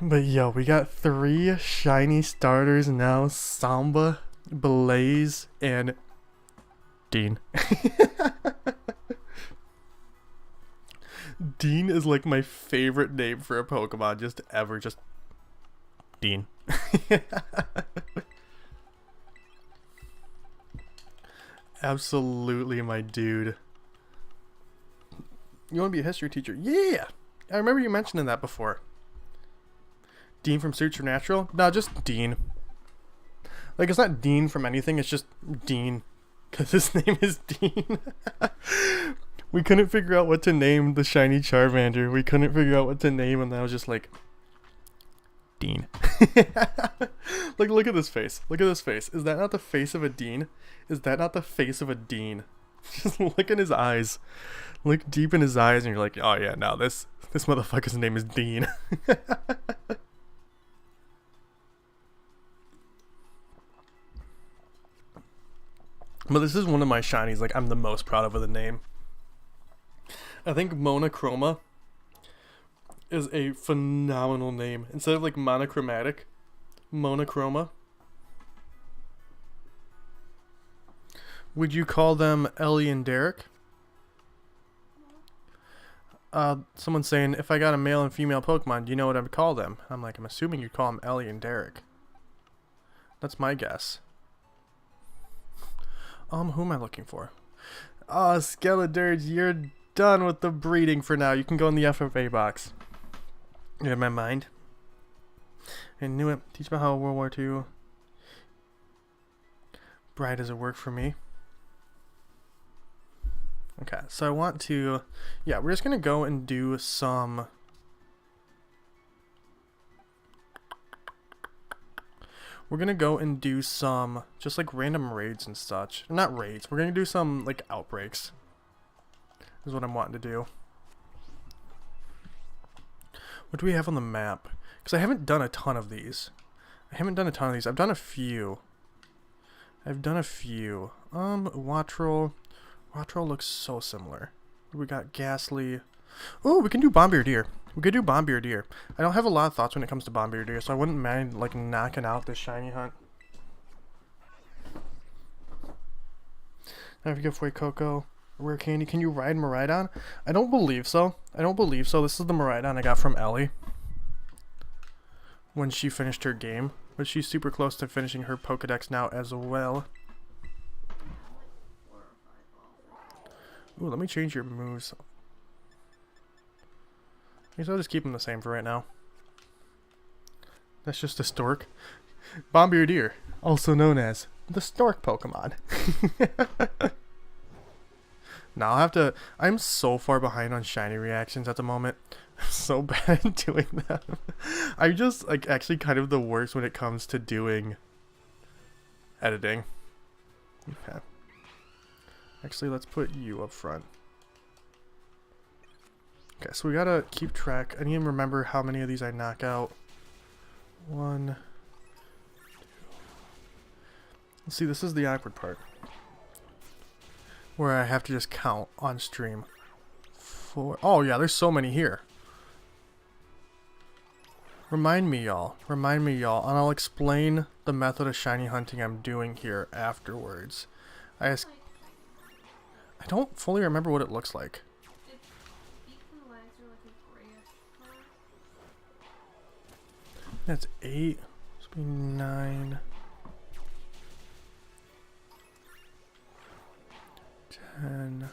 A: But yo, we got 3 shiny starters now. Samba, Blaze, and Dean. Dean is like my favorite name for a Pokemon just ever. Just Dean. Absolutely my dude. You want to be a history teacher? Yeah! I remember you mentioning that before. Dean from Supernatural? No, just Dean. Like, it's not Dean from anything, it's just Dean. Because his name is Dean. We couldn't figure out what to name the shiny Charmander. We couldn't figure out what to name, and I was just like, Dean. Like, look at this face. Look at this face. Is that not the face of a Dean? Is that not the face of a Dean? Just look in his eyes. Look deep in his eyes, and you're like, oh yeah, no, this motherfucker's name is Dean. But this is one of my shinies, like, I'm the most proud of the name. I think Monochroma is a phenomenal name. Instead of, like, monochromatic, Monochroma. Would you call them Ellie and Derek? Someone's saying, if I got a male and female Pokemon, do you know what I'd call them? I'm like, I'm assuming you'd call them Ellie and Derek. That's my guess. Who am I looking for? Oh, Scarlet, you're done with the breeding for now. You can go in the FFA box. You have my mind. I knew it. Teach me how World War II. Bright does it work for me? Okay, so I want to... Yeah, we're just going to go and do some... We're going to go and do some, just like random raids and such. Not raids, we're going to do some like outbreaks. Is what I'm wanting to do. What do we have on the map? Because I haven't done a ton of these. I've done a few. Wattrel. Wattrel looks so similar. We got Ghastly. Oh, we can do Bombardier. I don't have a lot of thoughts when it comes to Bombardier, so I wouldn't mind like knocking out this shiny hunt. Now if you go FUECOCO, Rare Candy, can you ride Miraidon? I don't believe so. This is the Miraidon I got from Ellie when she finished her game, but she's super close to finishing her Pokedex now as well. Ooh, let me change your moves. I guess I'll just keep them the same for right now. That's just a stork. Bombardier, also known as the stork Pokemon. Now I'll have to... I'm so far behind on shiny reactions at the moment. I'm so bad at doing them. I'm just like actually kind of the worst when it comes to doing editing. Okay. Actually, let's put you up front. Okay, so we gotta keep track. I need to remember how many of these I knock out. 1, 2. Let's see, this is the awkward part. Where I have to just count on stream. 4. Oh yeah, there's so many here. Remind me y'all, and I'll explain the method of shiny hunting I'm doing here afterwards. I don't fully remember what it looks like. That's 8. This will be 9. 10.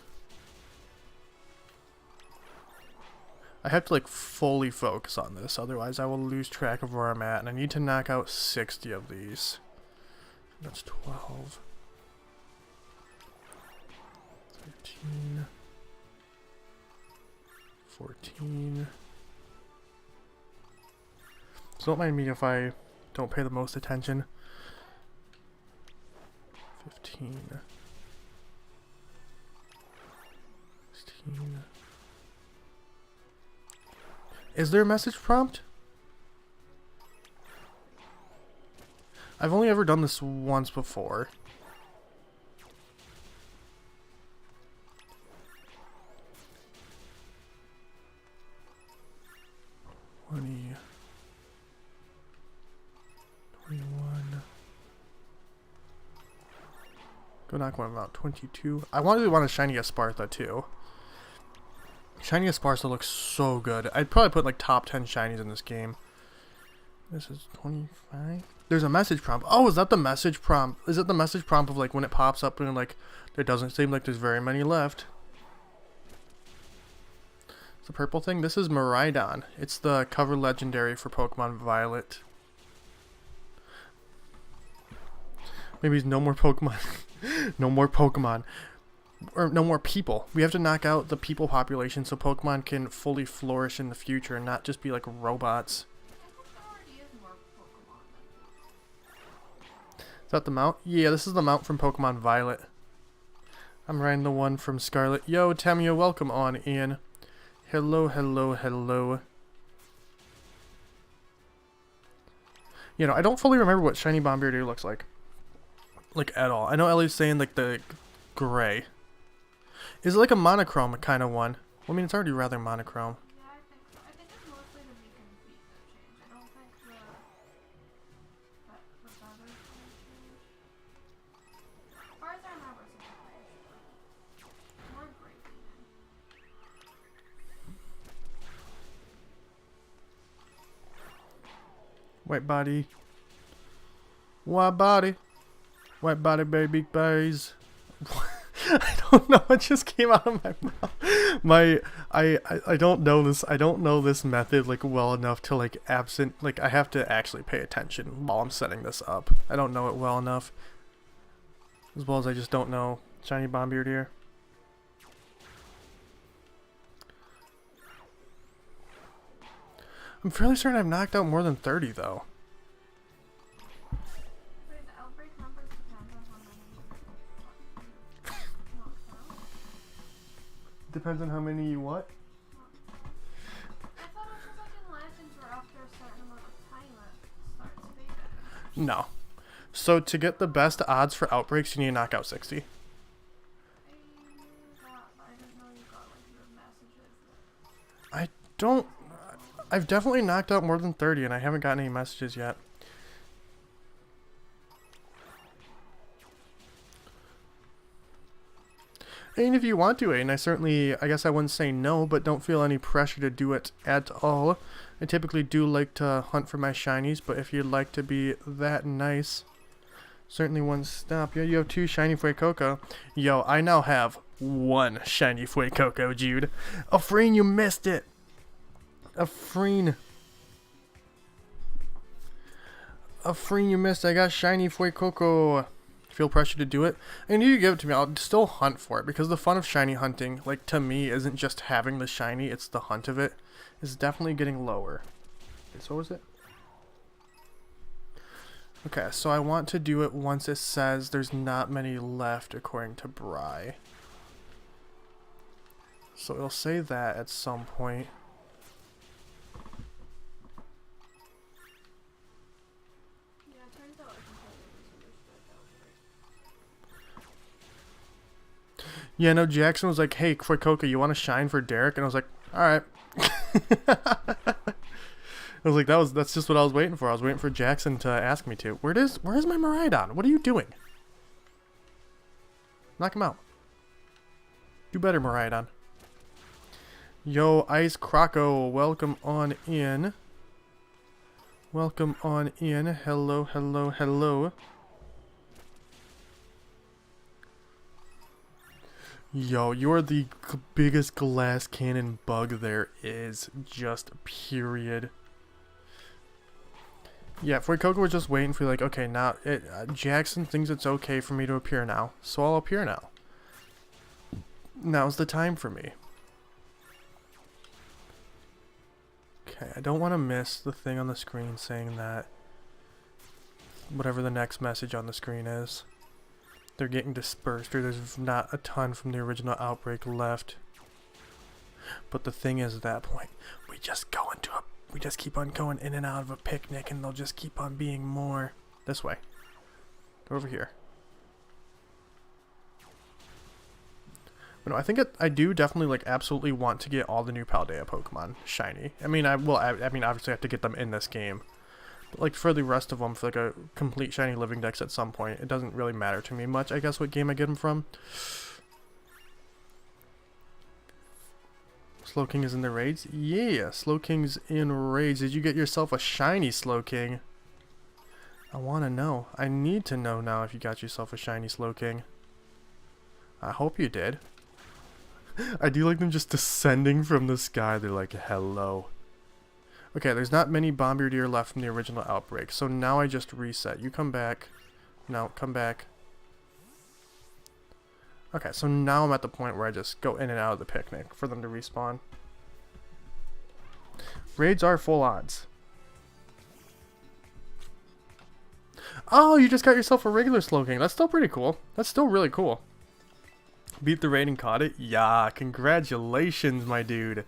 A: I have to like fully focus on this, otherwise I will lose track of where I'm at, and I need to knock out 60 of these. That's 12. 13. 14. So don't mind me if I don't pay the most attention. 15. 16. Is there a message prompt? I've only ever done this once before. Go knock one out. 22. I really want a shiny Espartha too. Shiny Espartha looks so good. I'd probably put like top 10 shinies in this game. This is 25. There's a message prompt. Oh, is that the message prompt? Is it the message prompt of like when it pops up and like there doesn't seem like there's very many left? It's the purple thing. This is Miraidon. It's the cover legendary for Pokemon Violet. Maybe no more Pokemon. No more Pokemon. Or no more people. We have to knock out the people population so Pokemon can fully flourish in the future and not just be like robots. Is that the mount? Yeah, this is the mount from Pokemon Violet. I'm riding the one from Scarlet. Yo, Tamia, welcome on in. Hello, hello, hello. You know, I don't fully remember what Shiny Bombeardier looks like. Like, at all. I know Ellie's saying, like, the gray. Is it like a monochrome kind of one? Well, I mean, it's already rather monochrome.
B: Yeah, I think so. I think it's mostly the beak and feet that change. I don't think the feathers change. As far as I remember, it's a gray. More gray even.
A: White body. White body. White body, baby, bays. I don't know. It just came out of my mouth. I don't know this. I don't know this method like well enough to like like I have to actually pay attention while I'm setting this up. I don't know it well enough. As well as I just don't know Shiny Bombeardier. I'm fairly certain I've knocked out more than 30 though. Depends on how many you what?
B: I thought it was like in Legends where after a certain amount of time it starts fading.
A: No. So to get the best odds for outbreaks, you need to knock out 60.
B: I knew that, but I didn't know you got like your messages.
A: I don't... I've definitely knocked out more than 30 and I haven't gotten any messages yet. And if you want to, Aiden, I guess I wouldn't say no, but don't feel any pressure to do it at all. I typically do like to hunt for my shinies, but if you'd like to be that nice, certainly one stop. Yeah, you have 2 shiny FUECOCO. Yo, I now have 1 shiny FUECOCO, Jude. Afreen, you missed it. Afreen, you missed. I got shiny FUECOCO. Feel pressure to do it. And you give it to me, I'll still hunt for it because the fun of shiny hunting, like to me, isn't just having the shiny, it's the hunt of it. It's definitely getting lower. Okay, so what was it? Okay, so I want to do it once it says there's not many left according to Bry. So it'll say that at some point. Yeah, no, Jackson was like, hey, FUECOCO, you want to shine for Derek? And I was like, alright. I was like, that's just what I was waiting for. I was waiting for Jackson to ask me to. Where is my Miraidon? What are you doing? Knock him out. Do better, Miraidon. Yo, Ice Croco, welcome on in. Welcome on in. Hello, hello, hello. Yo, you're the biggest glass cannon bug there is. Just period. Yeah, FUECOCO was just waiting for like, okay, now Jackson thinks it's okay for me to appear now, so I'll appear now. Now's the time for me. Okay, I don't want to miss the thing on the screen saying that whatever the next message on the screen is. They're getting dispersed, or there's not a ton from the original outbreak left. But the thing is, at that point, we just keep on going in and out of a picnic, and they'll just keep on being more. This way. Go over here. But no, I think I do definitely like absolutely want to get all the new Paldea Pokemon shiny. I mean, I mean, obviously I have to get them in this game. Like for the rest of them, for like a complete shiny living dex at some point, it doesn't really matter to me much, I guess, what game I get them from. Slowking is in the raids? Yeah, Slowking's in raids. Did you get yourself a shiny Slowking? I want to know. I need to know now if you got yourself a shiny Slowking. I hope you did. I do like them just descending from the sky. They're like, hello. Okay, there's not many bombardier left from the original outbreak, so now I just reset. You come back. No, come back. Okay, so now I'm at the point where I just go in and out of the picnic for them to respawn. Raids are full odds. Oh, you just got yourself a regular Slowking. That's still pretty cool. That's still really cool. Beat the raid and caught it? Yeah, congratulations, my dude.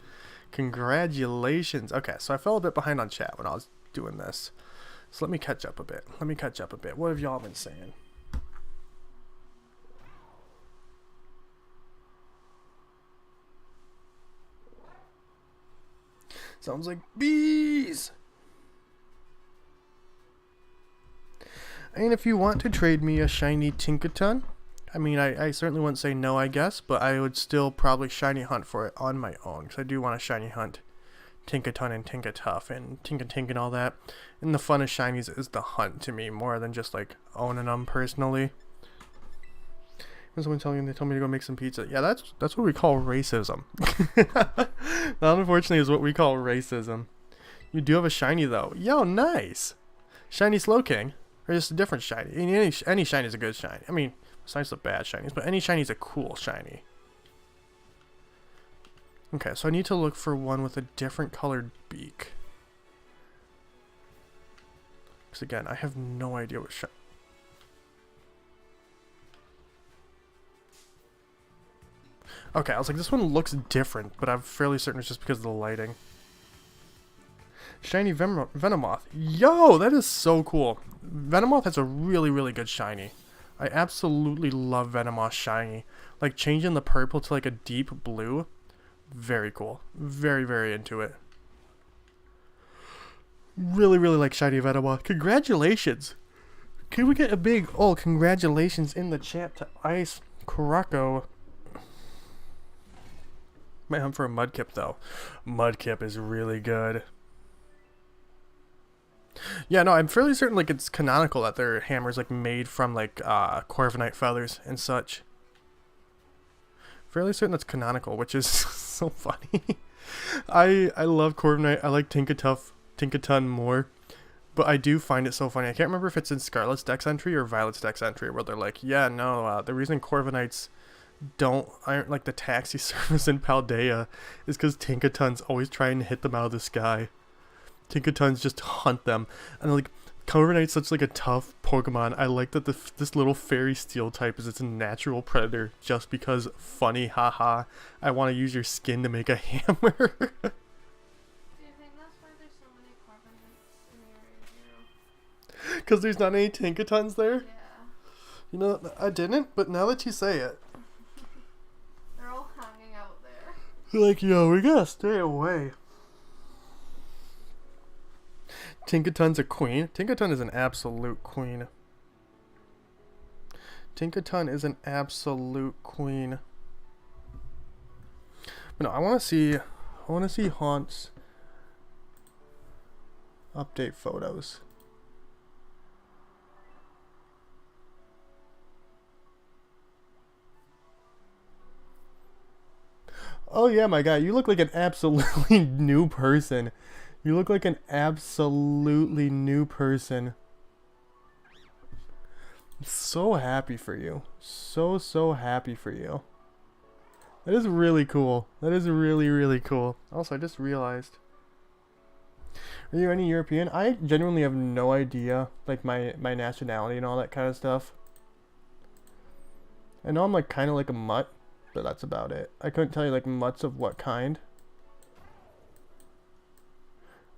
A: Congratulations. Okay, so I fell a bit behind on chat when I was doing this. So let me catch up a bit. What have y'all been saying? Sounds like bees. And if you want to trade me a shiny Tinkaton, I mean, I certainly wouldn't say no, I guess, but I would still probably shiny hunt for it on my own, because I do want to shiny hunt Tinkaton and Tinkatuff and Tinkatink and all that. And the fun of shinies is the hunt to me, more than just like owning them personally. When someone telling me, they told me to go make some pizza. Yeah, that's what we call racism. That unfortunately is what we call racism. You do have a shiny though. Yo, nice. Shiny Slowking. Or just a different shiny. I mean, any shiny is a good shiny. I mean, besides the bad shinies, but any shiny is a cool shiny. Okay, so I need to look for one with a different colored beak. Because again, I have no idea what shiny. Okay, I was like, this one looks different, but I'm fairly certain it's just because of the lighting. Shiny Venomoth. Yo, that is so cool. Venomoth has a really, really good shiny. I absolutely love Venomoth shiny. Like, changing the purple to like a deep blue. Very cool. Very, very into it. Really, really like shiny Venomoth. Congratulations. Can we get a big, oh, congratulations in the chat to Ice Kurako. Might hunt for a Mudkip though. Mudkip is really good. Yeah, no, I'm fairly certain like it's canonical that their hammer's like made from like Corviknight feathers and such. Fairly certain that's canonical, which is so funny. I love Corviknight. I like Tinkaton more, but I do find it so funny. I can't remember if it's in Scarlet's dex entry or Violet's dex entry where they're like, yeah, no, the reason Corviknights aren't like the taxi service in Paldea is because Tinkaton's always trying to hit them out of the sky. Tinkatons just hunt them, and like Corviknight's such like a tough Pokemon. I like that this little fairy steel type is its natural predator just because funny, haha. I want to use your skin to make a hammer.
B: Do you think that's why there's so many Corviknights in Area 0?
A: Because there's not any Tinkatons there?
B: Yeah.
A: You know, I didn't, but now that you say it.
B: They're all hanging out there.
A: They're like, yo, we gotta stay away. Tinkaton's a queen. Tinkaton is an absolute queen. Tinkaton is an absolute queen. But no, I want to see Haunt's update photos. Oh yeah, my guy, you look like an absolutely new person. You look like an absolutely new person. I'm so happy for you. So happy for you. That is really cool. That is really, really cool. Also, I just realized. Are you any European? I genuinely have no idea, like my nationality and all that kind of stuff. I know I'm like kind of like a mutt, but that's about it. I couldn't tell you like mutts of what kind.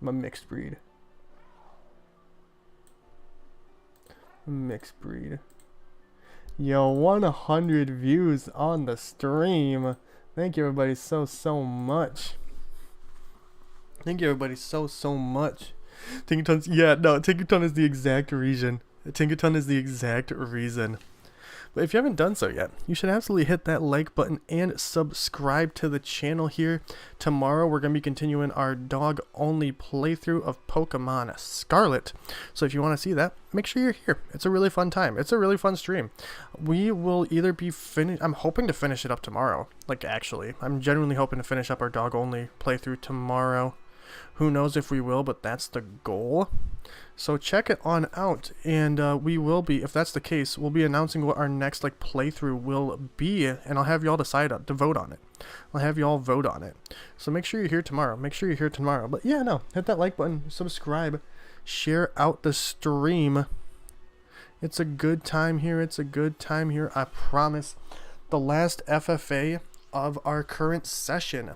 A: I'm a mixed breed. Mixed breed. Yo, 100 views on the stream. Thank you everybody so much. Thank you everybody so much. Tinkaton's, yeah, no, Tinkaton is the exact reason. Tinkaton is the exact reason. But if you haven't done so yet, you should absolutely hit that like button and subscribe to the channel here. Tomorrow we're going to be continuing our dog-only playthrough of Pokemon Scarlet. So if you want to see that, make sure you're here. It's a really fun time. It's a really fun stream. We will either be I'm hoping to finish it up tomorrow. Like, actually, I'm genuinely hoping to finish up our dog-only playthrough tomorrow. Who knows if we will, but that's the goal. So check it on out, and we will be, if that's the case, we'll be announcing what our next playthrough will be, and I'll have y'all decide to vote on it. I'll have y'all vote on it. So make sure you're here tomorrow. Make sure you're here tomorrow. But yeah, no, hit that like button, subscribe, share out the stream. It's a good time here. It's a good time here. I promise. The last FFA of our current session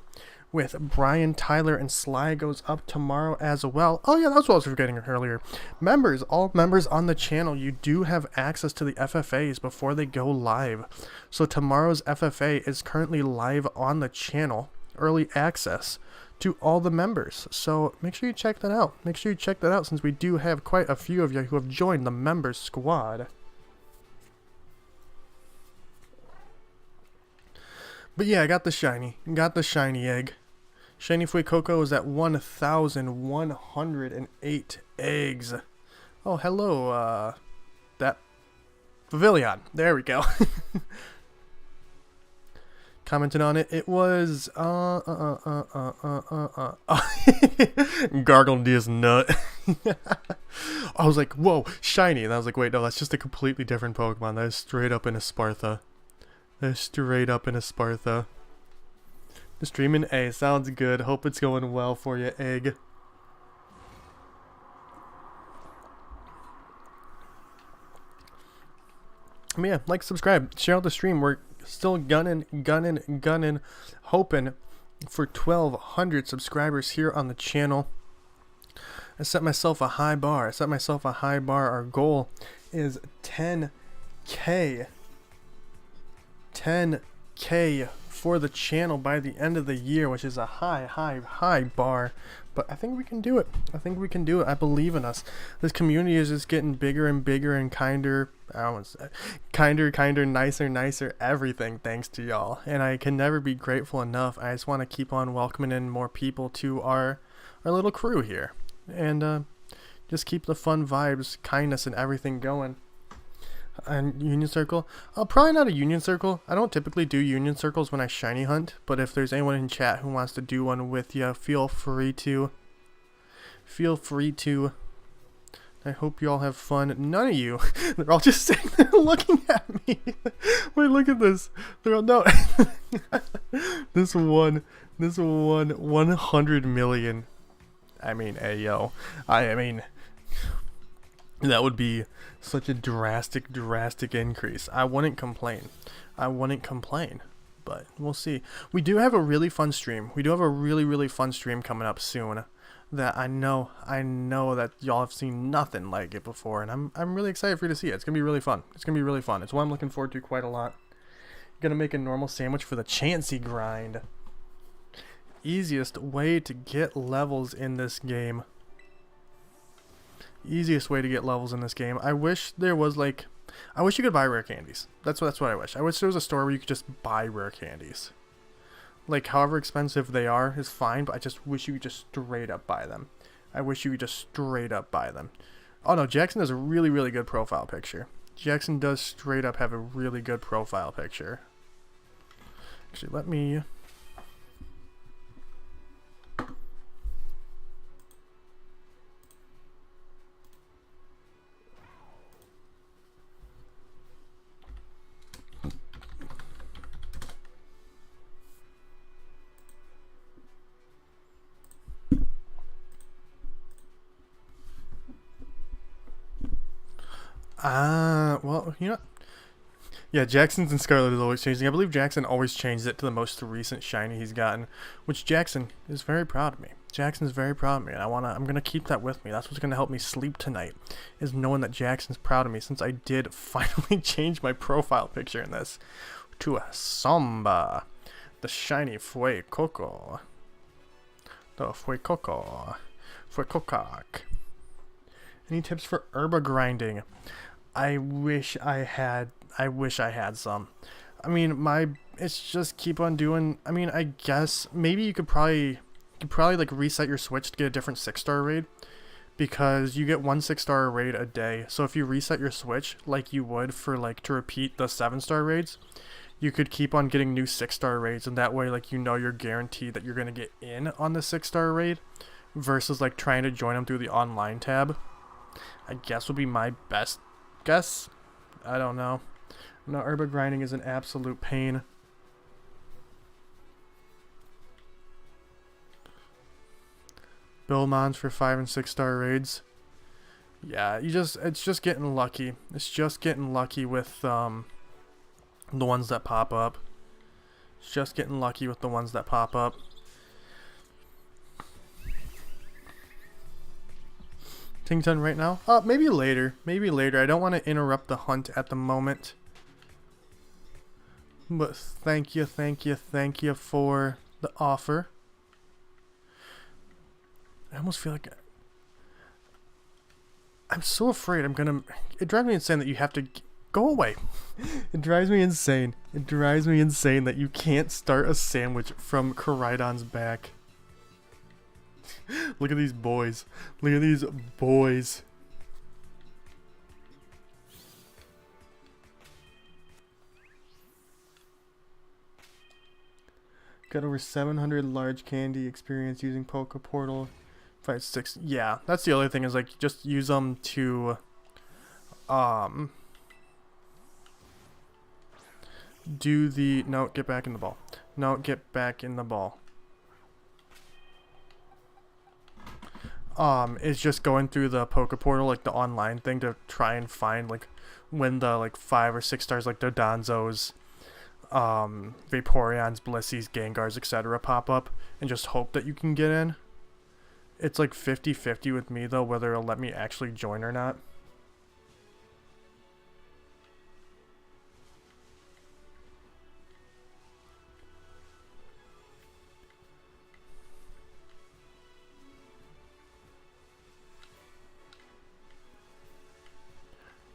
A: with Brian, Tyler, and Sly goes up tomorrow as well. Oh yeah, that's what I was forgetting earlier. Members, all members on the channel, you do have access to the FFAs before they go live. So tomorrow's FFA is currently live on the channel, early access to all the members. So make sure you check that out. Make sure you check that out, since we do have quite a few of you who have joined the members squad. But yeah, I got the shiny. Got the shiny egg. Shiny FUECOCO is at 1,108 eggs. Oh, hello, that Pavilion. There we go. Commented on it. It was, gargled his nut. I was like, whoa, shiny. And I was like, wait, no, that's just a completely different Pokemon. That is straight up in Esparta. They're straight up in Esparta. Streaming A. Sounds good. Hope it's going well for you, egg. But yeah, like, subscribe, share out the stream. We're still gunning, hoping for 1,200 subscribers here on the channel. I set myself a high bar. Our goal is 10K. 10K for the channel by the end of the year, which is a high bar, but I think we can do it. I believe in us. This community is just getting bigger and bigger and kinder, nicer, everything, thanks to y'all, and I can never be grateful enough. I just want to keep on welcoming in more people to our little crew here, and just keep the fun vibes, kindness, and everything going. And Union Circle? Probably not a Union Circle. I don't typically do Union Circles when I shiny hunt, but if there's anyone in chat who wants to do one with you, feel free to. I hope you all have fun. None of you. They're all just sitting there looking at me. Wait, look at this. They're all, no. This one 100 million. I mean, ayo. I mean, that would be such a drastic increase. I wouldn't complain, but we'll see. We do have a really fun stream. We do have a really fun stream coming up soon that I know that y'all have seen nothing like it before, and I'm really excited for you to see it. It's gonna be really fun. It's what I'm looking forward to quite a lot. Gonna make a normal sandwich for the Chansey grind. Easiest way to get levels in this game. I wish there was I wish you could buy rare candies. That's what I wish. I wish there was a store where you could just buy rare candies. Like, however expensive they are is fine, but I just wish you could just straight up buy them. Oh no, Jackson has a really good profile picture. Jackson does straight up have a really good profile picture. Actually, let me... well, you know, yeah, Jackson's and Scarlet is always changing. I believe Jackson always changes it to the most recent shiny he's gotten, which Jackson is very proud of me. And I'm gonna keep that with me. That's what's gonna help me sleep tonight, is knowing that Jackson's proud of me, since I did finally change my profile picture in this to a Samba, the shiny FUECOCO. FUECOCOC. Any tips for herba grinding? I wish I had I wish I had some. I mean, it's just keep on doing. I mean, I guess maybe you could probably like reset your Switch to get a different 6-star raid, because you get one 6-star raid a day. So if you reset your Switch like you would for like to repeat the 7-star raids, you could keep on getting new 6-star raids, and that way like you're guaranteed that you're gonna get in on the 6-star raid, versus like trying to join them through the online tab. I guess would be my best guess. I don't know. No, urban grinding is an absolute pain. Bill mons for 5 and 6-star raids. Yeah, it's just getting lucky. It's just getting lucky with the ones that pop up. It's just getting lucky with the ones that pop up. Things done right now? Maybe later. Maybe later. I don't want to interrupt the hunt at the moment. But thank you for the offer. I almost feel like I'm so afraid it drives me insane that you have to go away. It drives me insane. It drives me insane that you can't start a sandwich from Koraidon's back. Look at these boys. Look at these boys. Got over 700 large candy experience using Poke Portal. 5, 6. Yeah, that's the other thing, is like just use them to do the get back in the ball. No, get back in the ball. Is just going through the Poke Portal, like the online thing, to try and find like when the like 5 or 6 stars, like the Donzos, Vaporeons, Blissey's, Gengars, etc. pop up, and just hope that you can get in. It's like 50-50 with me though, whether it'll let me actually join or not.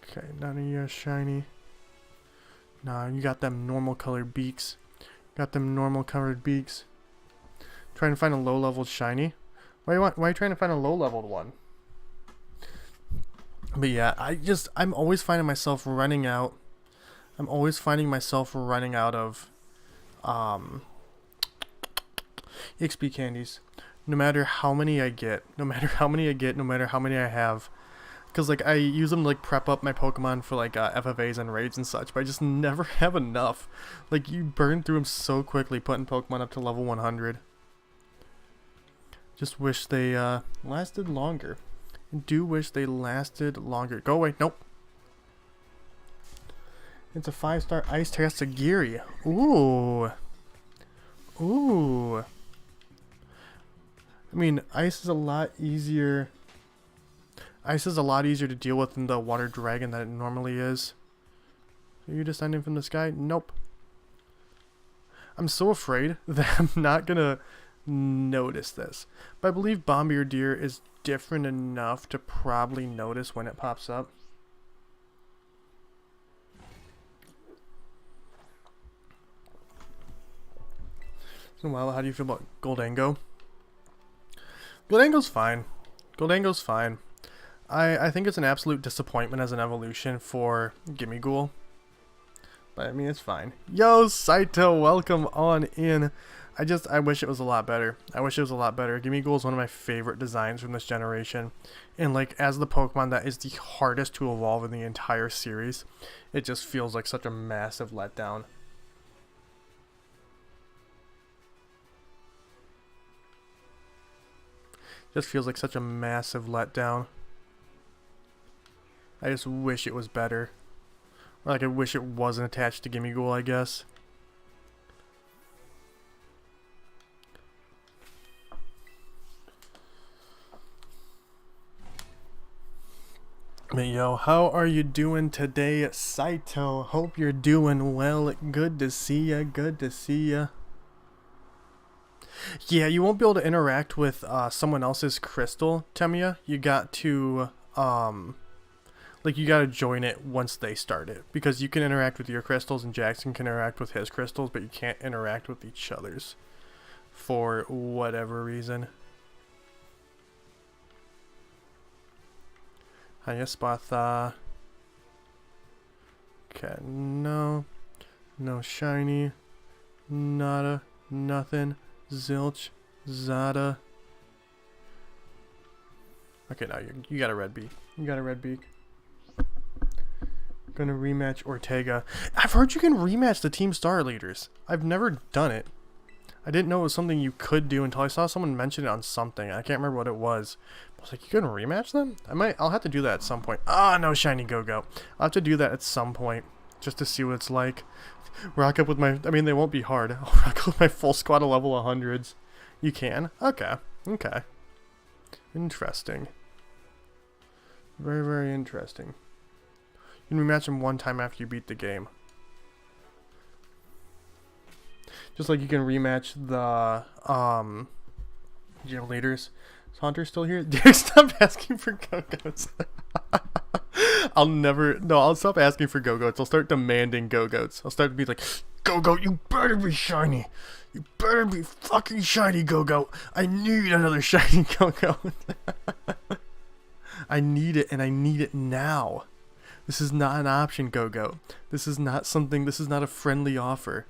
A: Okay, none of you are shiny. Nah, you got them normal colored beaks. Got them normal colored beaks. Trying to find a low leveled shiny. Why are you trying to find a low leveled one? But yeah, I'm always finding myself running out. I'm always finding myself running out of XP candies. No matter how many I get, no matter how many I have. Because like I use them to like prep up my Pokemon for like FFAs and raids and such, but I just never have enough. Like you burn through them so quickly putting Pokemon up to level 100. Just wish they lasted longer. I do wish they lasted longer. Go away. Nope. It's a 5-star Ice Terrastagiri. Ooh. Ooh. I mean, ice is a lot easier. Ice is a lot easier to deal with than the water dragon that it normally is. Are you descending from the sky? Nope. I'm so afraid that I'm not gonna notice this. But I believe Bombardier is different enough to probably notice when it pops up. So, well, how do you feel about Goldango? Goldango's fine. Goldango's fine. I think it's an absolute disappointment as an evolution for Gimmighoul. But I mean, it's fine. Yo, Saito, welcome on in. I wish it was a lot better. I wish it was a lot better. Gimmighoul is one of my favorite designs from this generation. And like, as the Pokemon that is the hardest to evolve in the entire series, it just feels like such a massive letdown. Just feels like such a massive letdown. I just wish it was better. Or like I wish it wasn't attached to Gimmighoul, I guess. But yo, how are you doing today, Saito? Hope you're doing well. Good to see ya. Good to see ya. Yeah, you won't be able to interact with someone else's crystal, Temiya. You got to like Like, you gotta join it once they start it. Because you can interact with your crystals and Jackson can interact with his crystals, but you can't interact with each other's. For whatever reason. Hiya, Spatha. Okay, no. No shiny. Nada. Nothing. Zilch. Zada. Okay, now you got a red beak. You got a red beak. Gonna rematch Ortega. I've heard you can rematch the Team Star leaders. I've never done it. I didn't know it was something you could do until I saw someone mention it on something. I can't remember what it was. I was like, you couldn't rematch them? I'll have to do that at some point. Ah, no shiny Go-Go. I'll have to do that at some point. Just to see what it's like. Rock up with my... I mean, they won't be hard. I'll rock up with my full squad of level 100s. You can? Okay. Okay. Interesting. Very, very interesting. You can rematch them one time after you beat the game. Just like you can rematch the gym leaders. Is Hunter still here? Derek, stop asking for Go-Goats. I'll stop asking for Go-Goats. I'll start demanding Go-Goats. I'll start to be like, Go-Goat, you better be shiny. You better be fucking shiny, Go-Goat. I need another shiny Go-Goat. I need it, and I need it now. This is not an option, Go-Goat. This is not a friendly offer.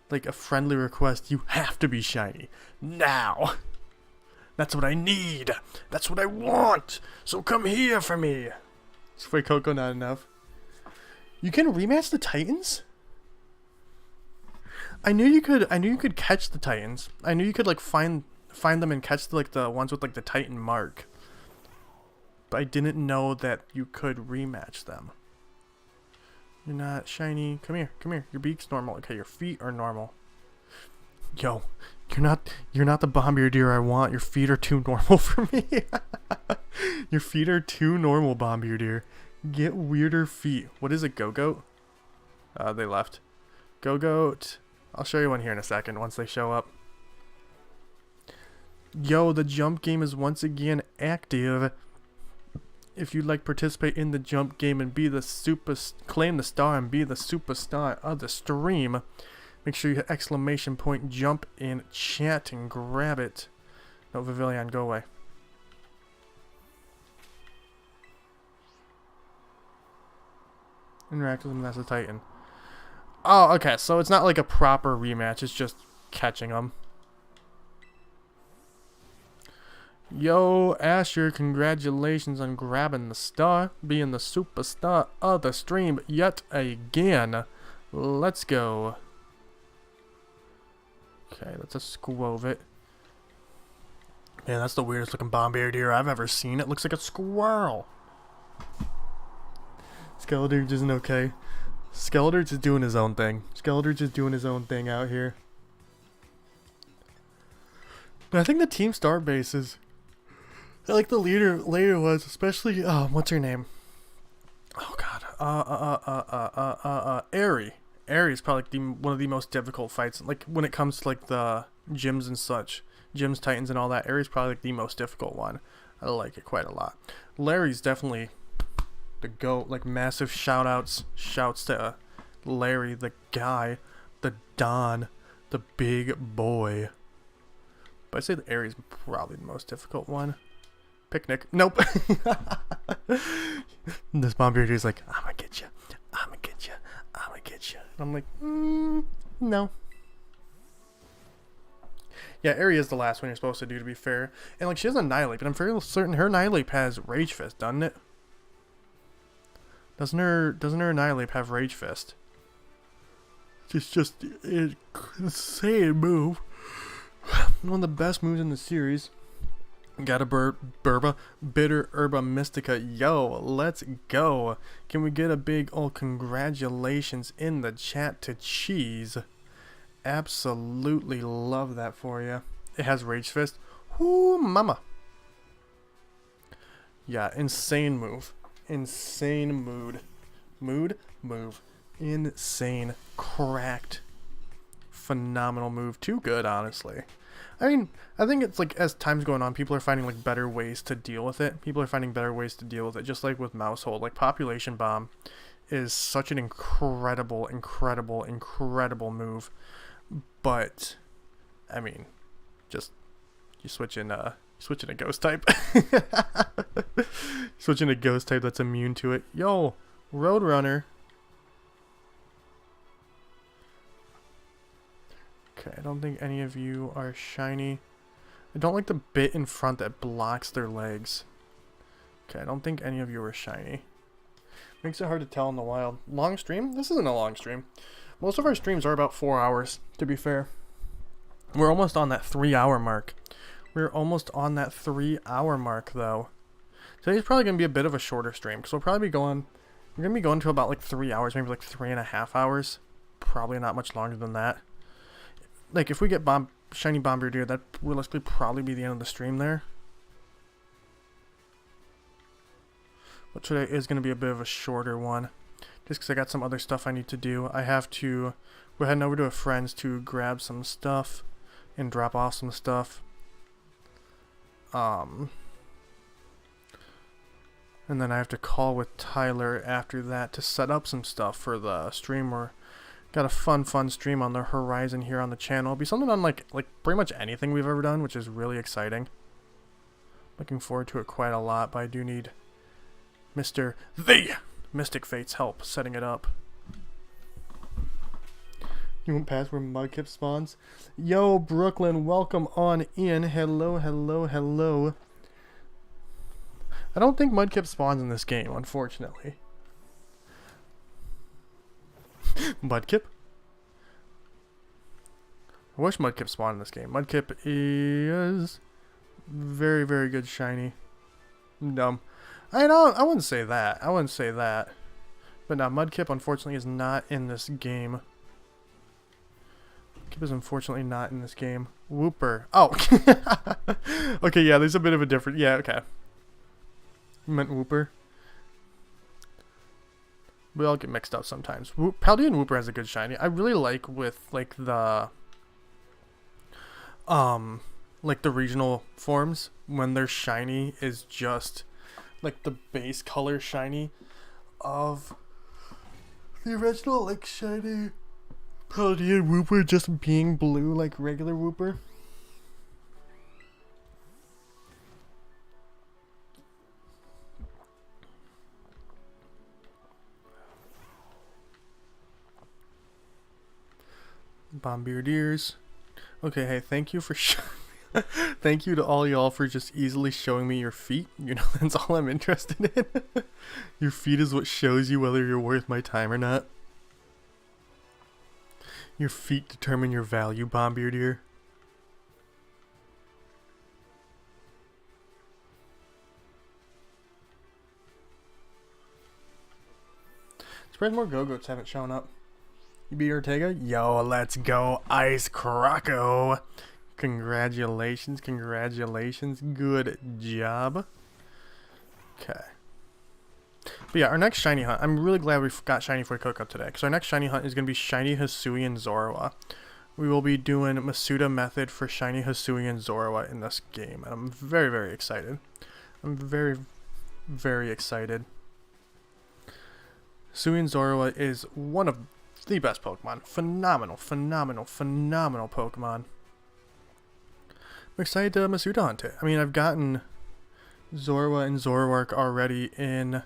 A: Like a friendly request. You have to be shiny. Now. That's what I need. That's what I want. So come here for me. Is FUECOCO not enough? You can rematch the Titans? I knew you could catch the Titans. I knew you could like find them and catch the ones with like the Titan mark. But I didn't know that you could rematch them. You're not shiny. Come here. Come here. Your beak's normal. Okay, your feet are normal. Yo, you're not the Bombardier I want. Your feet are too normal for me. Your feet are too normal, Bombardier. Get weirder feet. What is it, Go-Goat? They left. Go-Goat. I'll show you one here in a second once they show up. Yo, the jump game is once again active. If you'd like participate in the jump game and claim the star and be the superstar of the stream, make sure you hit exclamation point jump in chat and grab it. No, Vivillon, go away. Interact with him, that's a Titan. Oh, okay, so it's not like a proper rematch, it's just catching them. Yo, Asher, congratulations on grabbing the star, being the superstar of the stream yet again. Let's go. Okay, that's a Squovit. Man, that's the weirdest looking Bombardier I've ever seen. It looks like a squirrel. Skeletor isn't okay. Skeletor's just doing his own thing. Skeletor's just doing his own thing out here. But I think the Team Star bases... I like the later ones, especially what's her name? Oh god. Aerie. Aerie is probably like one of the most difficult fights. Like when it comes to like the gyms and such, gyms, Titans, and all that. Aerie's probably like the most difficult one. I like it quite a lot. Larry's definitely the GOAT. Like massive shouts to Larry, the guy, the Don, the big boy. But I'd say the Aerie's probably the most difficult one. Picnic. Nope. This Bombardier's like, I'm gonna get you. I'm gonna get you. I'm gonna get you. And I'm like, no. Yeah, Aerie is the last one you're supposed to do, to be fair. And like, she has Annihilate, but I'm fairly certain her Annihilate has Rage Fist, doesn't it? Doesn't her Annihilate have Rage Fist? It's just an insane move. One of the best moves in the series. Got a Bitter Herba Mystica. Yo, let's go. Can we get a big old congratulations in the chat to Cheese? Absolutely love that for you. It has Rage Fist. Whoo, mama. Yeah, insane move. Insane mood. Move. Insane. Cracked. phenomenal move. Too good, honestly. I mean, I think it's like as time's going on, people are finding like better ways to deal with it. People are finding better ways to deal with it, just like with Mouse Hold. Like Population Bomb is such an incredible move. But I mean, just you switch in a ghost type. Switching a ghost type that's immune to it. Yo, Roadrunner. Okay, I don't think any of you are shiny. I don't like the bit in front that blocks their legs. Okay, I don't think any of you are shiny. Makes it hard to tell in the wild. Long stream? This isn't a long stream. Most of our streams are about 4 hours, to be fair. We're almost on that 3-hour mark. We're almost on that 3-hour mark, though. Today's probably going to be a bit of a shorter stream, because we'll probably be going... We're going to be going to about like 3 hours, maybe like 3.5 hours. Probably not much longer than that. Like, if we get shiny Bombardier, that'd realistically probably be the end of the stream there. But today is going to be a bit of a shorter one. Just because I got some other stuff I need to do. I have to... We're heading over to a friend's to grab some stuff. And drop off some stuff. And then I have to call with Tyler after that to set up some stuff for the stream. We're got a fun stream on the horizon here on the channel. It'll be something on like pretty much anything we've ever done, which is really exciting. Looking forward to it quite a lot, but I do need Mr. The Mystic Fate's help setting it up. You won't pass where Mudkip spawns? Yo, Brooklyn, welcome on in. Hello. I don't think Mudkip spawns in this game, unfortunately. Mudkip? I wish Mudkip spawned in this game. Mudkip is very good shiny. Dumb. I wouldn't say that. But no, Mudkip unfortunately is not in this game. Mudkip is unfortunately not in this game. Whooper. Oh. Okay, yeah, there's a bit of a difference. Yeah, okay. You meant Whooper. We all get mixed up sometimes. Paldea and Whooper has a good shiny. I really like with like the regional forms when their shiny is just like the base color shiny of the original like shiny Paldea and Whooper just being blue like regular Whooper. Bombardiers. Okay, hey, thank you for thank you to all y'all for just easily showing me your feet. You know, that's all I'm interested in. Your feet is what shows you whether you're worth my time or not. Your feet determine your value, Bombardier. Surprised more Go-Goats haven't shown up. You beat Ortega? Yo, let's go, Ice Croco. Congratulations. Good job. Okay. But yeah, our next shiny hunt. I'm really glad we got shiny FUECOCO today, because our next shiny hunt is going to be shiny Hisuian Zorua. We will be doing Masuda method for shiny Hisuian Zorua in this game, and I'm very excited. I'm very excited. Hisuian Zorua is one of the best Pokemon. Phenomenal Pokemon. I'm excited to Masuda hunt it. I mean, I've gotten Zorua and Zoroark already in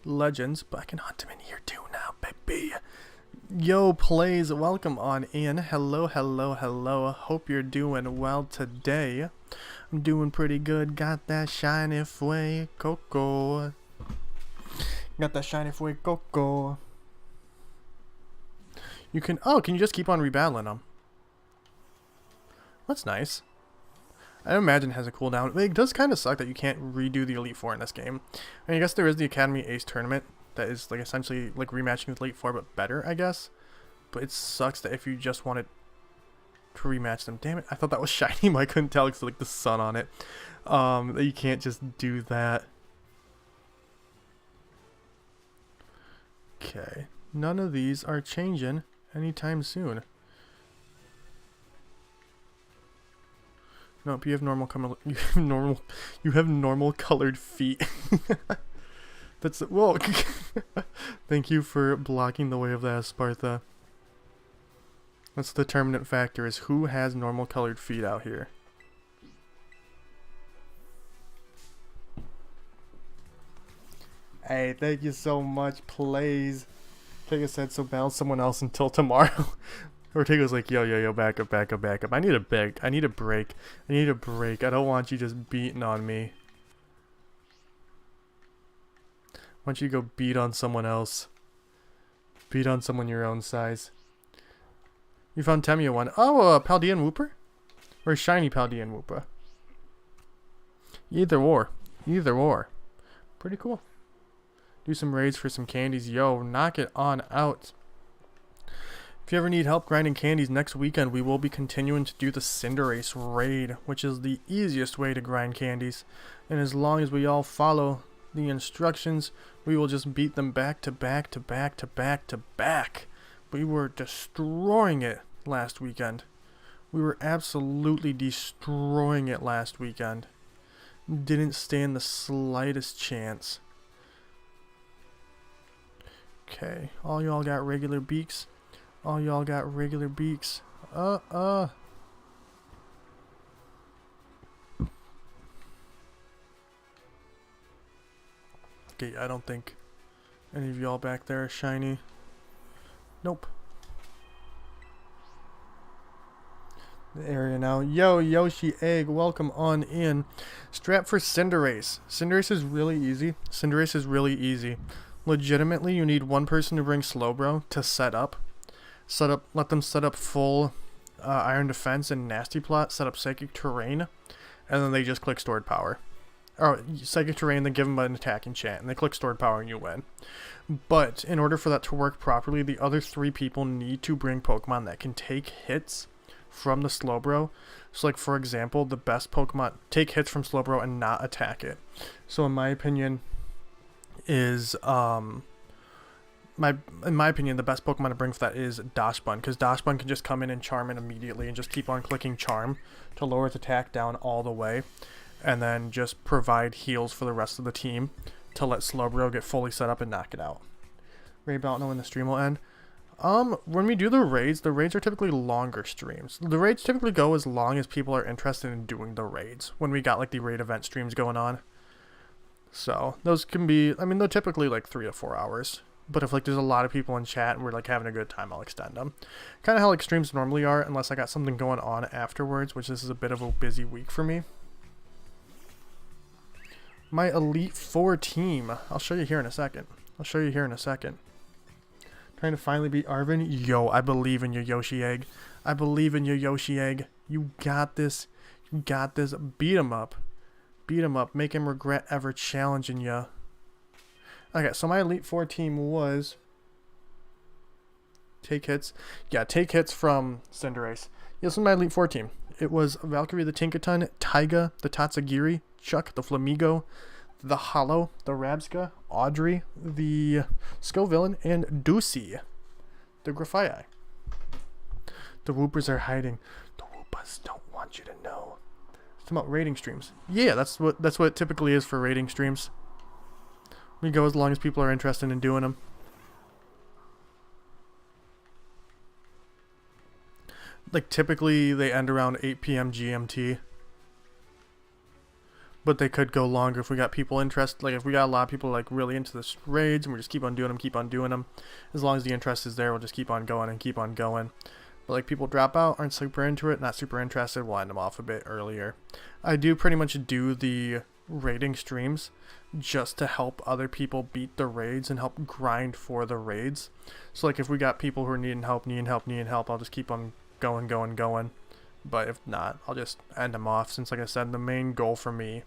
A: Legends, but I can hunt him in here too now, baby. Yo, Plays, welcome on in. Hello. Hope you're doing well today. I'm doing pretty good. Got that shiny FUECOCO. You can... Oh, can you just keep on rebattling them? That's nice. I imagine it has a cooldown. It does kind of suck that you can't redo the Elite Four in this game. I mean, I guess there is the Academy Ace tournament that is like essentially like rematching with Elite Four, but better, I guess. But it sucks that if you just wanted to rematch them... Damn it, I thought that was shiny, but I couldn't tell because like the sun on it. That you can't just do that. Okay. None of these are changing anytime soon. Nope, you have normal you have normal colored feet. That's whoa. Thank you for blocking the way of that, Sparta. That's the determinant factor, is who has normal colored feet out here. Hey, thank you so much, plays. Ortega said, so balance someone else until tomorrow. Ortega's like, yo, back up. I need a break. I need a break. I don't want you just beating on me. I want you to go beat on someone else. Beat on someone your own size. You found Temia one. Oh, a Paldean Whooper? Or a shiny Paldean Whooper? Either or. Pretty cool. Do some raids for some candies. Yo, knock it on out. If you ever need help grinding candies next weekend, we will be continuing to do the Cinderace raid, which is the easiest way to grind candies. And as long as we all follow the instructions, we will just beat them back to back. We were destroying it last weekend. We were absolutely destroying it last weekend. Didn't stand the slightest chance. Okay, all y'all got regular beaks. Okay, I don't think any of y'all back there are shiny. Nope. The area now. Yo, Yoshi Egg, welcome on in. Strap for Cinderace. Cinderace is really easy. Legitimately, you need one person to bring Slowbro to set up. Let them set up full Iron Defense and Nasty Plot, set up Psychic Terrain, and then they just click Stored Power. Or Psychic Terrain, then give them an attack enchant, and they click Stored Power and you win. But in order for that to work properly, the other 3 people need to bring Pokemon that can take hits from the Slowbro. So like, for example, the best Pokemon take hits from Slowbro and not attack it. So in my opinion is the best Pokemon to bring for that is Dachshund, because Dachshund can just come in and charm it immediately and just keep on clicking charm to lower its attack down all the way, and then just provide heals for the rest of the team to let Slowbro get fully set up and knock it out. Right about now when the stream will end. When we do the raids are typically longer streams. The raids typically go as long as people are interested in doing the raids, when we got like the raid event streams going on. So those can be, I mean, they're typically like 3 to 4 hours. But if like there's a lot of people in chat and we're like having a good time, I'll extend them. Kind of how like streams normally are, unless I got something going on afterwards, which this is a bit of a busy week for me. My Elite 4 team. I'll show you here in a second. Trying to finally beat Arvin. Yo, I believe in you, Yoshi Egg. You got this. Beat him up. Make him regret ever challenging you. Okay, so my Elite 4 team was take hits. Yeah, take hits from Cinderace. This was my Elite 4 team. It was Valkyrie the Tinkaton, Taiga the Tatsugiri, Chuck the Flamigo, the Hollow, the Rabska, Audrey, the Scovillain, and Ducey the Grafii. The Whoopers are hiding. The Whoopas don't want you to know. It's about rating streams. Yeah, that's what it typically is for rating streams. We go as long as people are interested in doing them. Like typically they end around 8 p.m. GMT. But they could go longer if we got people interested. Like if we got a lot of people like really into the raids and we just keep on doing them. As long as the interest is there, we'll just keep on going. But like people drop out, aren't super into it, not super interested, we'll end them off a bit earlier. I do pretty much do the raiding streams just to help other people beat the raids and help grind for the raids. So like if we got people who are needing help, I'll just keep on going. But if not, I'll just end them off, since like I said, the main goal for me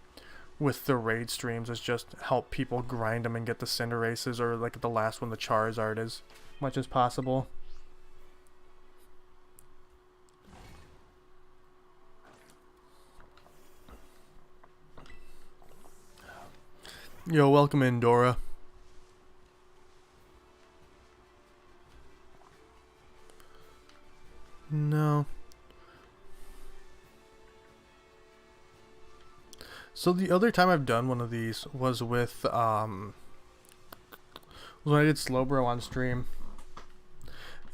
A: with the raid streams is just help people grind them and get the Cinderaces, or like the last one, the Charizard, as much as possible. Yo, welcome in, Dora. No. So the other time I've done one of these was with when I did Slowbro on stream.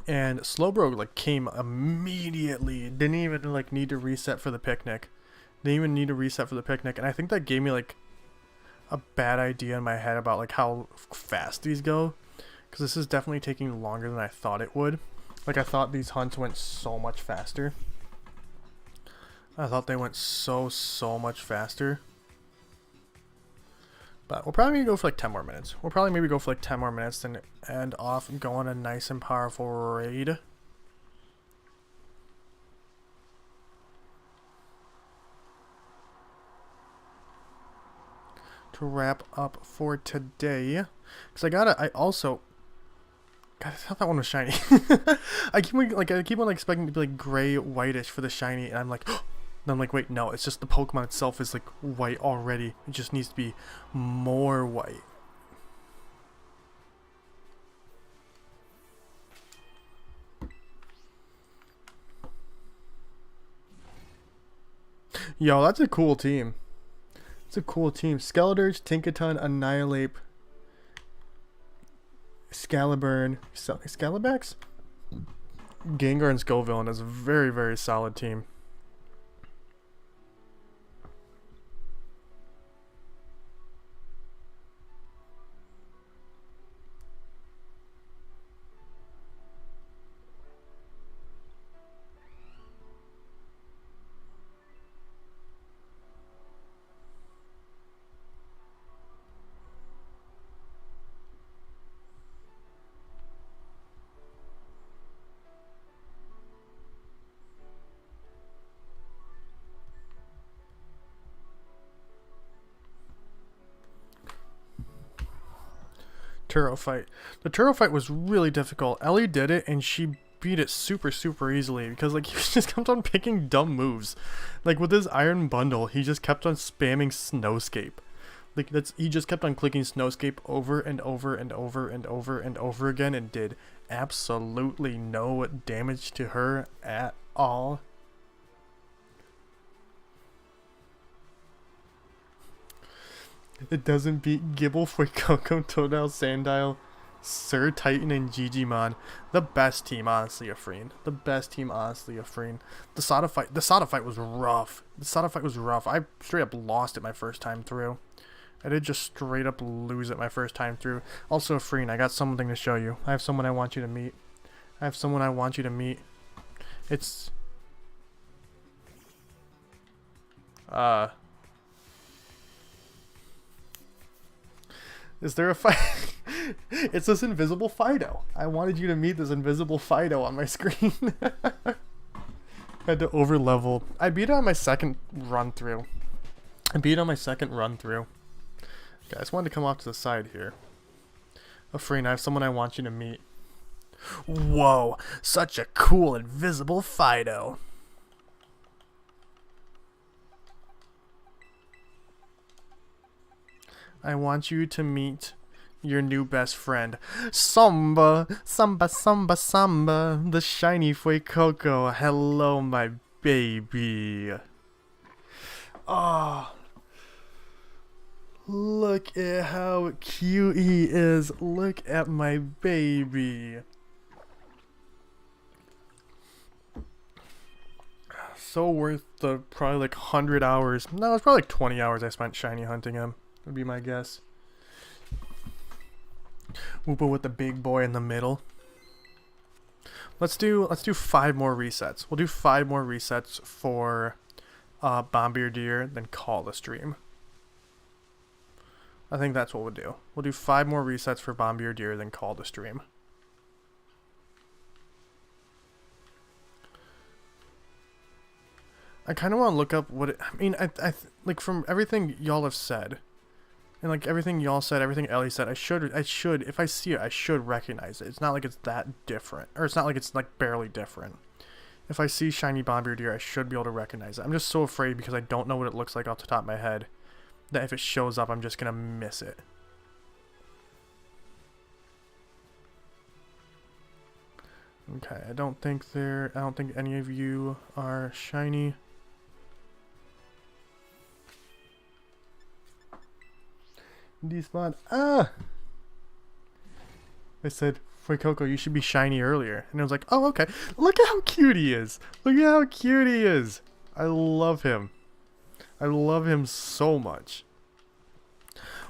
A: And Slowbro like came immediately. Didn't even like need to reset for the picnic. Didn't even need to reset for the picnic. And I think that gave me like a bad idea in my head about like how fast these go. Because this is definitely taking longer than I thought it would. Like I thought these hunts went so much faster. I thought they went so much faster. But we'll probably go for like 10 more minutes. We'll probably maybe go for like 10 more minutes, then end off and go on a nice and powerful raid. To wrap up for today. Because I also... God, I thought that one was shiny. I keep on expecting it to be like gray, whitish for the shiny, and I'm like... And I'm like, wait, no, it's just the Pokemon itself is like white already. It just needs to be more white. Yo, that's a cool team. It's a cool team. Skeletor's, Tinkaton, Annihilate, Scalaburn, Scalabax? Gengar and Scovillain is a very, very solid team. Turo fight. The Turo fight was really difficult. Ellie did it and she beat it super easily because like he just kept on picking dumb moves. Like with his Iron Bundle, he just kept on spamming Snowscape. Like he just kept on clicking Snowscape over and over again and did absolutely no damage to her at all. It doesn't beat Gibble, FUECOCO, Totodile, Sandile, Sir Titan, and Gigimon. The best team, honestly, Afreen. The best team, honestly, Afreen. The Sada fight was rough. I straight up lost it my first time through. I did just straight up lose it my first time through. Also, Afreen, I got something to show you. I have someone I want you to meet. It's... Is there a fight? It's this invisible Fido. I wanted you to meet this invisible Fido on my screen. I had to over level. I beat it on my second run through. Okay, I just wanted to come off to the side here. Afreen, I have someone I want you to meet. Whoa, such a cool invisible Fido. I want you to meet your new best friend. Samba, the shiny FUECOCO. Hello, my baby. Oh, look at how cute he is. Look at my baby. So worth the probably like 100 hours. No, it's probably like 20 hours I spent shiny hunting him. Would be my guess. Whoopa with the big boy in the middle. Let's do 5 more resets. We'll do 5 more resets for Bombardier, then call the stream. I think that's what we'll do. We'll do 5 more resets for Bombardier, then call the stream. I kind of want to look up what it, I mean, I like from everything y'all have said. And like everything y'all said, everything Ellie said, I should, if I see it, I should recognize it. It's not like it's that different. Or it's not like it's like barely different. If I see shiny Bombardier, I should be able to recognize it. I'm just so afraid because I don't know what it looks like off the top of my head, that if it shows up, I'm just going to miss it. Okay, I don't think any of you are shiny. Despawn. Ah! I said, FUECOCO, you should be shiny earlier. And I was like, oh, okay. Look at how cute he is. Look at how cute he is. I love him. I love him so much.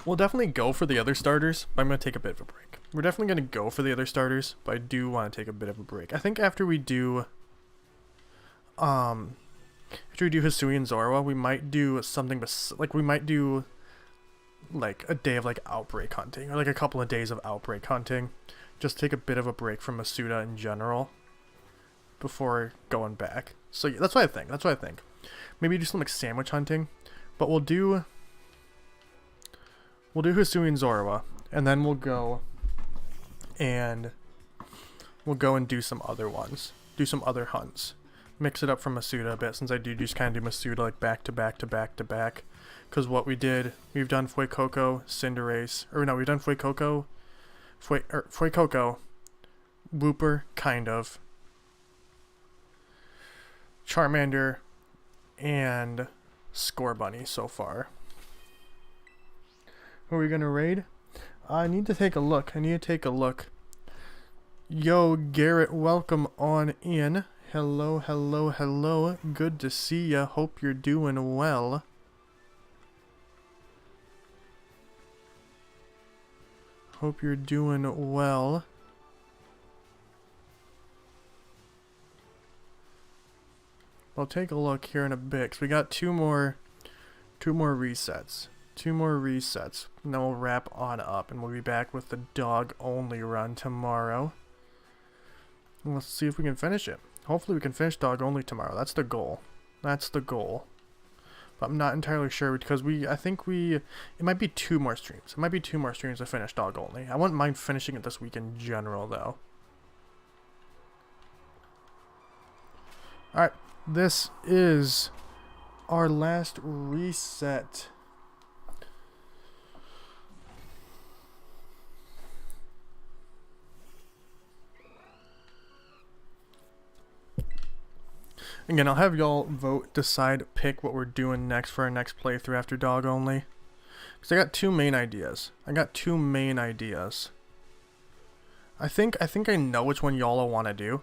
A: We'll definitely go for the other starters, but I'm going to take a bit of a break. We're definitely going to go for the other starters, but I do want to take a bit of a break. I think after we do Hisui and Zorua, we might do something, like we might do like a day of like outbreak hunting, or like a couple of days of outbreak hunting. Just take a bit of a break from Masuda in general before going back. So yeah, that's what I think. That's what I think. Maybe do some like sandwich hunting, but we'll do Hisui and Zorua, and then we'll go and do some other ones, do some other hunts, mix it up from Masuda a bit, since I do just kind of do Masuda like back to back to back to back. Because what we've done FUECOCO, Cinderace, or no, we've done FUECOCO, Wooper, kind of, Charmander, and Scorbunny so far. Who are we gonna raid? I need to take a look. Yo, Garrett, welcome on in. Hello, hello, hello. Good to see ya. Hope you're doing well. Hope you're doing well. I'll take a look here in a bit, 'cause we got two more resets. Two more resets. And then we'll wrap on up, and we'll be back with the dog only run tomorrow. And let's see if we can finish it. Hopefully we can finish dog only tomorrow. That's the goal. That's the goal. But I'm not entirely sure, because it might be 2 more streams. It might be 2 more streams to finish dog only. I wouldn't mind finishing it this week in general, though. Alright, this is our last reset. Again, I'll have y'all vote, decide, pick what we're doing next for our next playthrough after dog only. Because I got 2 main ideas. I think I know which one y'all will want to do.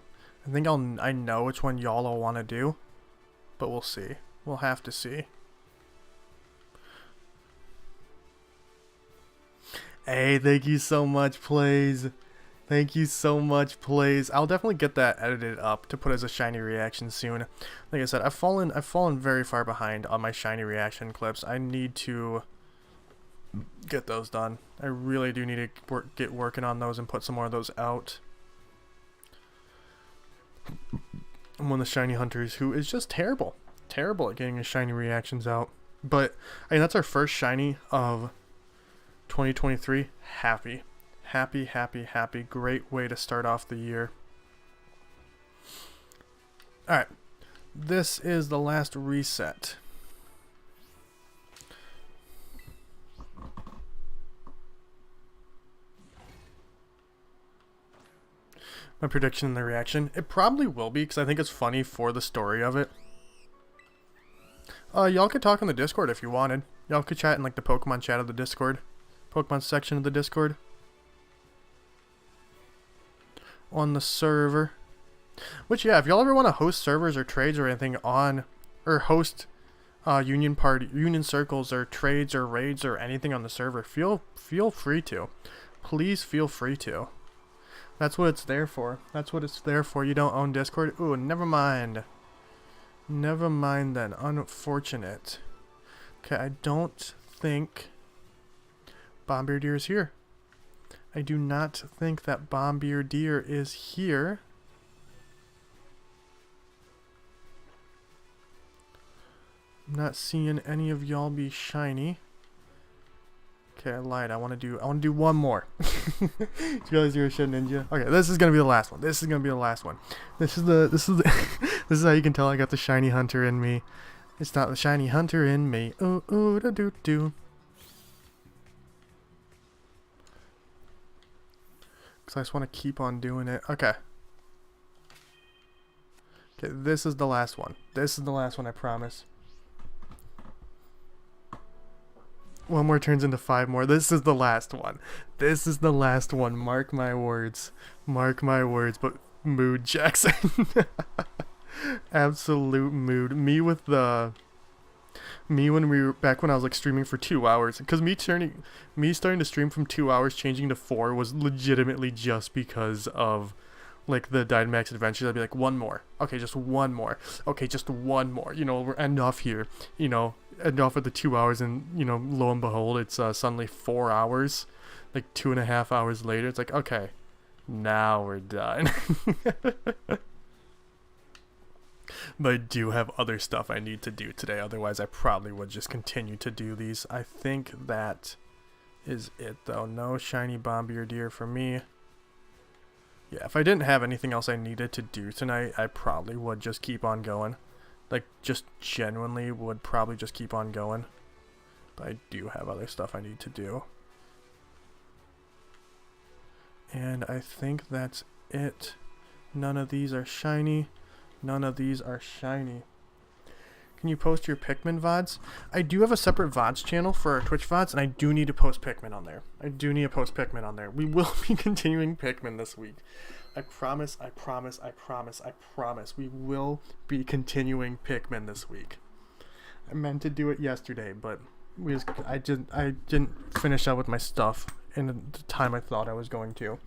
A: I know which one y'all will want to do. But we'll see. We'll have to see. Hey, thank you so much, Plays. Thank you so much, Plays. I'll definitely get that edited up to put as a shiny reaction soon. Like I said, I've fallen very far behind on my shiny reaction clips. I need to get those done. I really do need to get working on those and put some more of those out. I'm one of the shiny hunters who is just terrible at getting his shiny reactions out. But I mean, that's our first shiny of 2023. Happy. Great way to start off the year. Alright. This is the last reset. My prediction and the reaction. It probably will be, because I think it's funny for the story of it. Y'all could talk on the Discord if you wanted. Y'all could chat in like the Pokemon chat of the Discord. Pokemon section of the Discord. On the server. Which, yeah, if y'all ever want to host servers or trades or anything on, or host union circles or trades or raids or anything on the server, feel free to. Please feel free to. That's what it's there for. That's what it's there for. You don't own Discord? Ooh, never mind. Never mind then. Unfortunate. Okay, I don't think Bombardier is here. I do not think that Bombardier is here. I'm not seeing any of y'all be shiny. Okay, I lied. I want to do one more. Do you realize you're a shit ninja? Okay, this is gonna be the last one. This is how you can tell I got the shiny hunter in me. It's not the shiny hunter in me. Ooh ooh da doo doo. Because I just want to keep on doing it. Okay. Okay, this is the last one. This is the last one, I promise. One more turns into 5 more. This is the last one. This is the last one. Mark my words. Mark my words. But mood, Jackson. Absolute mood. Me when we were back when I was like streaming for 2 hours, because me starting to stream from 2 hours changing to 4 was legitimately just because of like the Dynamax adventures. I'd be like, one more, okay, just one more, okay, just one more, you know, we're end off here, you know, end off at the 2 hours, and you know, lo and behold, it's suddenly 4 hours, like 2.5 hours later. It's like, okay, now we're done. But I do have other stuff I need to do today, otherwise I probably would just continue to do these. I think that is it though. No shiny Bombardier for me. Yeah, if I didn't have anything else I needed to do tonight, I probably would just keep on going. Like, just genuinely would probably just keep on going. But I do have other stuff I need to do. And I think that's it. None of these are shiny. None of these are shiny. Can you post your Pikmin VODs? I do have a separate VODs channel for our Twitch VODs, and I do need to post Pikmin on there. I do need to post Pikmin on there. We will be continuing Pikmin this week. I promise, I promise, I promise, I promise. We will be continuing Pikmin this week. I meant to do it yesterday, but I didn't finish up with my stuff in the time I thought I was going to.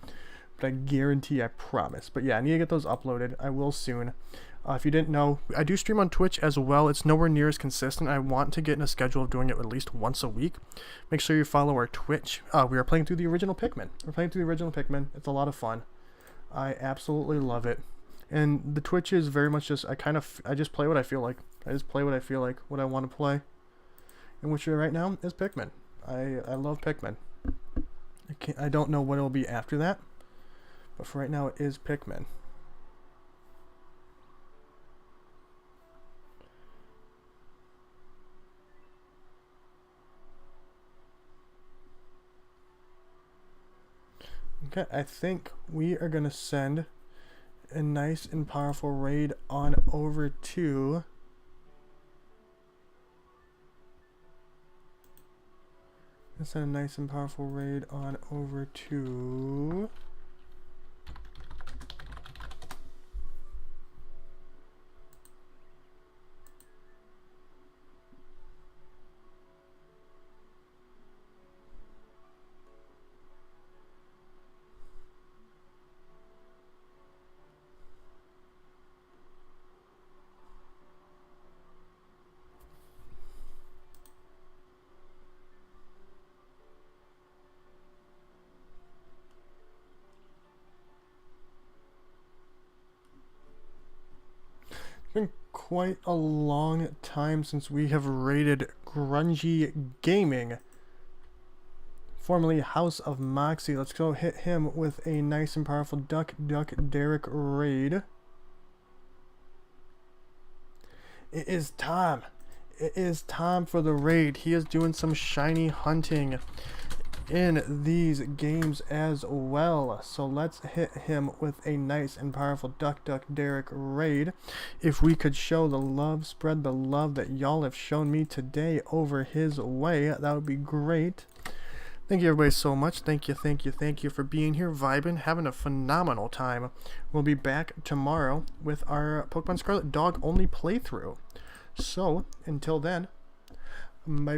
A: But I guarantee, I promise. But yeah, I need to get those uploaded. I will soon. If you didn't know, I do stream on Twitch as well. It's nowhere near as consistent. I want to get in a schedule of doing it at least once a week. Make sure you follow our Twitch. We are playing through the original Pikmin. We're playing through the original Pikmin. It's a lot of fun. I absolutely love it. And the Twitch is very much just, I just play what I feel like. I just play what I feel like, what I want to play. And which right now is Pikmin. I love Pikmin. I don't know what it will be after that. But for right now, it is Pikmin. Okay, I think we are going to send a nice and powerful raid on over to... Let's send a nice and powerful raid on over to... been quite a long time since we have raided Grungy Gaming, formerly House of Moxie. Let's go hit him with a nice and powerful Duck Derek raid. It is time. It is time for the raid. He is doing some shiny hunting in these games as well, so let's hit him with a nice and powerful Duck Derek raid. If we could show the love, spread the love that y'all have shown me today over his way, that would be great. Thank you everybody so much. Thank you for being here, vibing, having a phenomenal time. We'll be back tomorrow with our Pokemon Scarlet dog only playthrough. So until then, bye.